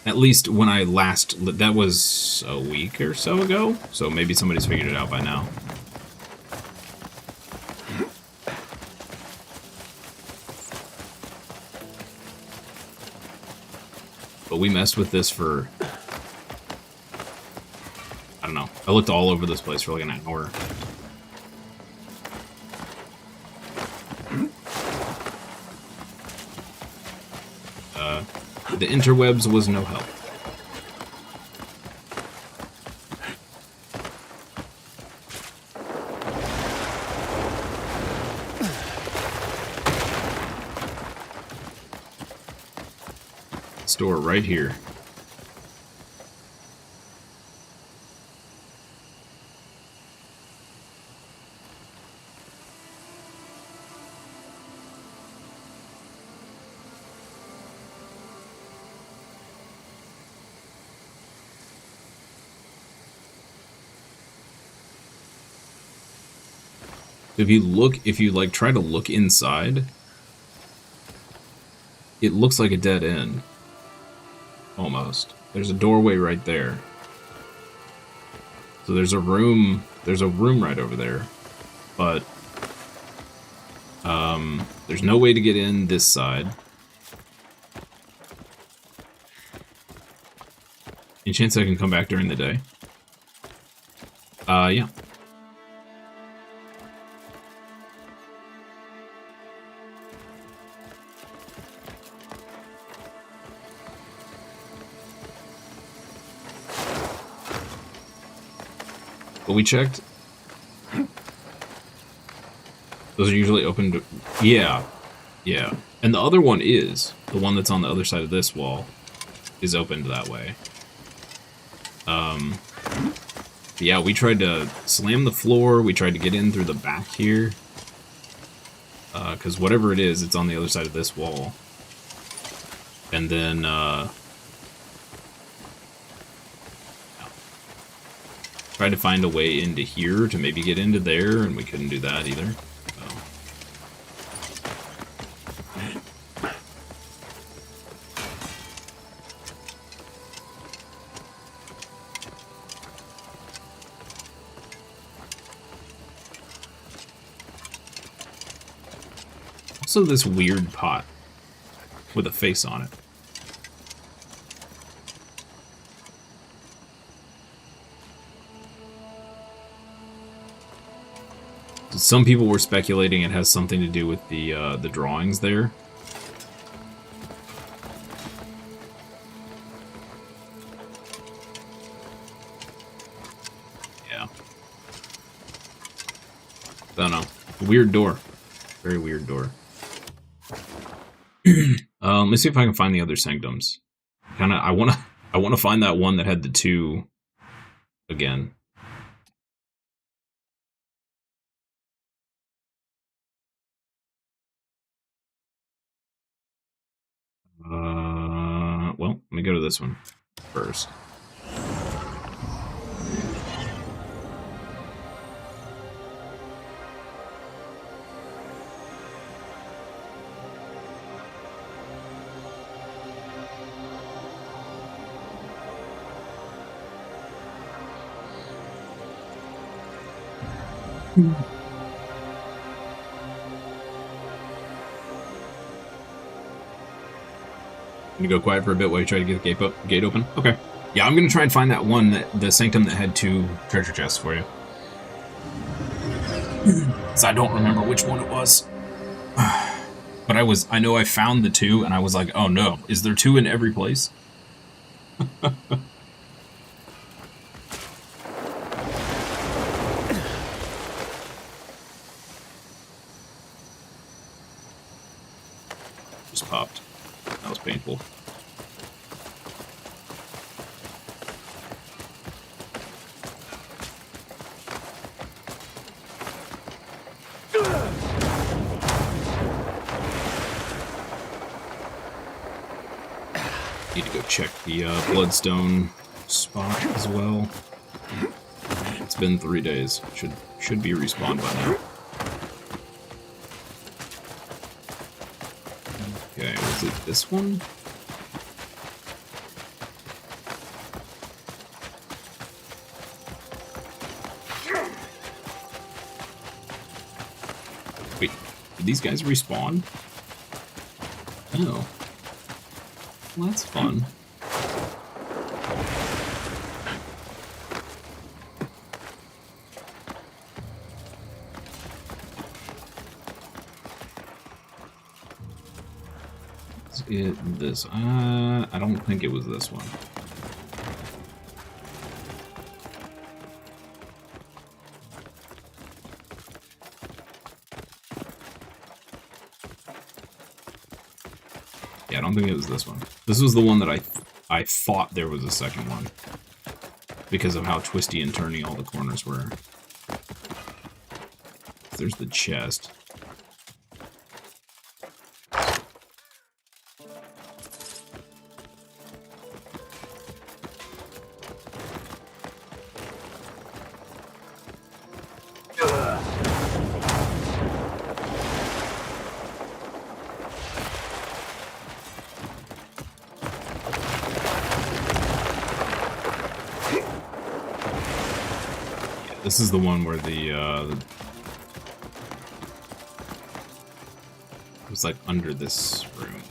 At least when I last... That was a week or so ago, so maybe somebody's figured it out by now. But we messed with this for... I don't know. I looked all over this place for like an hour. The interwebs was no help. Store right here. If you like try to look inside, it looks like a dead end. Almost. There's a doorway right there. So there's a room right over there. But there's no way to get in this side. Any chance I can come back during the day? Yeah. But we checked. Those are usually open to... Yeah. Yeah. And the other one is. The one that's on the other side of this wall is opened that way. Yeah, we tried to slam the floor. We tried to get in through the back here. Because whatever it is, it's on the other side of this wall. And then, tried to find a way into here to maybe get into there, and we couldn't do that either. Also, this weird pot with a face on it. Some people were speculating it has something to do with the drawings there. Yeah. Don't know. Weird door. Very weird door. Let me see if I can find the other sanctums. Kinda, I wanna find that one that had the 2 again. Well, let me go to this one first. You go quiet for a bit while you try to get the gate open? Okay. Yeah, I'm gonna try and find that one, the sanctum that had 2 treasure chests for you. So I don't remember which one it was. But I know I found the 2, and I was like, oh no, is there 2 in every place? Just popped. That was painful. Need to go check the bloodstone spot as well. It's been 3 days. Should be respawned by now. Okay, was it this one? Wait, did these guys respawn? Oh. Well, that's fun. Is it this? I don't think it was this one. Yeah, I don't think it was this one. This was the one that I thought there was a second one because of how twisty and turny all the corners were. There's the chest. This is the one where it was like under this room.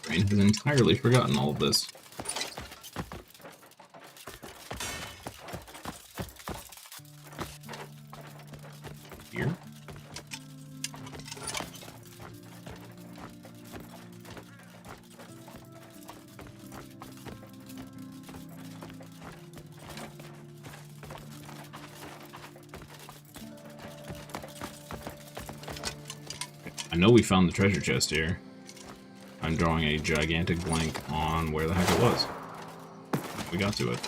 Has entirely forgotten all of this. Here? I know we found the treasure chest here. I'm drawing a gigantic blank on where the heck it was. We got to it.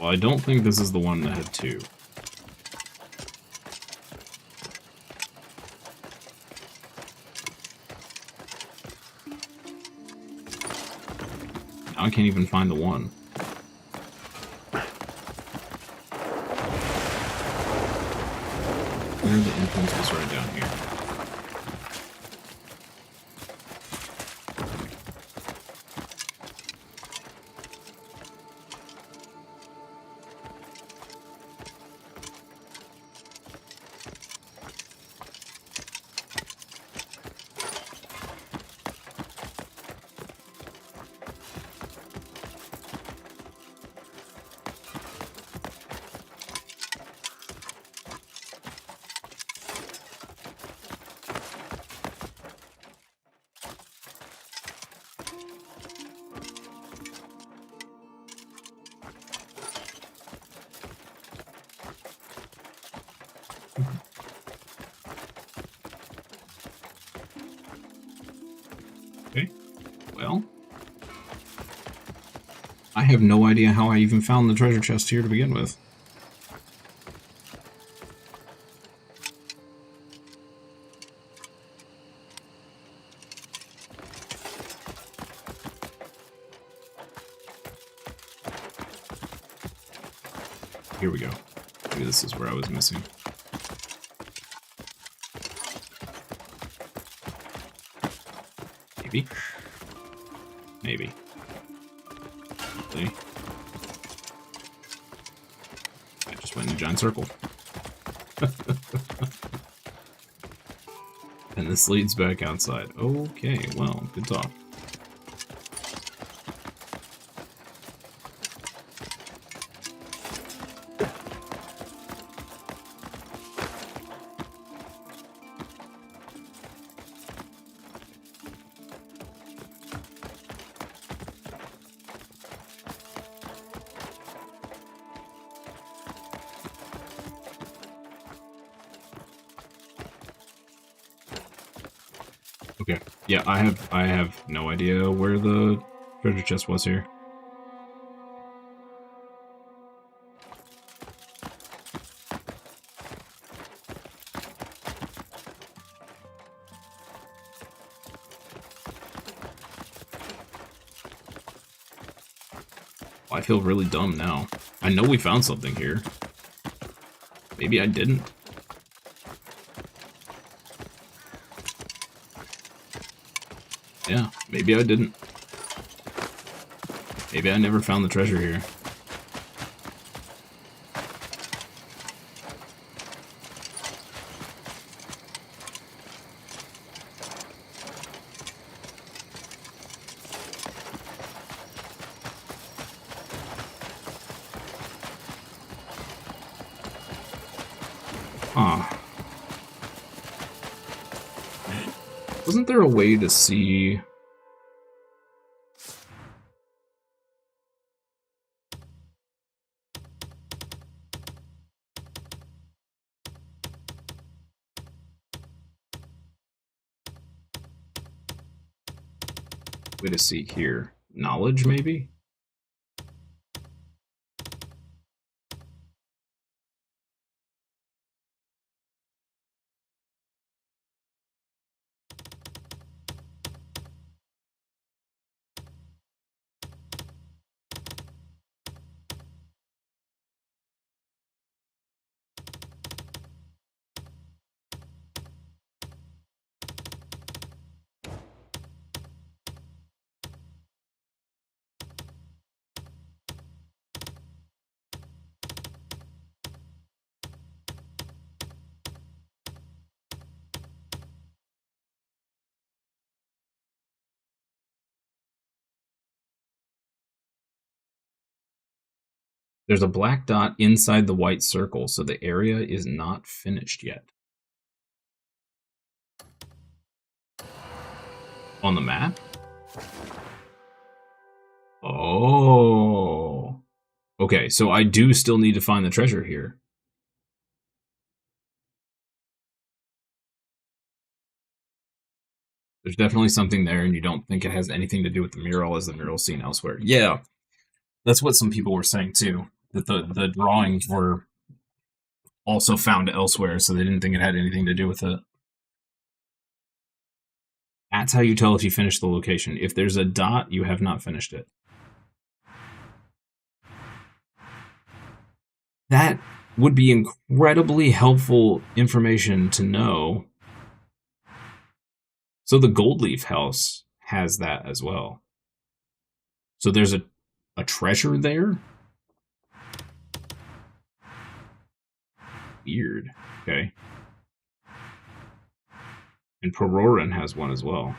I don't think this is the one that had 2. Now I can't even find the 1. Where are the influence was right down here. Okay, well, I have no idea how I even found the treasure chest here to begin with. Here we go. Maybe this is where I was missing. Maybe. Maybe. Hopefully. I just went in a giant circle. And this leads back outside. Okay, well, good talk. Okay. Yeah, I have no idea where the treasure chest was here. I feel really dumb now. I know we found something here. Maybe I didn't. Yeah, maybe I didn't. Maybe I never found the treasure here. Huh. Wasn't there a way to see... way to see here? Knowledge, maybe? There's a black dot inside the white circle, so the area is not finished yet. On the map? Oh. Okay, so I do still need to find the treasure here. There's definitely something there, and you don't think it has anything to do with the mural as the mural seen elsewhere. Yeah, that's what some people were saying too. that the drawings were also found elsewhere, so they didn't think it had anything to do with it. That's how you tell if you finished the location. If there's a dot, you have not finished it. That would be incredibly helpful information to know. So the Gold Leaf House has that as well. So there's a treasure there? Weird. Okay. And Peroran has one as well.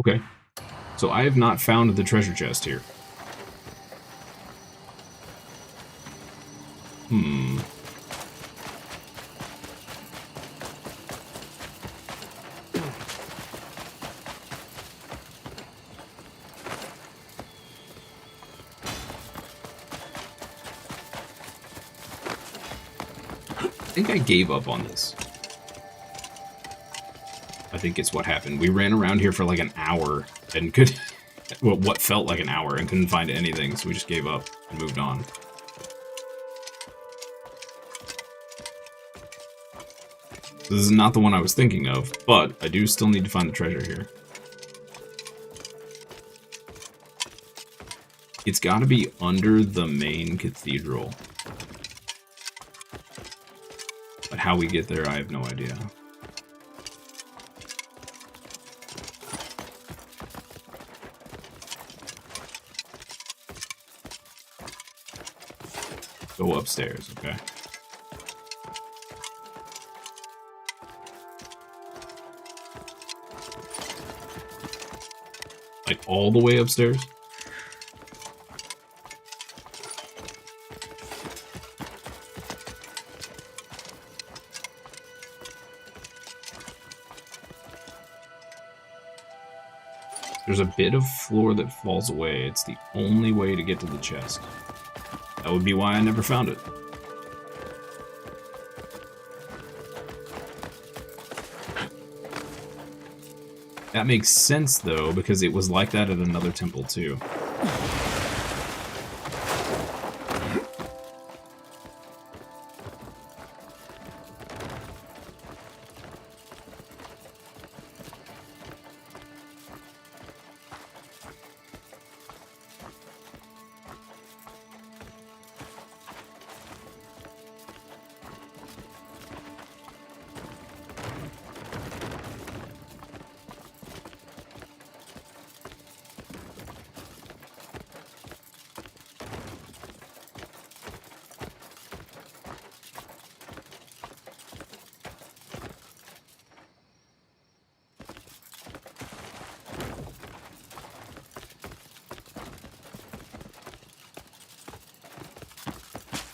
Okay. So I have not found the treasure chest here. I think I gave up on this. I think it's what happened. We ran around here for like an hour and could, well, what felt like an hour and couldn't find anything, so we just gave up and moved on. This is not the one I was thinking of, but I do still need to find the treasure here. It's got to be under the main cathedral. But how we get there, I have no idea. Go upstairs, okay. Like all the way upstairs? There's a bit of floor that falls away. It's the only way to get to the chest. That would be why I never found it. That makes sense, though, because it was like that at another temple, too.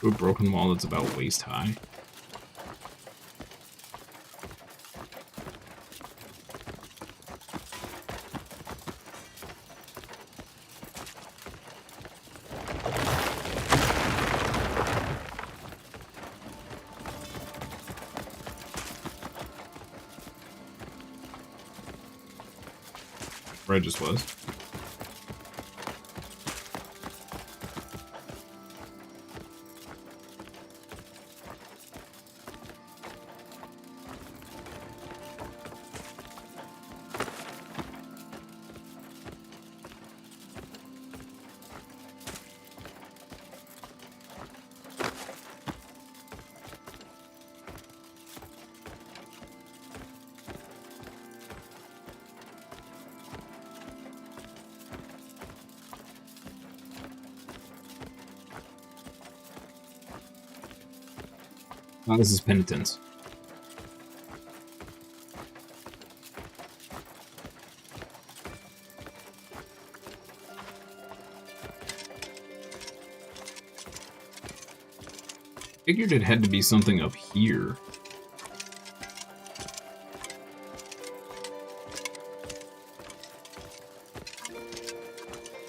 A broken wall that's about waist high. Where I just was. Oh, this is penitence. Figured it had to be something up here.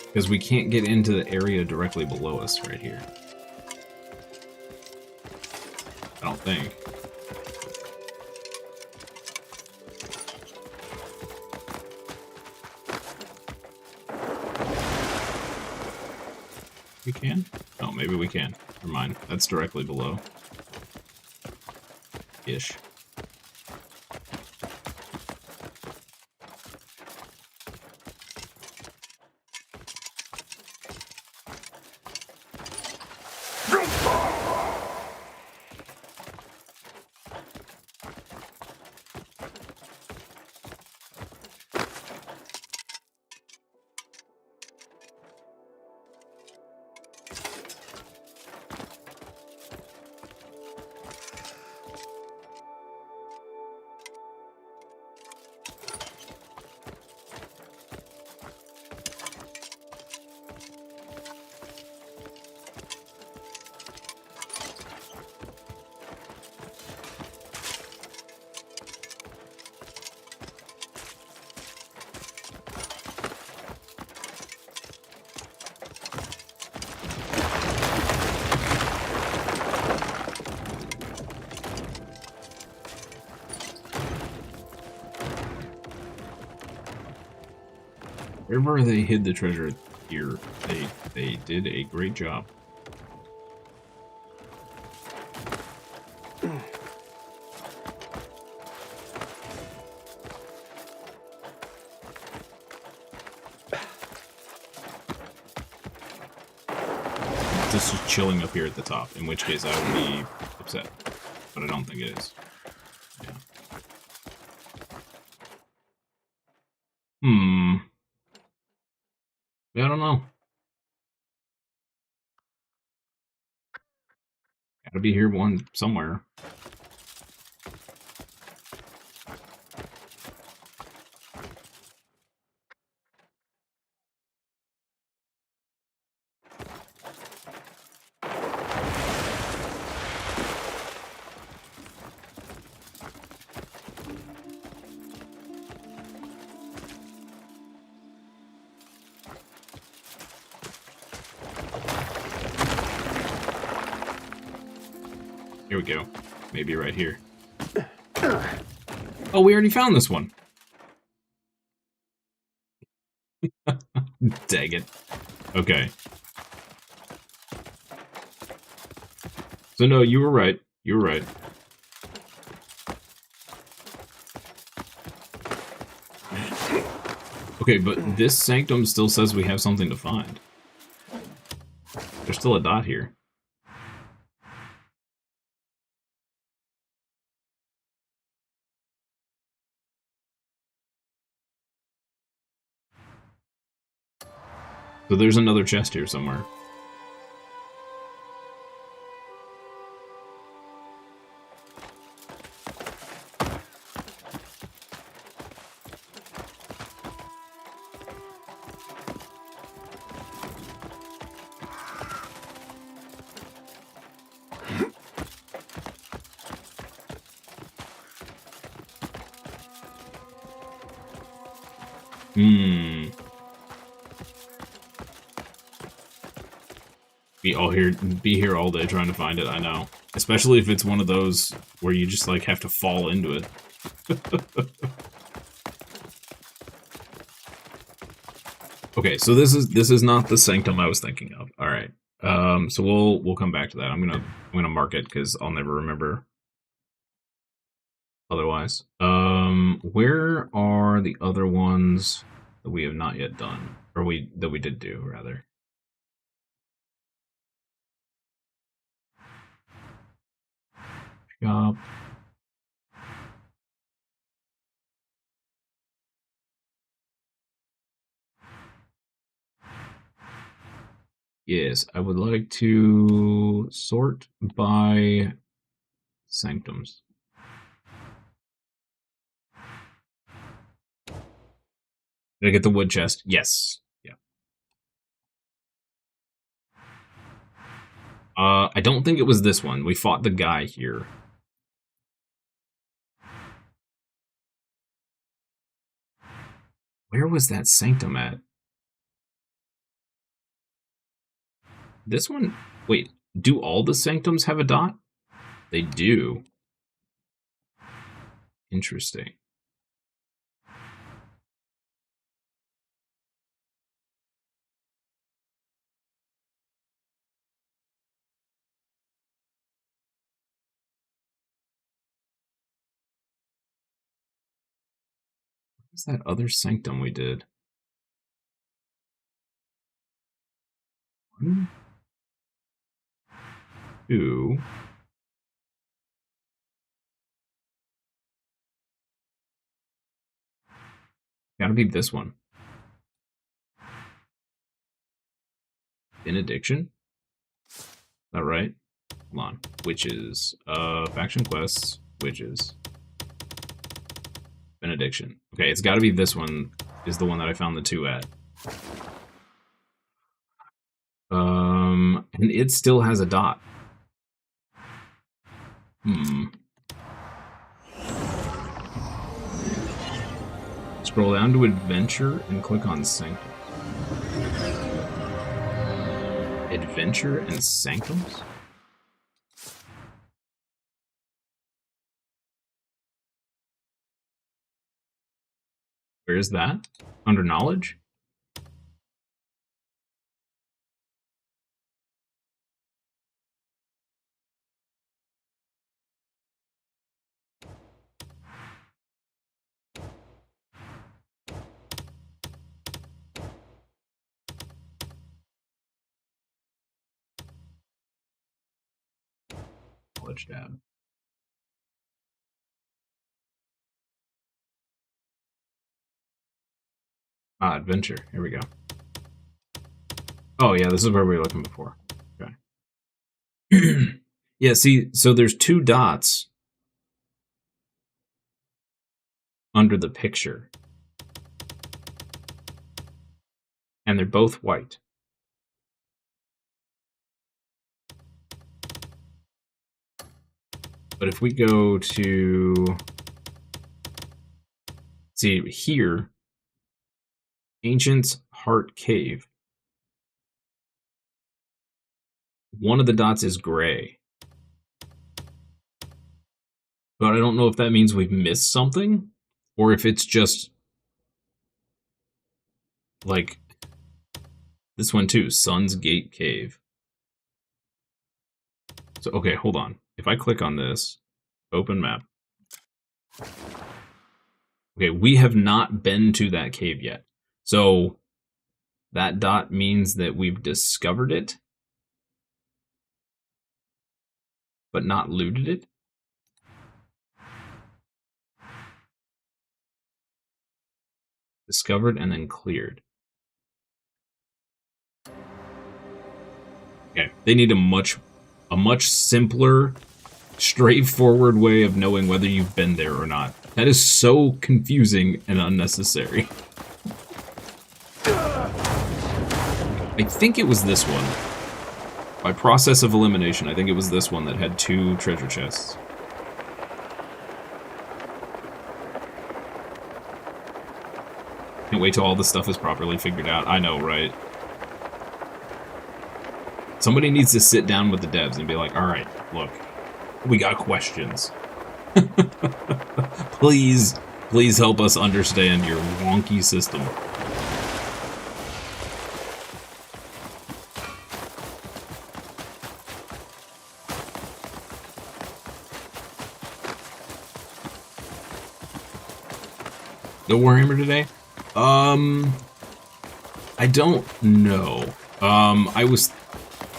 Because we can't get into the area directly below us right here. I don't think. can? Oh, maybe we can. Never mind. That's directly below. Ish. Wherever they hid the treasure here, they did a great job. This is chilling up here at the top, in which case I would be upset. But I don't think it is. Yeah. Yeah, I don't know. Gotta be here one somewhere. Here we go. Maybe right here. Oh, we already found this one. Dang it. Okay. So no, you were right. You were right. Okay, but this sanctum still says we have something to find. There's still a dot here. So there's another chest here somewhere. Be here all day trying to find it, I know. Especially if it's one of those where you just like have to fall into it. Okay, so this is not the sanctum I was thinking of. Alright. So we'll come back to that. I'm gonna mark it because I'll never remember otherwise. Where are the other ones that we have not yet done? Or that we did do, rather. Shop. Yes, I would like to sort by sanctums. Did I get the wood chest? Yes. Yeah. I don't think it was this one. We fought the guy here. Where was that sanctum at? This one? Wait, do all the sanctums have a dot? They do. Interesting. What's that other sanctum we did? 1, 2. Gotta be this one. Benediction? Is that right? Hold on. Witches. Faction quests. Witches. Benediction. Okay, it's gotta be this one is the one that I found the 2 at. And it still has a dot. Scroll down to Adventure and click on Sanctum. Adventure and Sanctums? Where is that? Under Knowledge? Knowledge tab. Ah, Adventure. Here we go. Oh, yeah, this is where we were looking before. Okay. Yeah, see, so there's 2 dots under the picture. And they're both white. But if we go to... See, here... Ancient Heart Cave. One of the dots is gray. But I don't know if that means we've missed something, or if it's just... Like... This one too, Sun's Gate Cave. So, okay, hold on. If I click on this, open map. Okay, we have not been to that cave yet. So, that dot means that we've discovered it, but not looted it. Discovered and then cleared. Okay, they need a much simpler, straightforward way of knowing whether you've been there or not. That is so confusing and unnecessary. I think it was this one. By process of elimination, I think it was this one that had 2 treasure chests. Can't wait till all this stuff is properly figured out. I know, right? Somebody needs to sit down with the devs and be like, alright, look, we got questions. Please help us understand your wonky system. No Warhammer today? I don't know.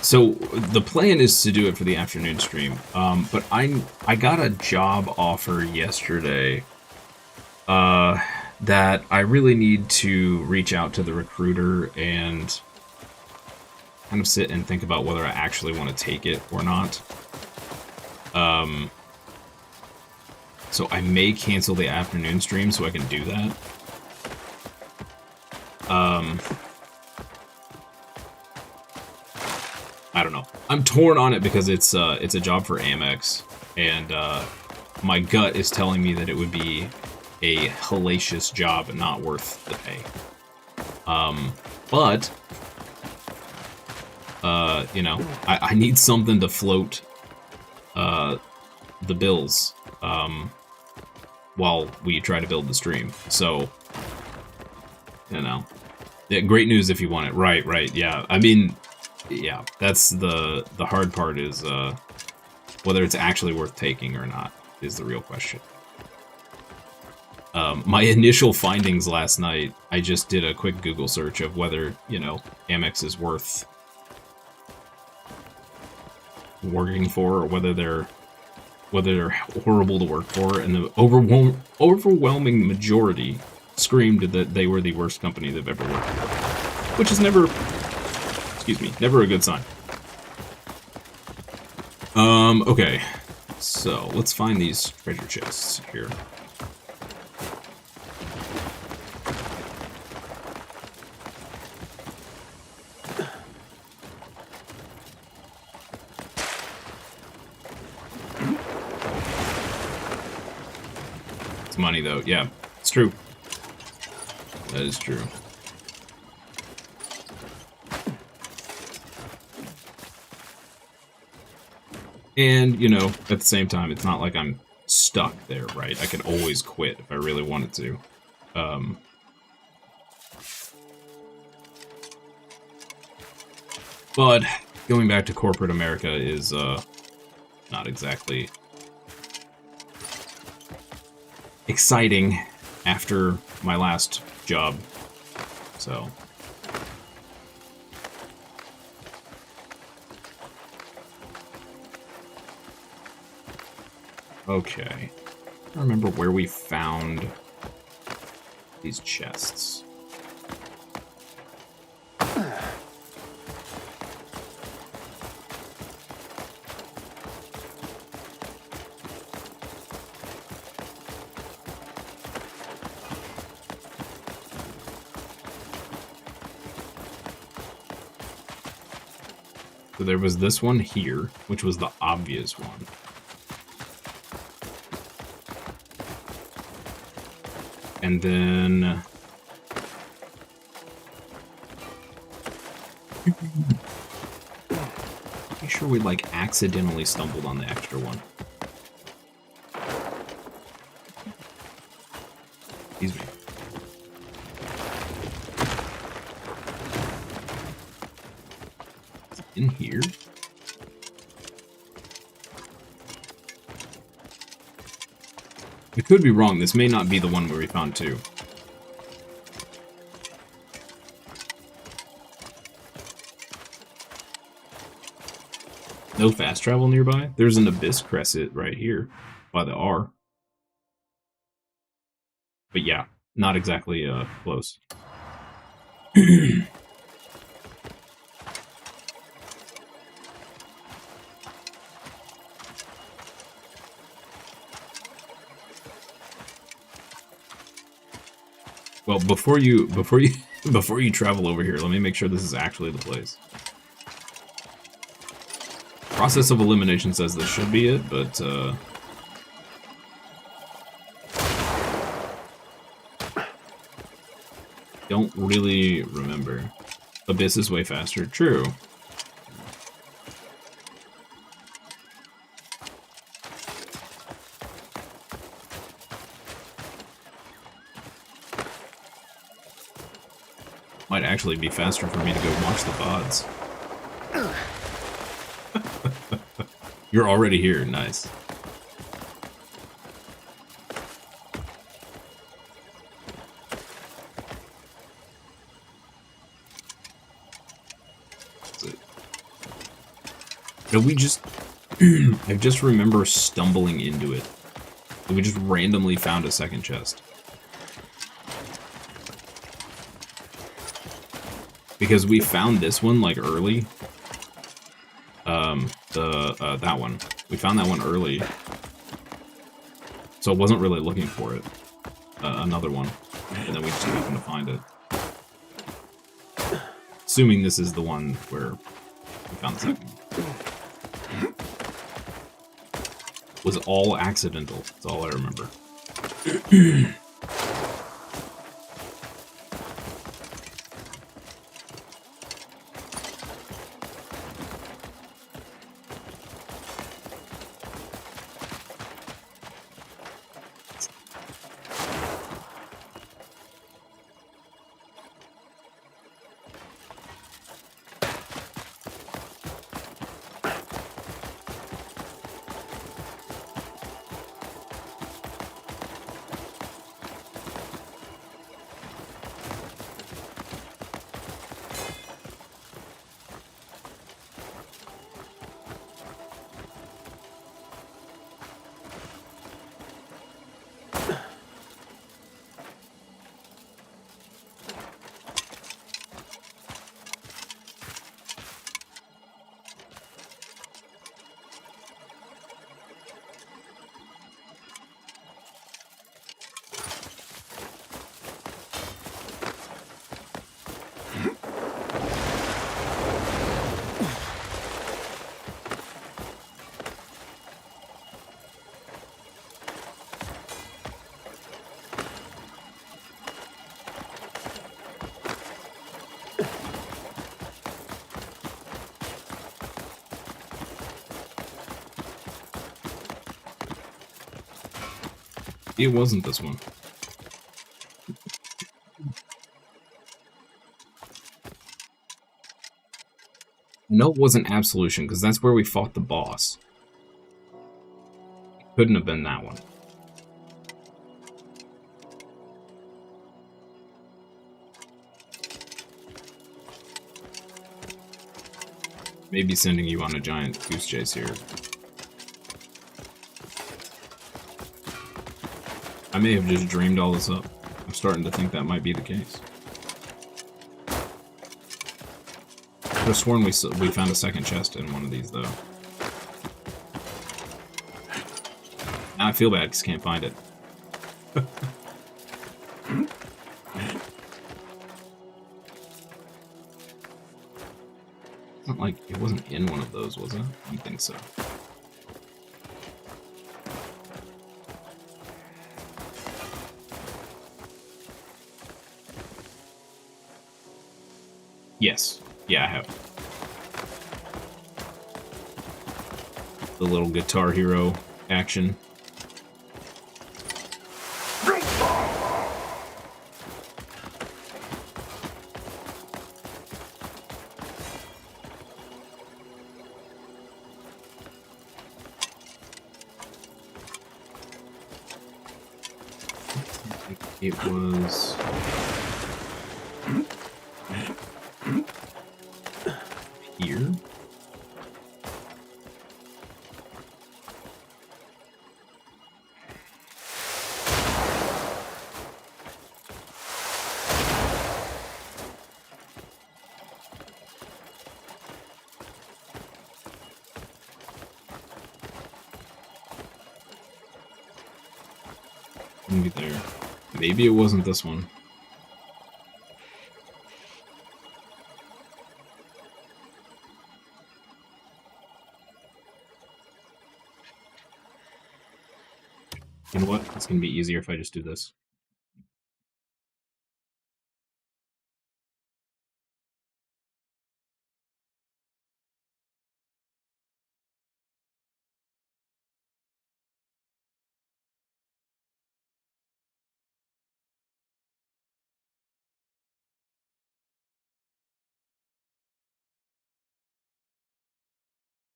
So the plan is to do it for the afternoon stream, but I got a job offer yesterday that I really need to reach out to the recruiter and kind of sit and think about whether I actually want to take it or not. So I may cancel the afternoon stream so I can do that. I don't know. I'm torn on it because it's a job for Amex, and my gut is telling me that it would be a hellacious job and not worth the pay. But you know, I need something to float the bills while we try to build the stream. So, you know, yeah, great news if you want it. Right, yeah. I mean, yeah, that's the hard part is whether it's actually worth taking or not is the real question. My initial findings last night, I just did a quick Google search of whether, you know, Amex is worth working for, or whether they're horrible to work for, and the overwhelming majority screamed that they were the worst company they've ever worked for, which is never, excuse me, never a good sign. Okay, so let's find these treasure chests here. It's money though, yeah, it's true. That is true. And, you know, at the same time, it's not like I'm stuck there, right? I could always quit if I really wanted to. But going back to corporate America is not exactly exciting after my last job, so... Okay. I don't remember where we found these chests. So there was this one here, which was the obvious one. And then... pretty sure we, like, accidentally stumbled on the extra one. Excuse me. Is it in here? I could be wrong. This may not be the one where we found two. No fast travel nearby? There's an abyss crescent right here by the R. But yeah, not exactly close. Well, before you travel over here, let me make sure this is actually the place. Process of elimination says this should be it, but don't really remember. Abyss is way faster. True. Might actually be faster for me to go watch the VODs. You're already here, nice. That's it. No, we just... I just remember stumbling into it. We just randomly found a second chest. Because we found this one, like, early. That one. We found that one early. So I wasn't really looking for it. Another one. And then we just happened to find it. Assuming this is the one where we found the second one. Was all accidental. That's all I remember. It wasn't this one. No, it wasn't Absolution, because that's where we fought the boss. It couldn't have been that one. Maybe sending you on a giant goose chase here. I may have just dreamed all this up. I'm starting to think that might be the case. I could have sworn we found a second chest in one of these, though. Now I feel bad because I can't find it. It's not like it wasn't in one of those, was it? I don't think so. Yes. Yeah, I have. The little Guitar Hero action. It was... here? Maybe there. Maybe it wasn't this one. You know what? It's gonna be easier if I just do this.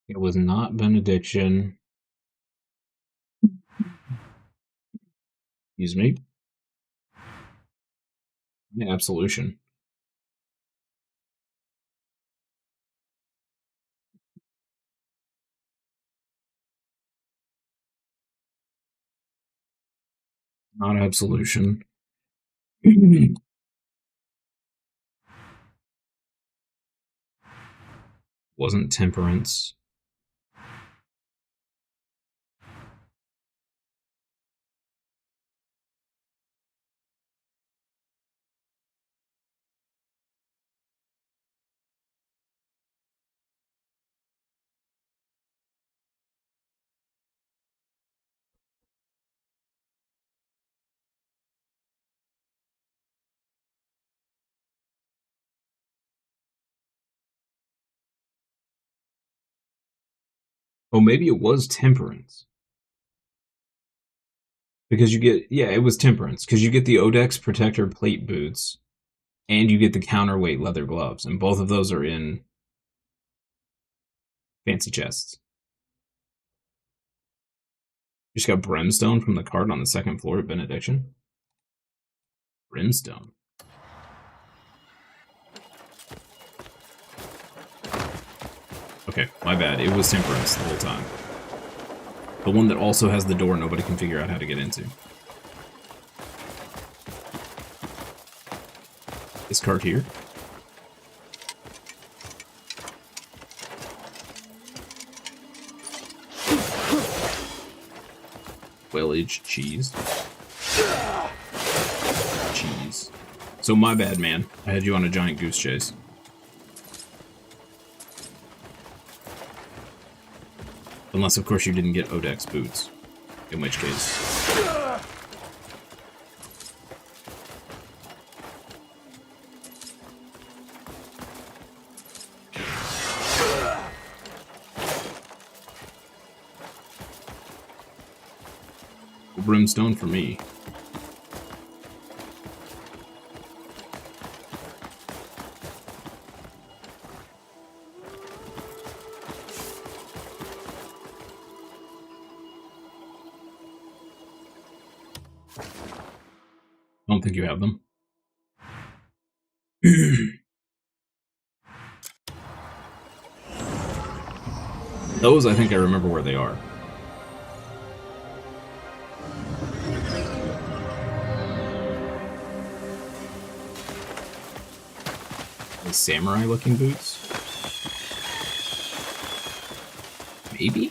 It was not benediction. Excuse me. Yeah, absolution. Not absolution. Wasn't temperance. Oh, maybe it was temperance. Because you get, yeah, it was temperance. Because you get the Odex Protector plate boots, and you get the counterweight leather gloves, and both of those are in fancy chests. You just got brimstone from the cart on the second floor at Benediction. Brimstone. Okay, my bad. It was temperance the whole time. The one that also has the door nobody can figure out how to get into. This cart here. Well-aged cheese. Cheese. So my bad, man. I had you on a giant goose chase. Unless, of course, you didn't get Odex boots. In which case... Brimstone for me. I don't think you have them. Those, I think I remember where they are. The samurai-looking boots? Maybe?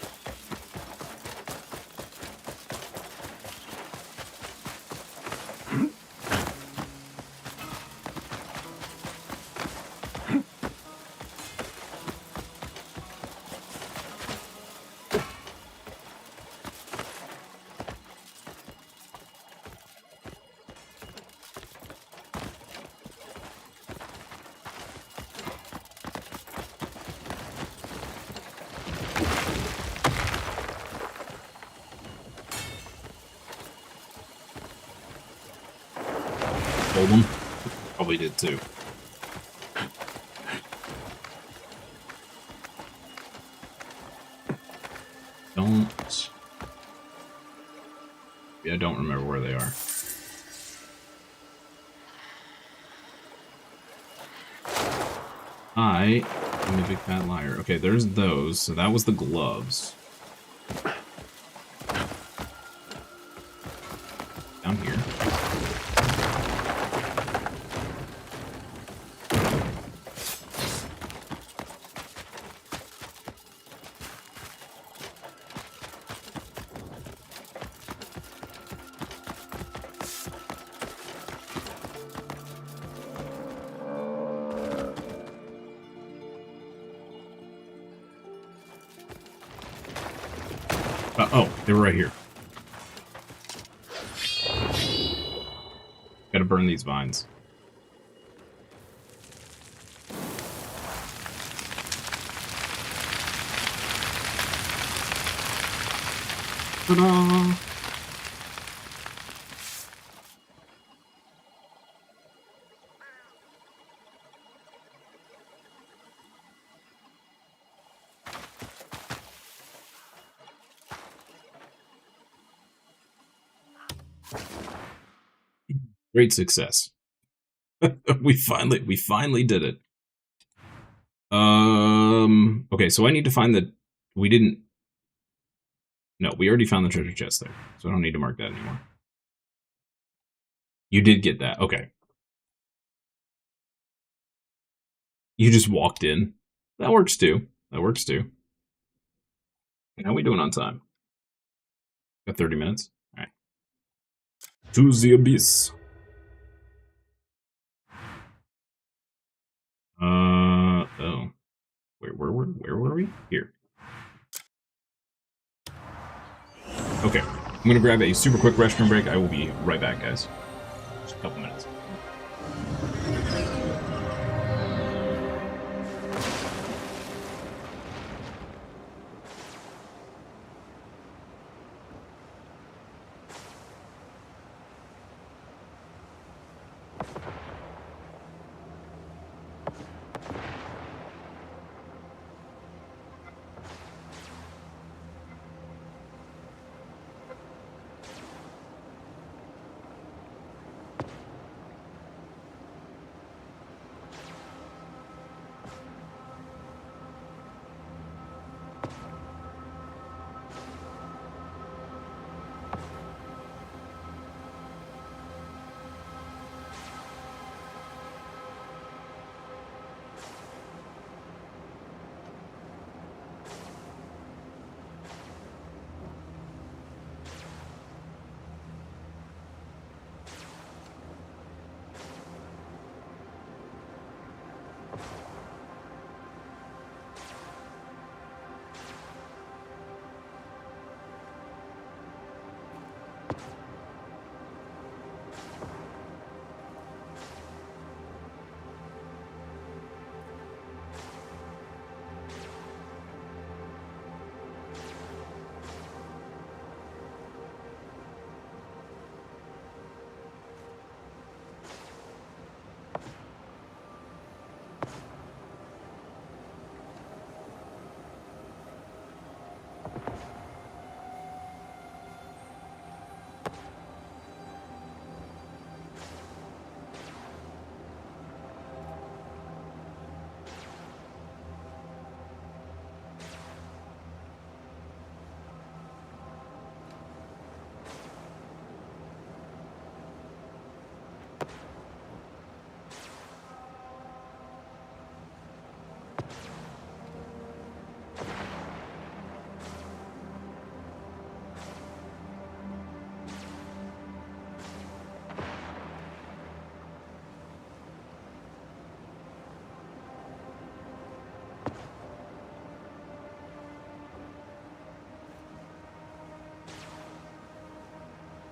Hold them? Probably did too. Don't. Yeah, I don't remember where they are. I'm a big fat liar. Okay, there's those. So that was the gloves. Down here. Oh, they were right here. Gotta burn these vines. Ta-da! Great success. we finally did it. Okay, so I need to find the we already found the treasure chest there. So I don't need to mark that anymore. You did get that. Okay. You just walked in. That works too. That works too. How are we doing on time? Got 30 minutes? Alright. To the abyss. Oh. Where were we? Here. Okay. I'm gonna grab a super quick restroom break. I will be right back, guys. Just a couple minutes.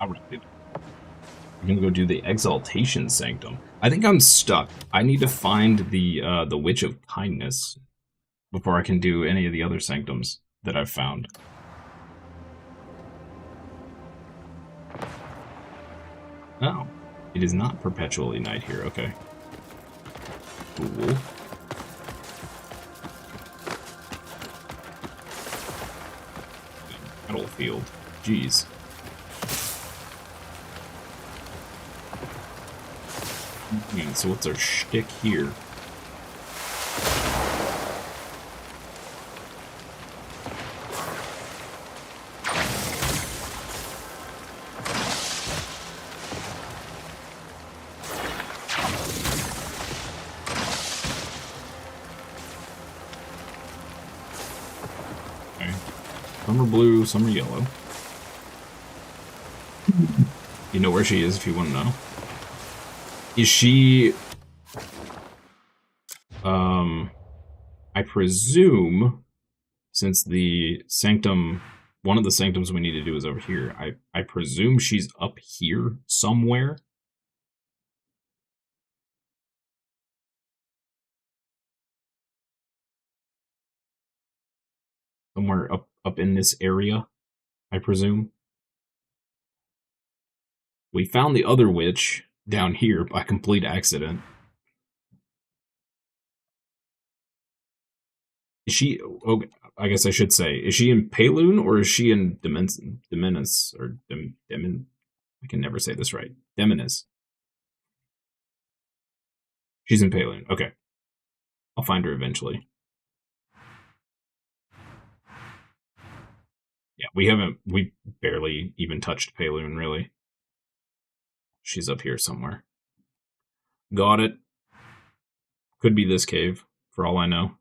Alright. I'm gonna go do the Exaltation Sanctum. I think I'm stuck. I need to find the Witch of Kindness before I can do any of the other sanctums that I've found. Oh, it is not perpetually night here. Okay. Cool. Battlefield. Jeez. So what's our shtick here? Okay. Some are blue, some are yellow. You know where she is if you want to know. Is she, I presume, since the sanctum, one of the sanctums we need to do is over here, I presume she's up here somewhere. Somewhere up in this area, I presume. We found the other witch down here by complete accident. Is she, oh, I guess I should say, is she in Payloon or is she in Demenis? Or Demin, I can never say this right. Demenis. She's in Payloon. Okay. I'll find her eventually. Yeah, we barely even touched Payloon, really. She's up here somewhere. Got it. Could be this cave, for all I know.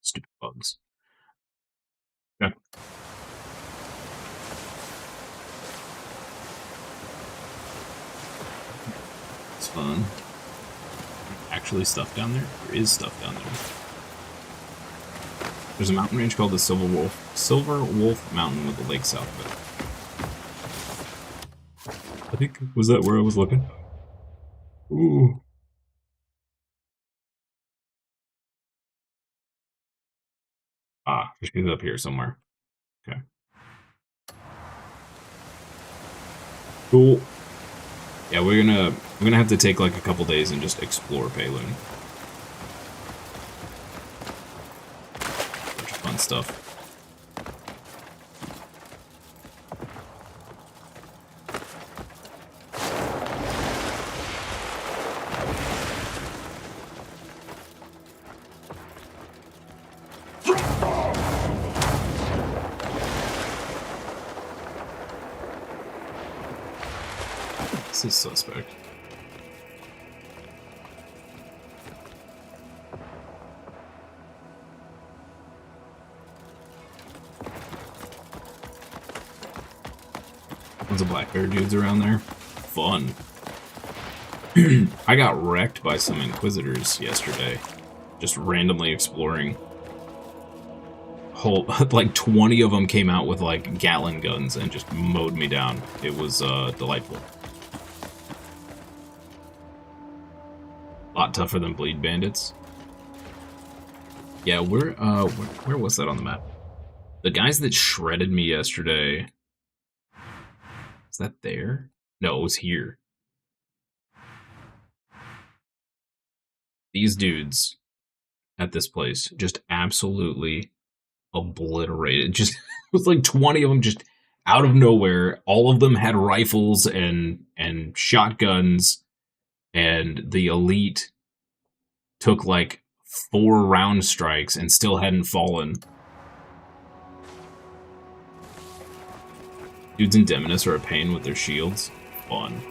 Stupid bugs. Okay. It's fun. Actually stuff down there? There is stuff down there. There's a mountain range called the Silver Wolf Mountain with the lake south of it. I think, was that where I was looking? Ooh. Ah, she's up here somewhere. Okay. Cool. Yeah, we're gonna have to take like a couple days and just explore Payloon. Bunch of fun stuff. This is suspect. Tons of black bear dudes around there. Fun. I got wrecked by some Inquisitors yesterday. Just randomly exploring. Like 20 of them came out with like Gatling guns and just mowed me down. It was delightful. A lot tougher than bleed bandits. Yeah, where was that on the map? The guys that shredded me yesterday. Is that there? No, it was here. These dudes at this place just absolutely obliterated. Just, it was like 20 of them just out of nowhere. All of them had rifles and shotguns. And the elite took like 4 round strikes and still hadn't fallen. Dudes in Demonis are a pain with their shields. Fun.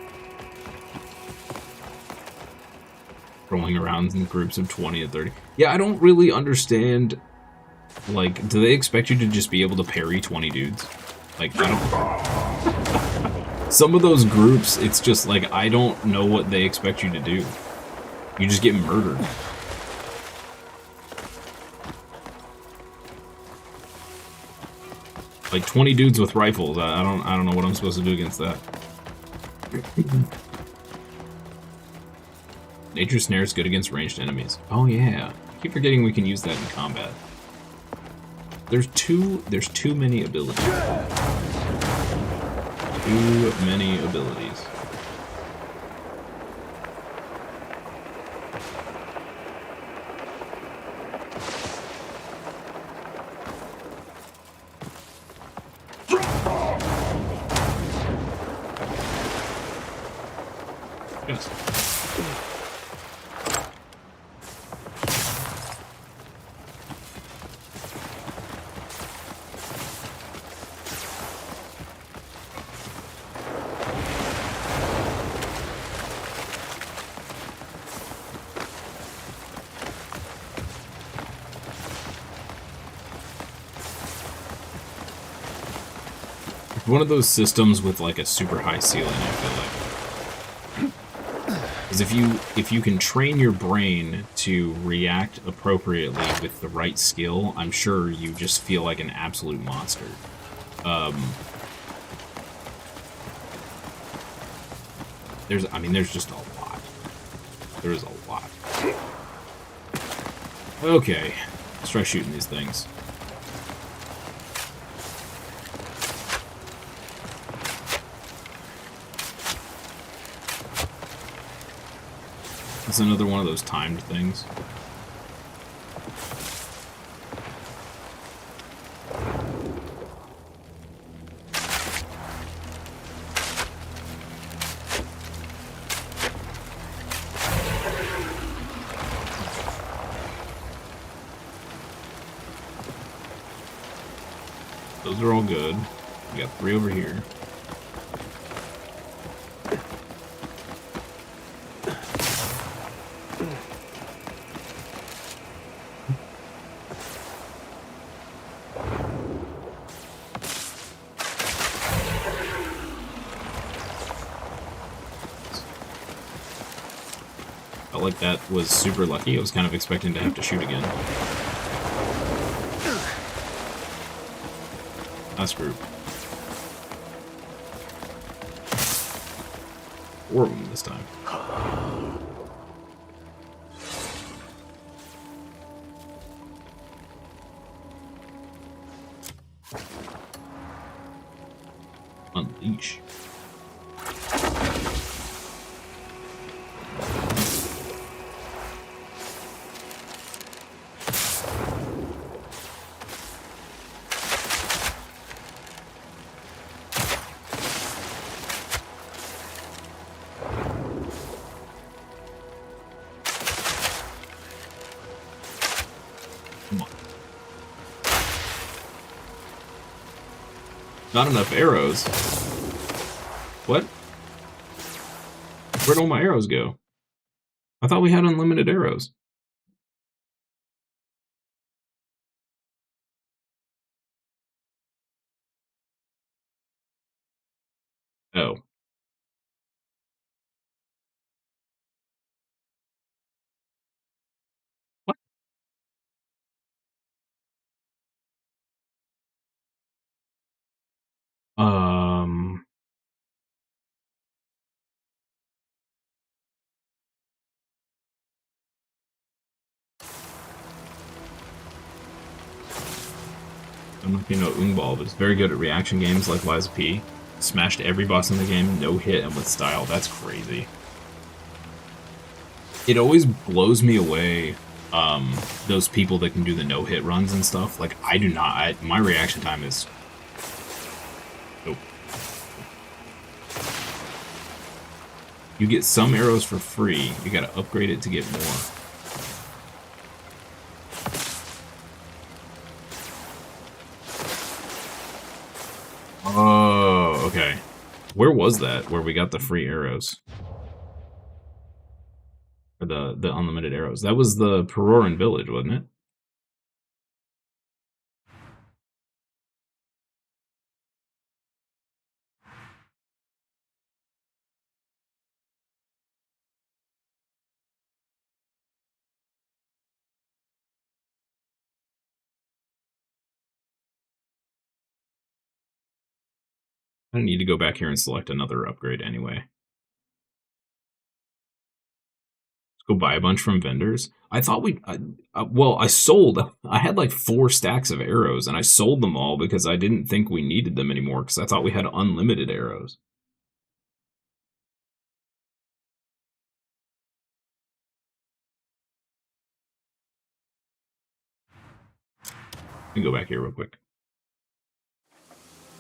Rolling around in groups of 20 and 30. Yeah, I don't really understand. Like, do they expect you to just be able to parry 20 dudes? Like, I don't... Some of those groups, it's just like, I don't know what they expect you to do. You just get murdered. Like 20 dudes with rifles. I don't know what I'm supposed to do against that. Nature Snare is good against ranged enemies. Oh yeah. I keep forgetting we can use that in combat. There's too many abilities. Too many abilities. Yes. One of those systems with like a super high ceiling, I feel like. Because if you can train your brain to react appropriately with the right skill, I'm sure you just feel like an absolute monster. There's just a lot. There is a lot. Okay, let's try shooting these things. It's another one of those timed things. Those are all good. We got 3 over here. Felt like that was super lucky. I was kind of expecting to have to shoot again. Last group. 4 of them this time. Unleash. Not enough arrows. What? Where'd all my arrows go? I thought we had unlimited arrows. Oh. What? I'm not gonna know Ungball, but it's very good at reaction games like Lies of P. Smashed every boss in the game, no hit and with style. That's crazy. It always blows me away, those people that can do the no-hit runs and stuff. Like, I do not. My reaction time is... Nope. You get some arrows for free. You gotta upgrade it to get more. Oh, okay. Where was that, where we got the free arrows? Or the unlimited arrows? That was the Peroran village, wasn't it? I don't need to go back here and select another upgrade anyway. Let's go buy a bunch from vendors. I thought I sold. I had like 4 stacks of arrows, and I sold them all because I didn't think we needed them anymore, because I thought we had unlimited arrows. Let me go back here real quick.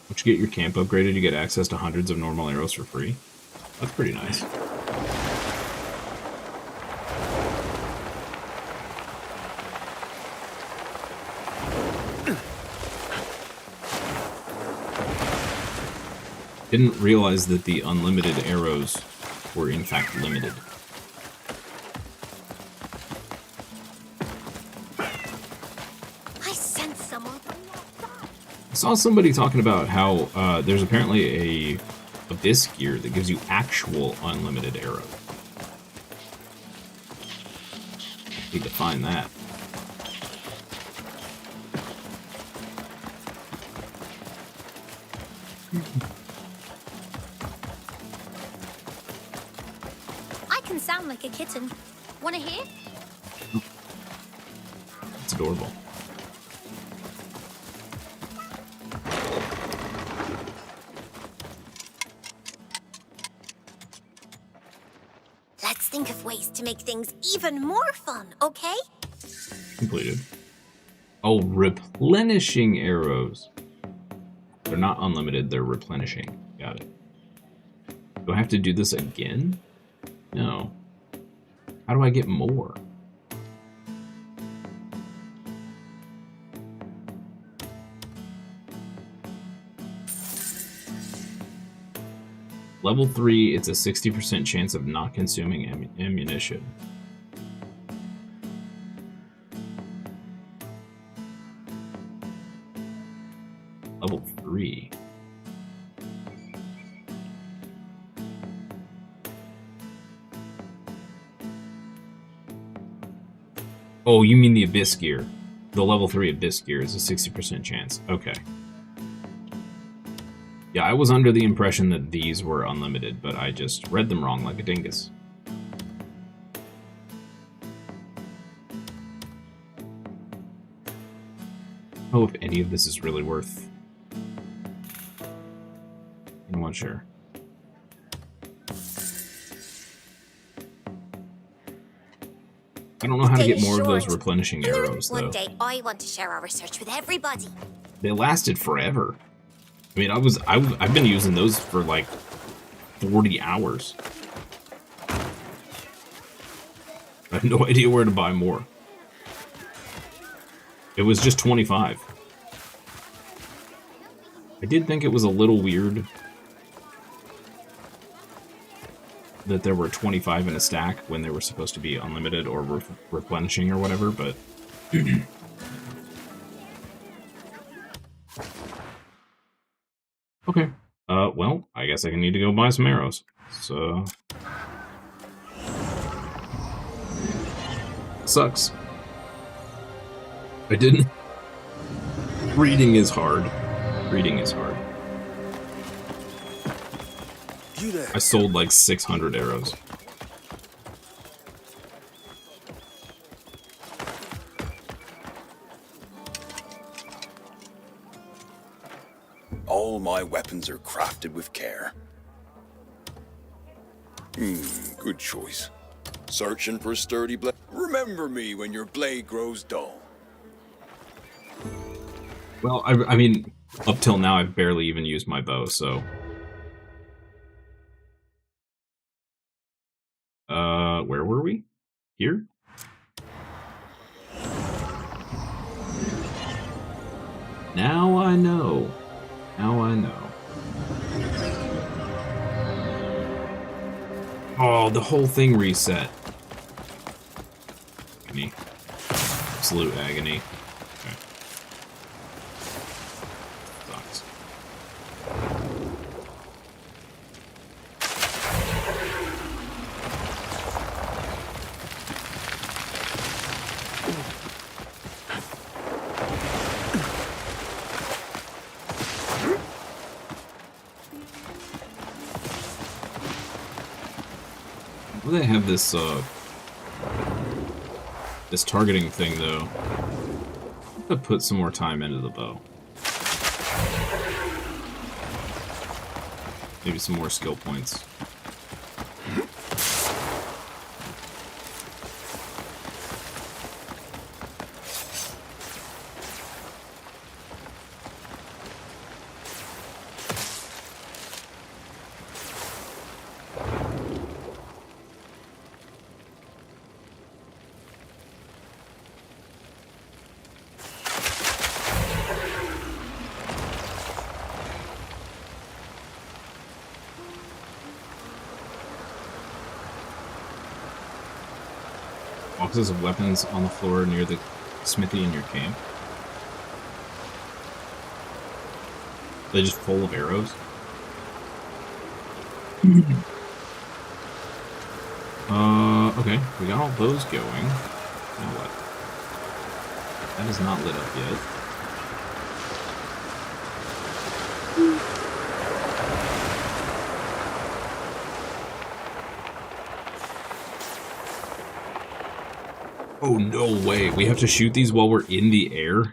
Once you get your camp upgraded, you get access to hundreds of normal arrows for free. That's pretty nice. Didn't realize that the unlimited arrows were in fact limited. I sent someone from outside. I saw somebody talking about how there's apparently a abyss gear that gives you actual unlimited arrows. Need to find that. I can sound like a kitten. Wanna hear? It's adorable. Let's think of ways to make things even more fun, okay? Completed. Oh, replenishing arrows. They're not unlimited, they're replenishing. Got it. Do I have to do this again? No. How do I get more? Level 3, it's a 60% chance of not consuming ammunition. Level 3. Oh, you mean the Abyss gear. The level 3 Abyss gear is a 60% chance. Okay. Yeah, I was under the impression that these were unlimited, but I just read them wrong like a dingus. Oh, if any of this is really worth... I'm not sure. I don't know how to get more of those replenishing arrows, though. One day I want to share our research with everybody. They lasted forever. I mean, I've been using those for like 40 hours. I have no idea where to buy more. It was just 25. I did think it was a little weird that there were 25 in a stack when they were supposed to be unlimited or replenishing or whatever, but... Okay. Well, I guess I need to go buy some arrows. So... Sucks. I didn't... Reading is hard. Reading is hard. I sold like 600 arrows. All my weapons are crafted with care. Good choice. Searching for a sturdy blade. Remember me when your blade grows dull. Well, I mean, up till now I've barely even used my bow, so... Where were we? Here? Now I know. Now I know. Oh, the whole thing reset. Agony. Absolute agony. Okay. Sucks. do they have this, this targeting thing, though? I have to put some more time into the bow. Maybe some more skill points. Boxes of weapons on the floor near the smithy in your camp. They're just full of arrows. Okay, we got all those going. Now what? That is not lit up yet. Oh, no way. We have to shoot these while we're in the air?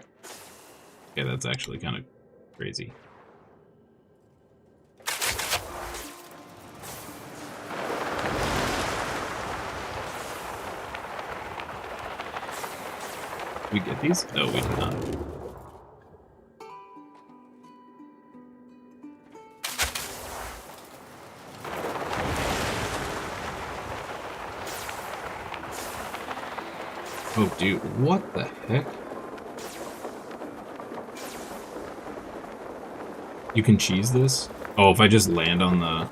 Okay, that's actually kind of crazy. Did we get these? No, we did not. Oh, dude, what the heck? You can cheese this? Oh, if I just land on the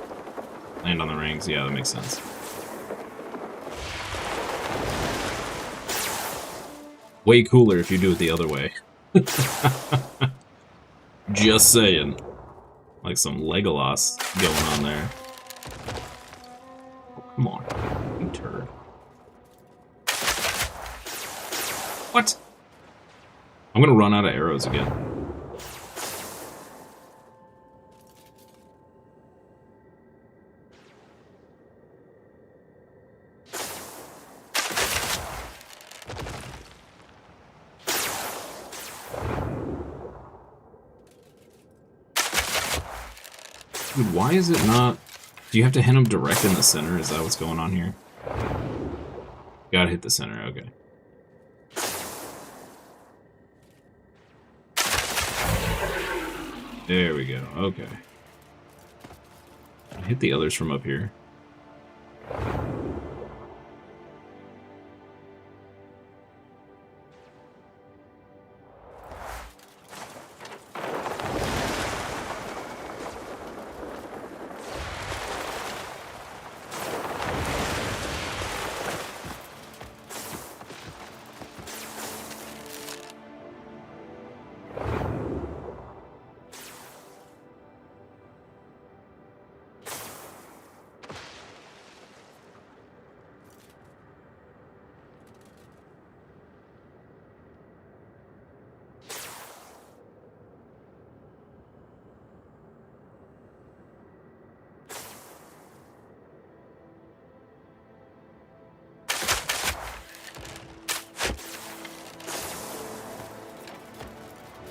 rings, yeah, that makes sense. Way cooler if you do it the other way. Just saying. Like some Legolas going on there. Oh, come on, you turd. What? I'm gonna run out of arrows again. Dude, why is it not... Do you have to hit them direct in the center? Is that what's going on here? Gotta hit the center, okay. There we go, okay. I hit the others from up here.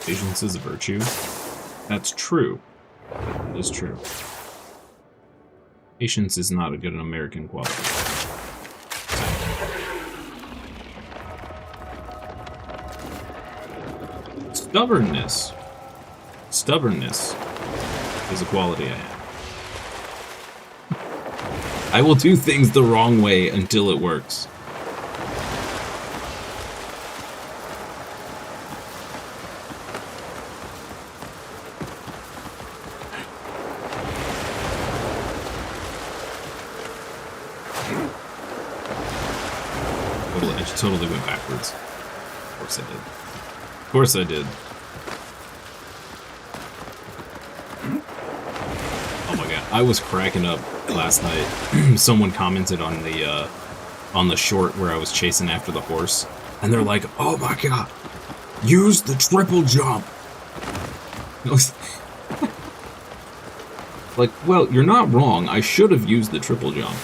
Patience is a virtue. That's true. That is true. Patience is not a good American quality. Stubbornness. Stubbornness is a quality I have. I will do things the wrong way until it works. Totally went backwards. Of course I did. Of course I did. Oh my god, I was cracking up last night. Someone commented on the short where I was chasing after the horse, and they're like, "Oh my god, use the triple jump." Like, well, you're not wrong. I should have used the triple jump.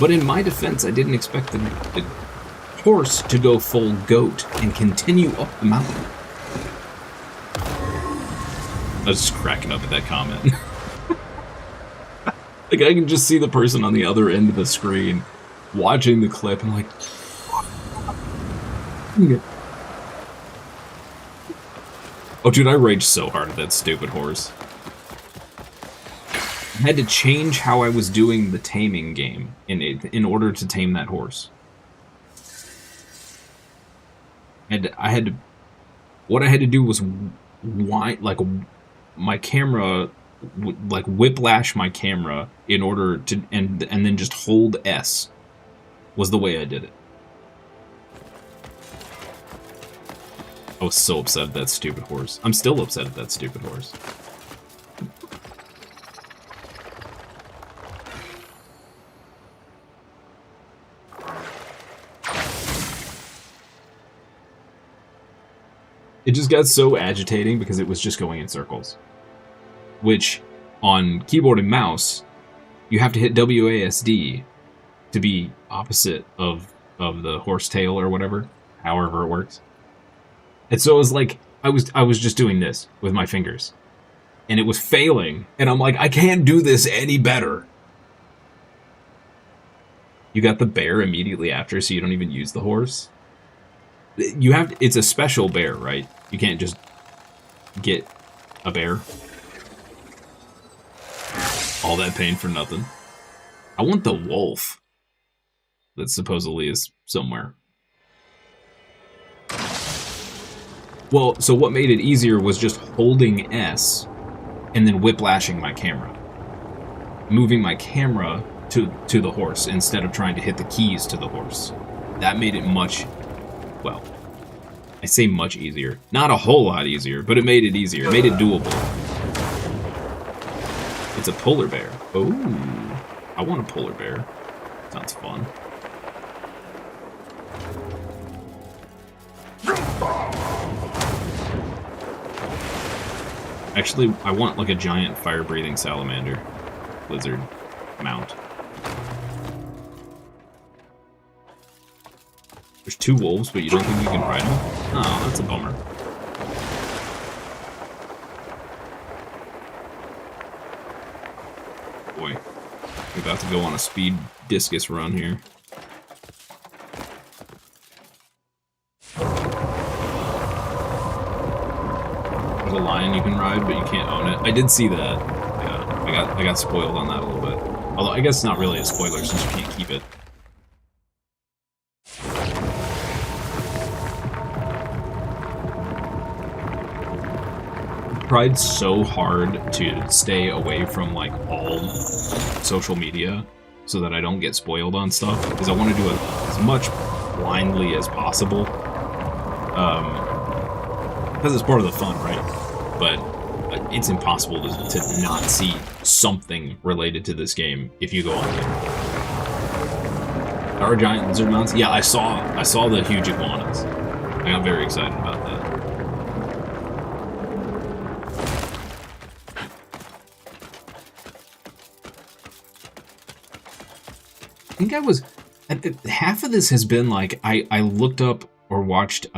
But in my defense, I didn't expect the horse to go full goat and continue up the mountain. I was just cracking up at that comment. Like, I can just see the person on the other end of the screen watching the clip and like... Oh, dude, I raged so hard at that stupid horse. I had to change how I was doing the taming game in order to tame that horse. What I had to do was my camera, like whiplash my camera in order to, and then just hold S was the way I did it. I was so upset at that stupid horse. I'm still upset at that stupid horse. It just got so agitating because it was just going in circles. Which, on keyboard and mouse, you have to hit WASD to be opposite of the horse tail or whatever, however it works. And so it was like, I was just doing this with my fingers. And it was failing, and I'm like, I can't do this any better. You got the bear immediately after, so you don't even use the horse? It's a special bear, right? You can't just get a bear. All that pain for nothing. I want the wolf that supposedly is somewhere. Well, so what made it easier was just holding S and then whiplashing my camera. Moving my camera to the horse instead of trying to hit the keys to the horse. That made it much, well, I say much easier. Not a whole lot easier, but it made it easier. It made it doable. It's a polar bear. Oh, I want a polar bear. Sounds fun. Actually, I want like a giant fire-breathing salamander lizard mount. There's 2 wolves, but you don't think you can ride them? Oh, that's a bummer. Boy, we're about to go on a speed discus run here. There's a lion you can ride, but you can't own it. I did see that. Yeah, I got spoiled on that a little bit. Although I guess it's not really a spoiler since you can't keep it. Tried so hard to stay away from like all social media so that I don't get spoiled on stuff, because I want to do it as much blindly as possible, because it's part of the fun, right? But it's impossible to not see something related to this game if you go on there. There are giant lizard mounts. Yeah, I saw the huge iguanas. I got very excited about that. I think I was, half of this has been like, I looked up or watched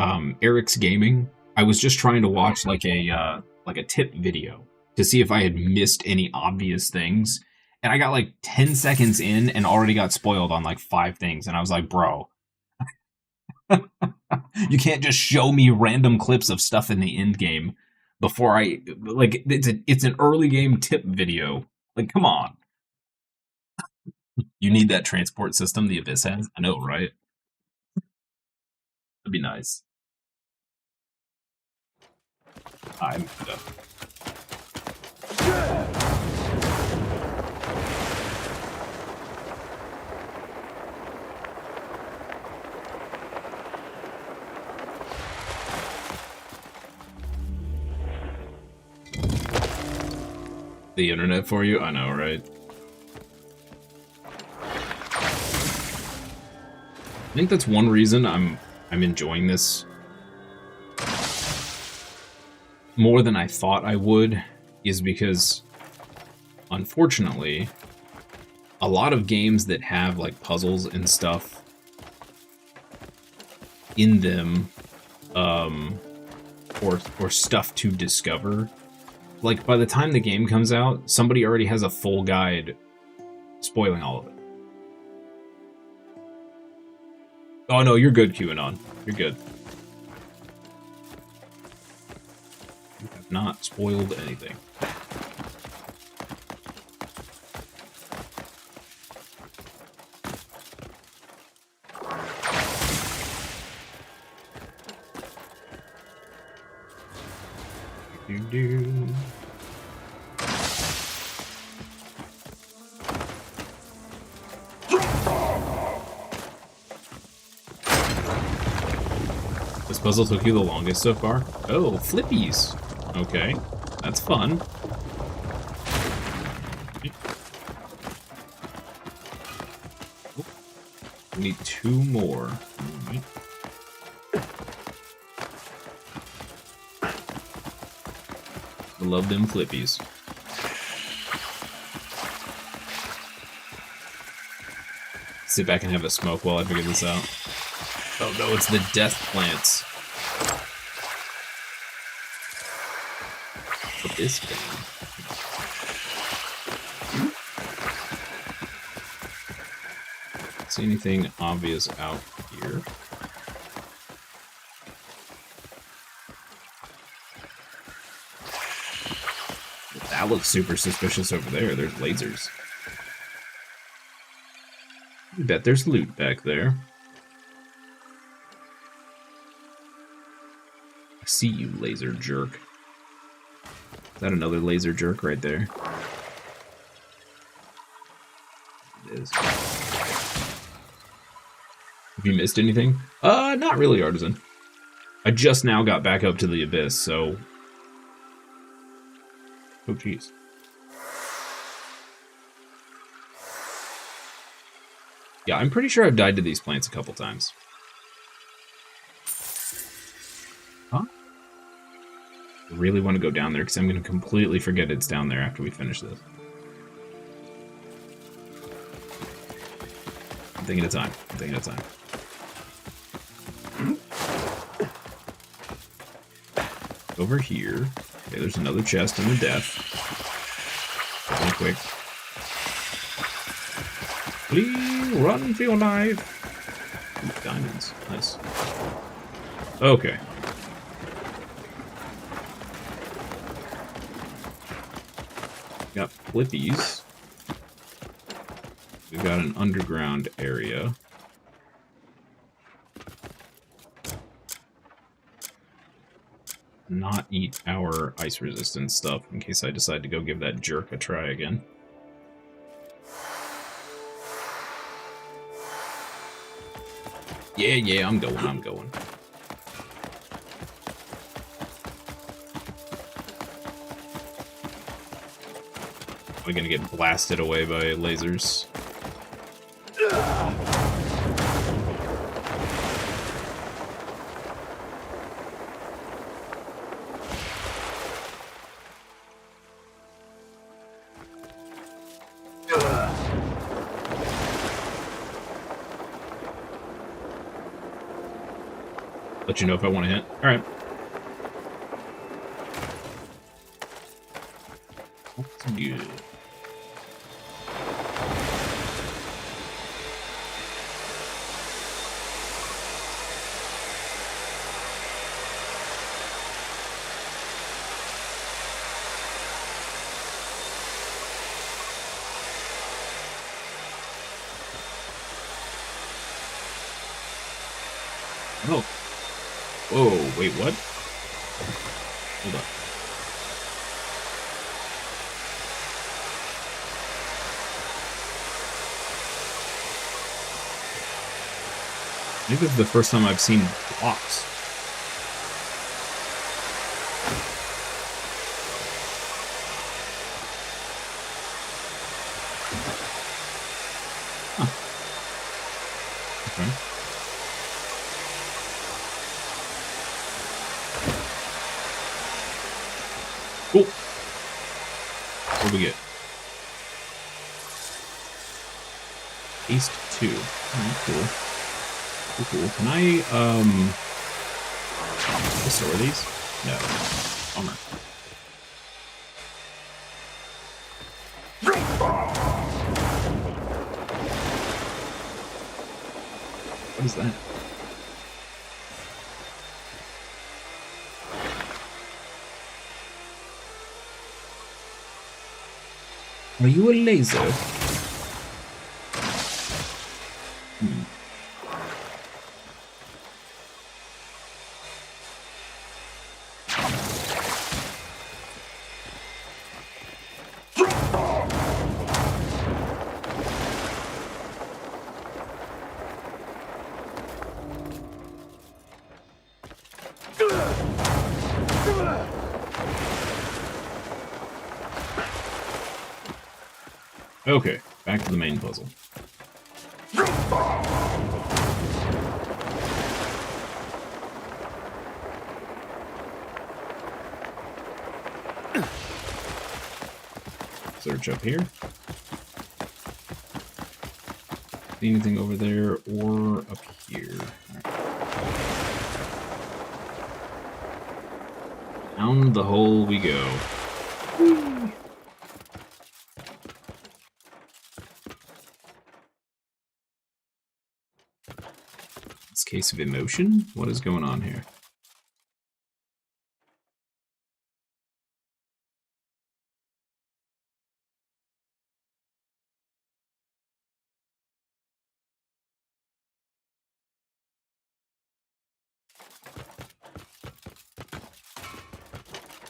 Eric's Gaming. I was just trying to watch like a tip video to see if I had missed any obvious things. And I got like 10 seconds in and already got spoiled on like 5 things. And I was like, bro, you can't just show me random clips of stuff in the end game before like, it's an early game tip video. Like, come on. You need that transport system the Abyss has? I know, right? That'd be nice. I'm good. The internet for you? I know, right? I think that's one reason I'm enjoying this more than I thought I would, is because, unfortunately, a lot of games that have like puzzles and stuff in them, or stuff to discover, like by the time the game comes out, somebody already has a full guide spoiling all of it. Oh no, you're good, QAnon. You're good. You have not spoiled anything. This puzzle took you the longest so far? Oh, flippies. Okay, that's fun. We need 2 more. Right. I love them flippies. Sit back and have a smoke while I figure this out. Oh no, it's the death plants. But this thing. See anything obvious out here? That looks super suspicious over there. There's lasers. I bet there's loot back there. I see you, laser jerk. Is that another laser jerk right there? It is. Have you missed anything? Not really, Artisan. I just now got back up to the abyss, so... Oh, jeez. Yeah, I'm pretty sure I've died to these plants a couple times. Huh? I really want to go down there, because I'm going to completely forget it's down there after we finish this. I'm thinking of time. I'm thinking of time. Over here. Okay, there's another chest in the death. Real quick. Please run for your life. Ooh, diamonds. Nice. Okay. Got flippies. We've got an underground area. Not eat our ice resistant stuff in case I decide to go give that jerk a try again. Yeah, I'm going. Am I gonna get blasted away by lasers? Let you know if I want to hit. Alright. That's good. Oh. Whoa, wait, what? Hold on. I think this is the first time I've seen blocks. Huh. Okay. Cool. What do we get? East 2. Alright, cool. Cool. Can I store these? No. Bummer. What is that? Are you a laser? Okay, back to the main puzzle. Search up here. See anything over there or up here? Right. Down the hole we go. Whee! This case of emotion? What is going on here?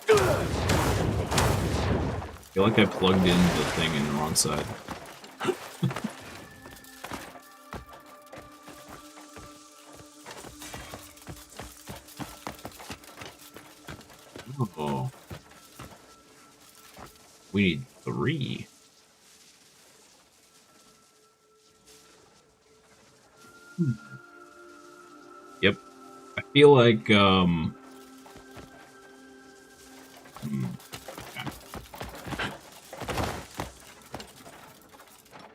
I feel like I plugged in the thing in the wrong side. Oh. We need 3. Yep. I feel like, okay.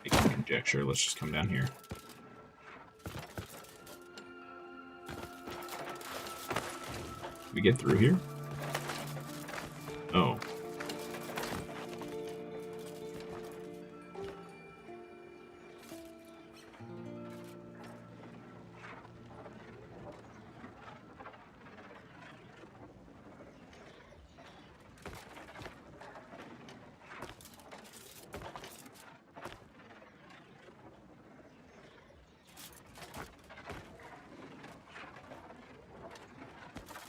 Making conjecture, let's just come down here. Can we get through here? Oh.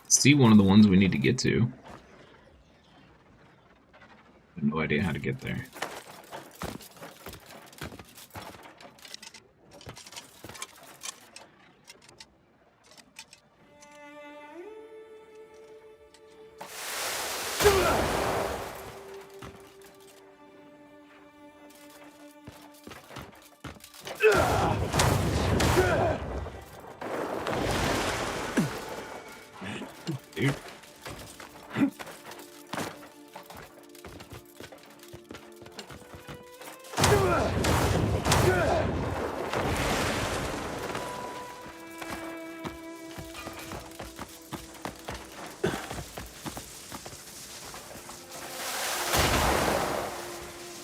See one of the ones we need to get to. I have no idea how to get there. Dude.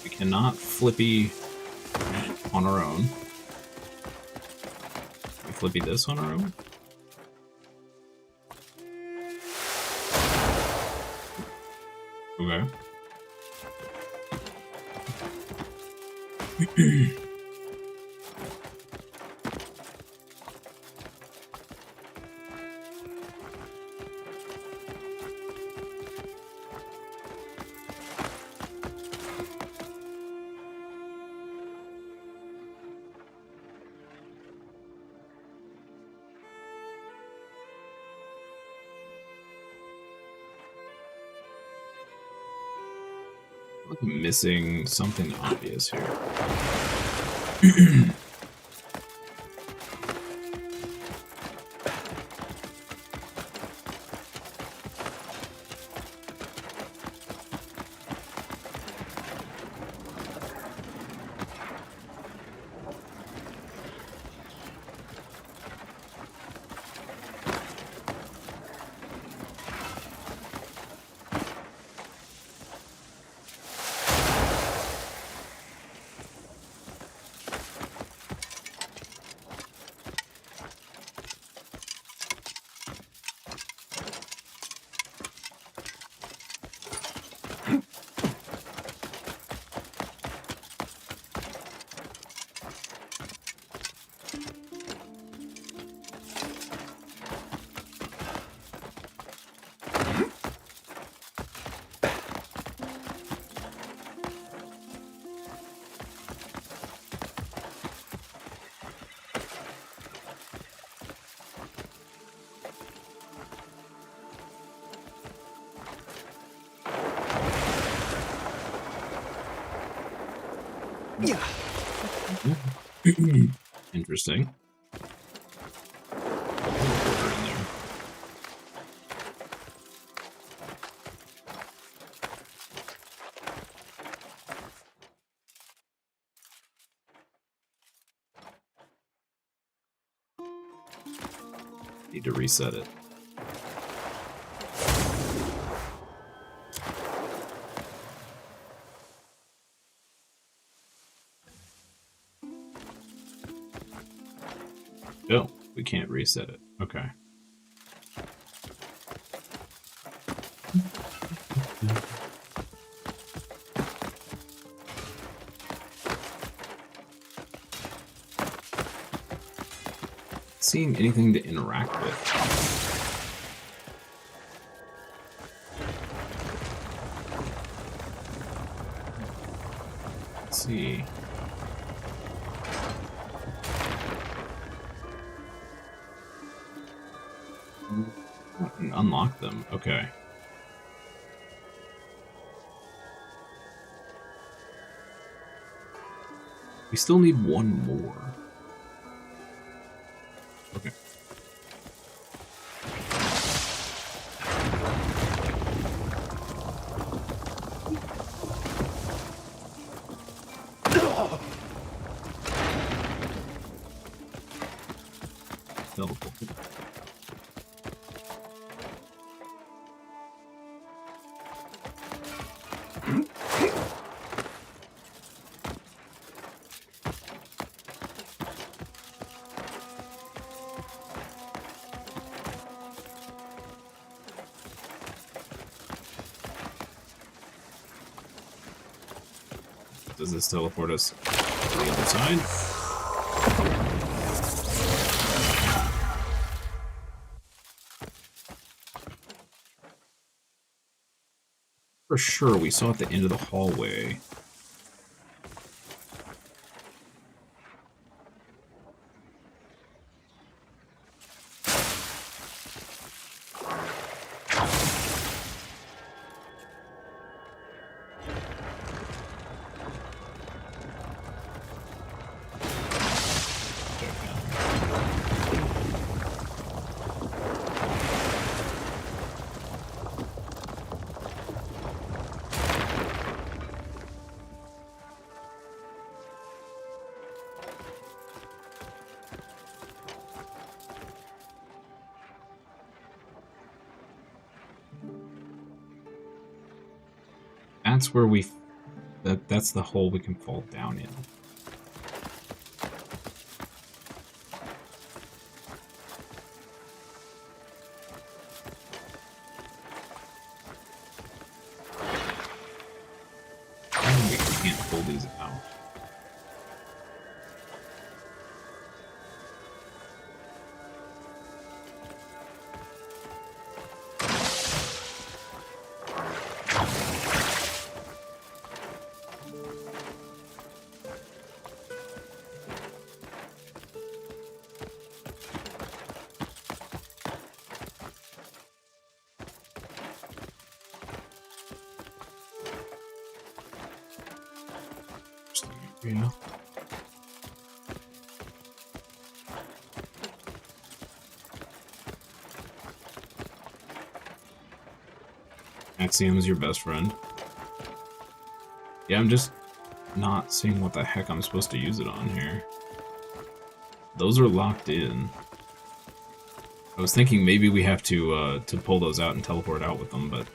We cannot flippy on our own. Can we flippy this on our own? Okay. I'm missing something obvious here. Interesting. Need to reset it. Oh, we can't reset it. Okay. Seeing anything to interact with. Let's see. Unlock them. Okay. We still need one more. Okay. Teleport. Does this teleport us to the other side? For sure, we saw at the end of the hallway. That's where we... That's the hole we can fall down in. And we can't pull these out. Yeah. Axiom's your best friend. Yeah, I'm just not seeing what the heck I'm supposed to use it on here. Those are locked in. I was thinking maybe we have to pull those out and teleport out with them, but...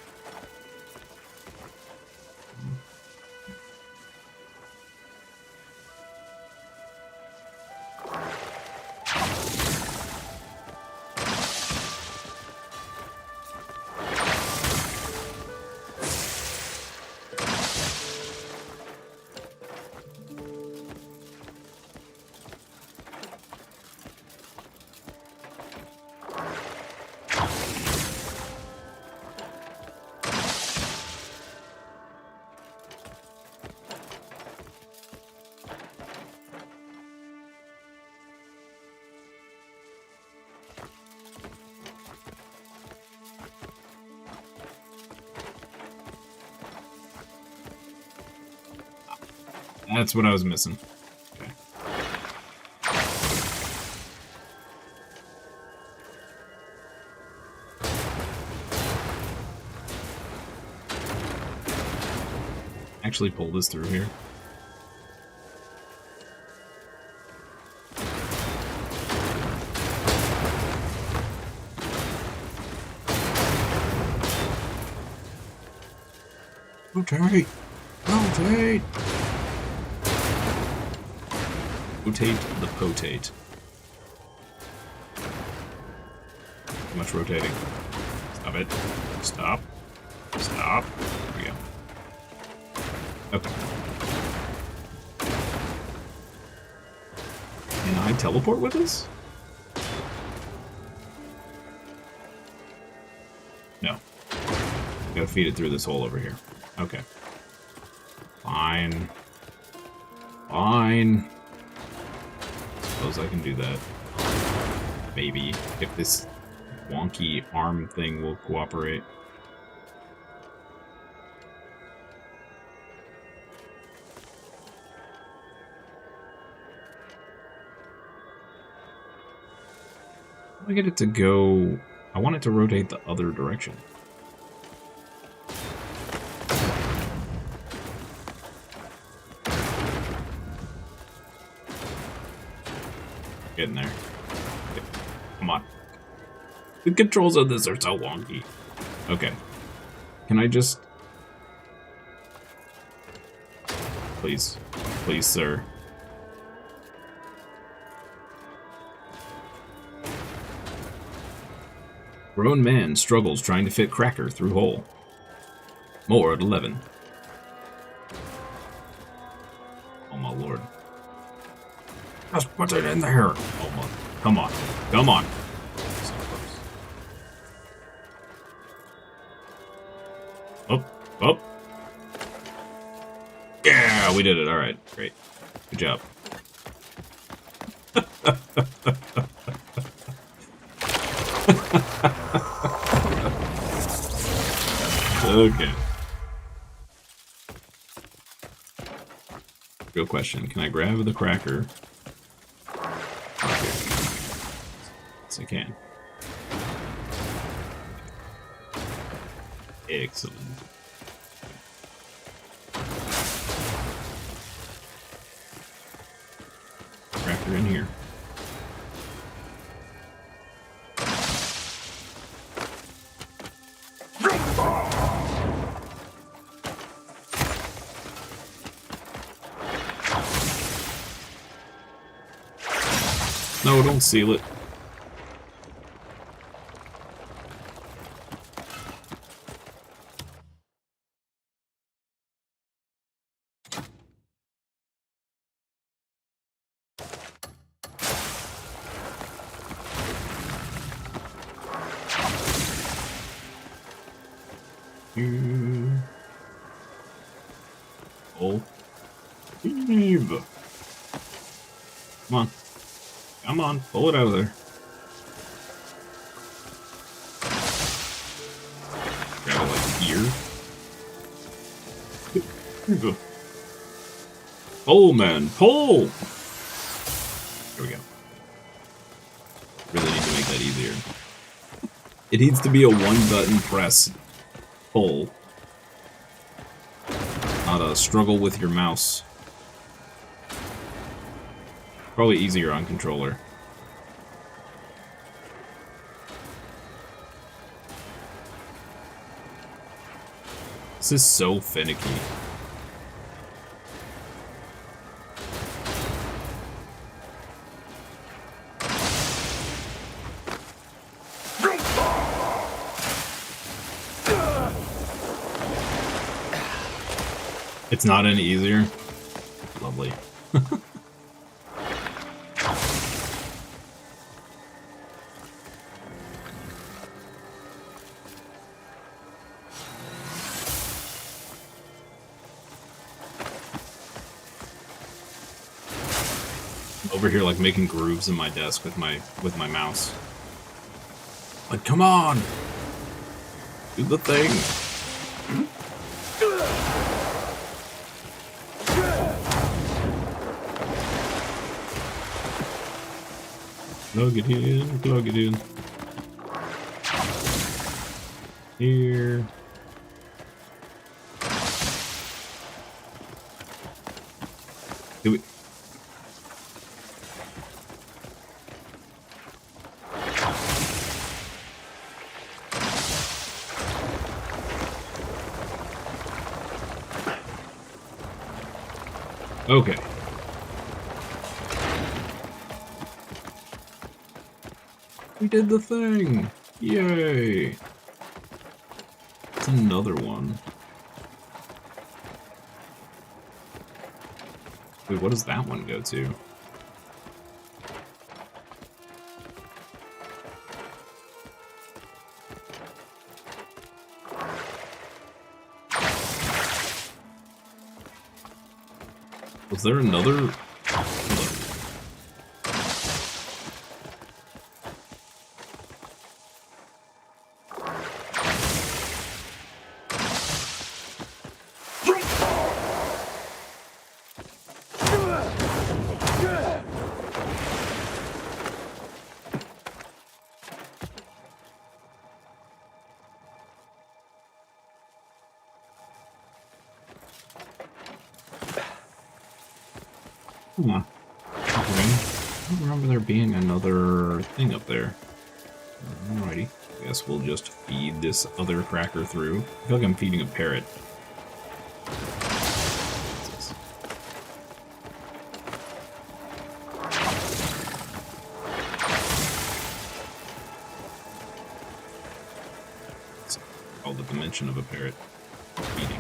That's what I was missing. Okay. Actually pull this through here. Rotate! Rotate! Rotate the potate. Too much rotating. Stop it. Stop. Stop. There we go. Okay. Can I teleport with this? No. Gotta feed it through this hole over here. Okay. Fine. Fine. Suppose I can do that. Maybe. If this wonky arm thing will cooperate. I get it to go... I want it to rotate the other direction. Get in there. Come on. The controls of this are so wonky. Okay. Can I just... Please. Please, sir. Grown man struggles trying to fit cracker through hole. More at 11. Oh my lord. Just put it in there. Oh my. Come on. Come on. So close. Up. Up. Yeah, we did it. Alright. Great. Good job. Okay. Real question. Can I grab the cracker? Okay. Yes, I can. Excellent. Cracker in here. No, don't seal it. Oh. Eve. Come on. Come on, pull it out of there. Grab it like here. Here you go. Pull, man, pull! There we go. Really need to make that easier. It needs to be a one-button press pull. Not a struggle with your mouse. Probably easier on controller. This is so finicky. It's not any easier. Lovely. Over here, like making grooves in my desk with my mouse. Like, come on, do the thing. Plug it in, plug it in. Here. Do we... Okay. We did the thing! Yay! It's another one. Wait, what does that one go to? Was there another? Huh. Okay. I don't remember there being another thing up there. Alrighty. I guess we'll just feed this other cracker through. I feel like I'm feeding a parrot. It's called the dimension of a parrot. Feeding.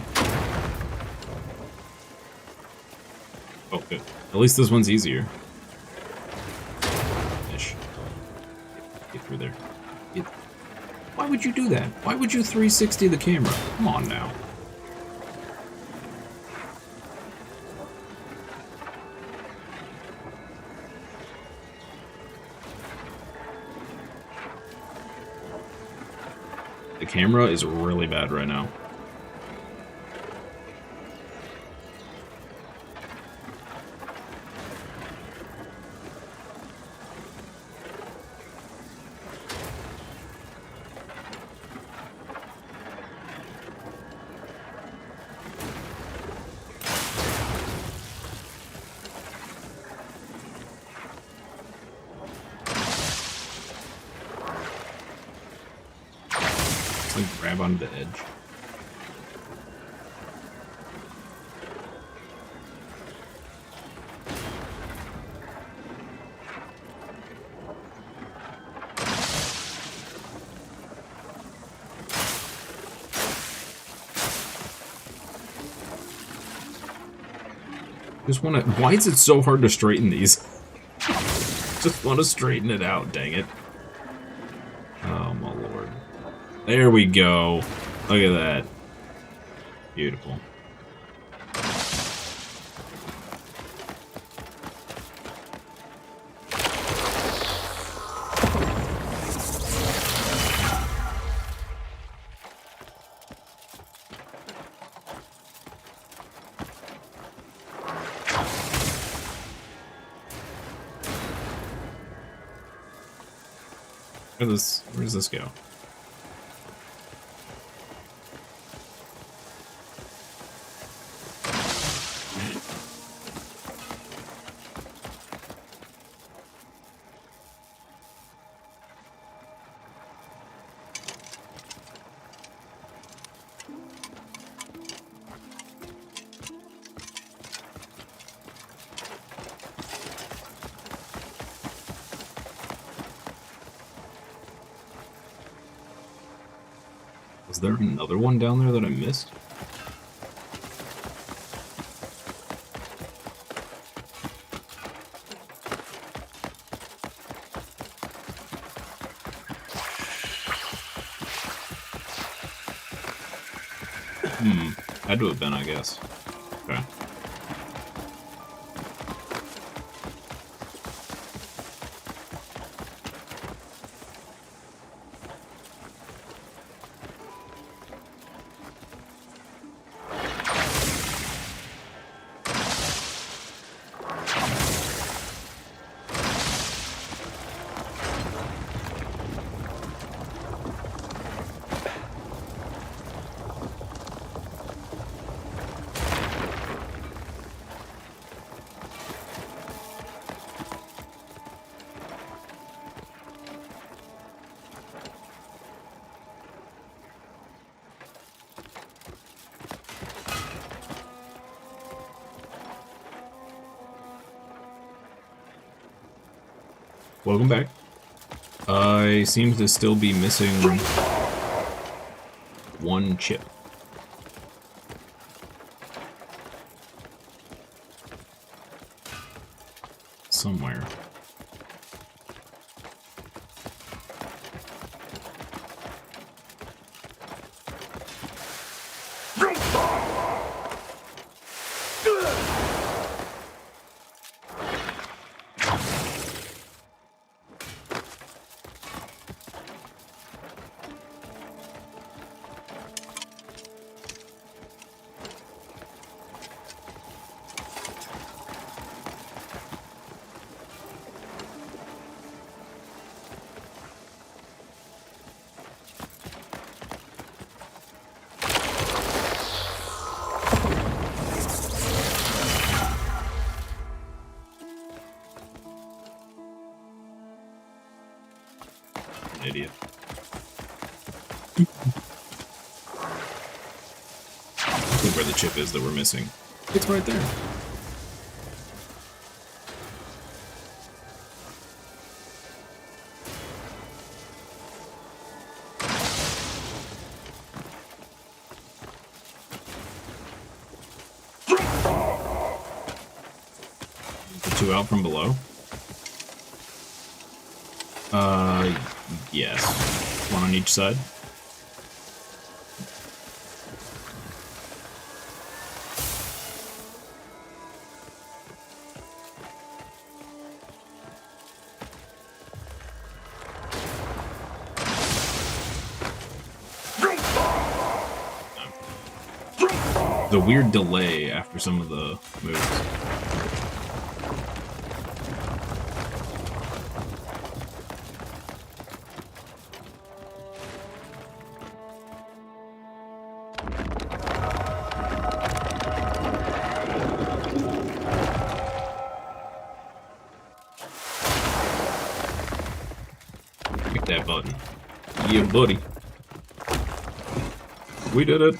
Oh, good. At least this one's easier. Ish. Get through there. Why would you do that? Why would you 360 the camera? Come on now. The camera is really bad right now. Grab onto the edge. Just wanna. Why is it so hard to straighten these? Just wanna straighten it out, dang it. Oh my lord. There we go. Look at that. Beautiful. Where does this go? Is there another one down there that I missed? Had to have been, I guess. Okay. Welcome back. I seem to still be missing one chip. Somewhere. Idiot. Look where the chip is that we're missing. It's right there. The two out from below? Yes. One on each side. The weird delay after some of the moves. That button. Yeah, buddy. We did it.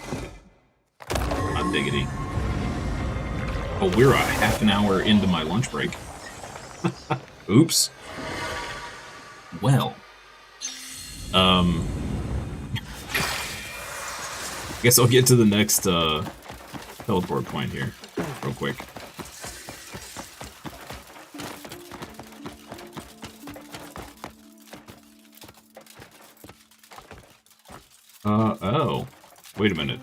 Hot diggity. Oh, we're a half an hour into my lunch break. Oops. Well. Guess I'll get to the next teleport point here real quick. Oh. Wait a minute.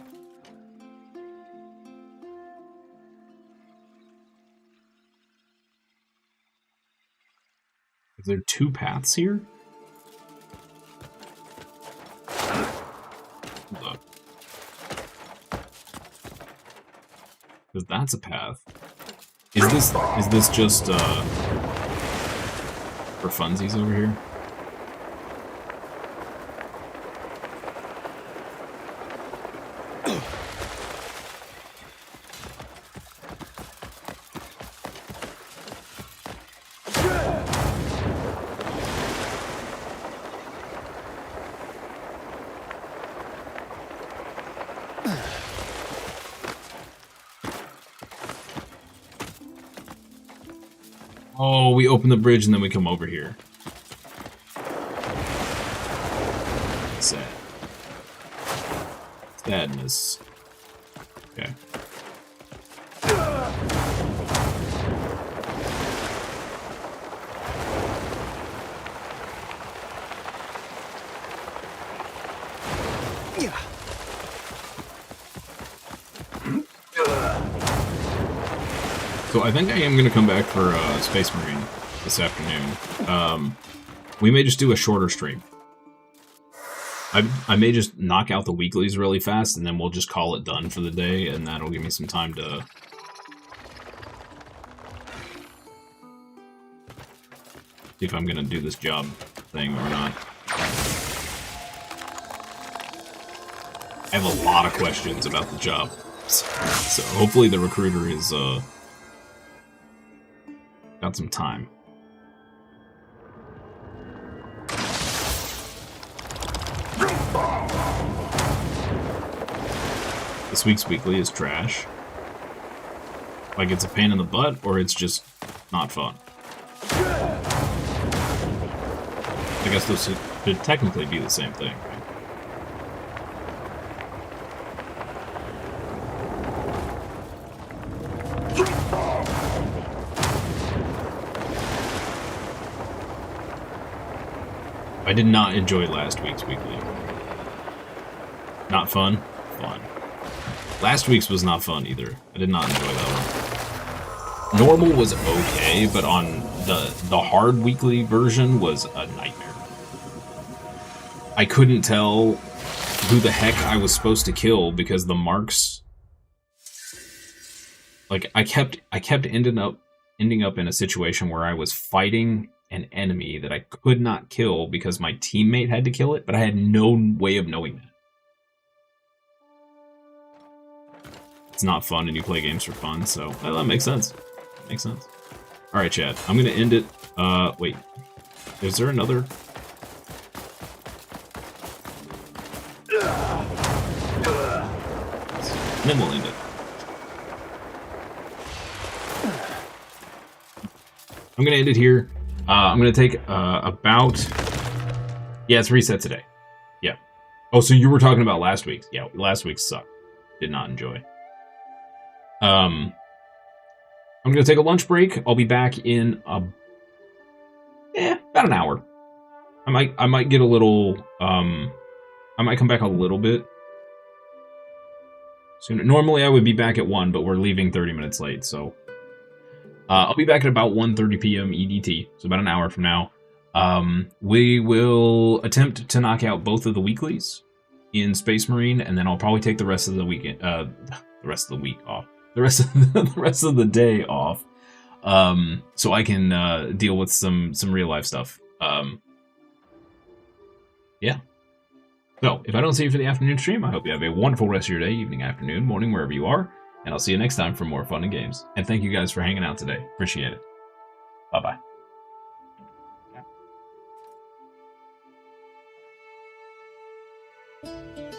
Is there two paths here? Hold up. Because that's a path. Is this just for funsies over here? Oh, we open the bridge and then we come over here. Sad. Sadness. Okay. So I think I am going to come back for Space Marine this afternoon. We may just do a shorter stream. I may just knock out the weeklies really fast, and then we'll just call it done for the day, and that'll give me some time to... see if I'm going to do this job thing or not. I have a lot of questions about the job. So hopefully the recruiter is... got some time. This week's weekly is trash. Like it's a pain in the butt, or it's just not fun. I guess those should technically be the same thing, right? I did not enjoy last week's weekly. Not fun? Fun. Last week's was not fun either. I did not enjoy that one. Normal was okay, but on the hard weekly version was a nightmare. I couldn't tell who the heck I was supposed to kill because the marks, like I kept ending up in a situation where I was fighting an enemy that I could not kill because my teammate had to kill it, but I had no way of knowing that. It's not fun and you play games for fun, so well, that makes sense. Makes sense. Alright, chat. I'm gonna end it. Wait. Is there another? And then we'll end it. I'm gonna end it here. I'm gonna take about... Yeah, it's reset today. Yeah. Oh, so you were talking about last week's. Yeah, last week's sucked. Did not enjoy. I'm gonna take a lunch break. I'll be back in about an hour. I might get a little I might come back a little bit sooner. Normally I would be back at 1, but we're leaving 30 minutes late, so I'll be back at about 1:30 p.m. EDT, so about an hour from now. We will attempt to knock out both of the weeklies in Space Marine, and then I'll probably take the rest of the weekend, the rest of the week off. The rest of the day off, so I can deal with some real life stuff. Yeah. So if I don't see you for the afternoon stream, I hope you have a wonderful rest of your day, evening, afternoon, morning, wherever you are, and I'll see you next time for more fun and games. And thank you guys for hanging out today. Appreciate it. Bye bye.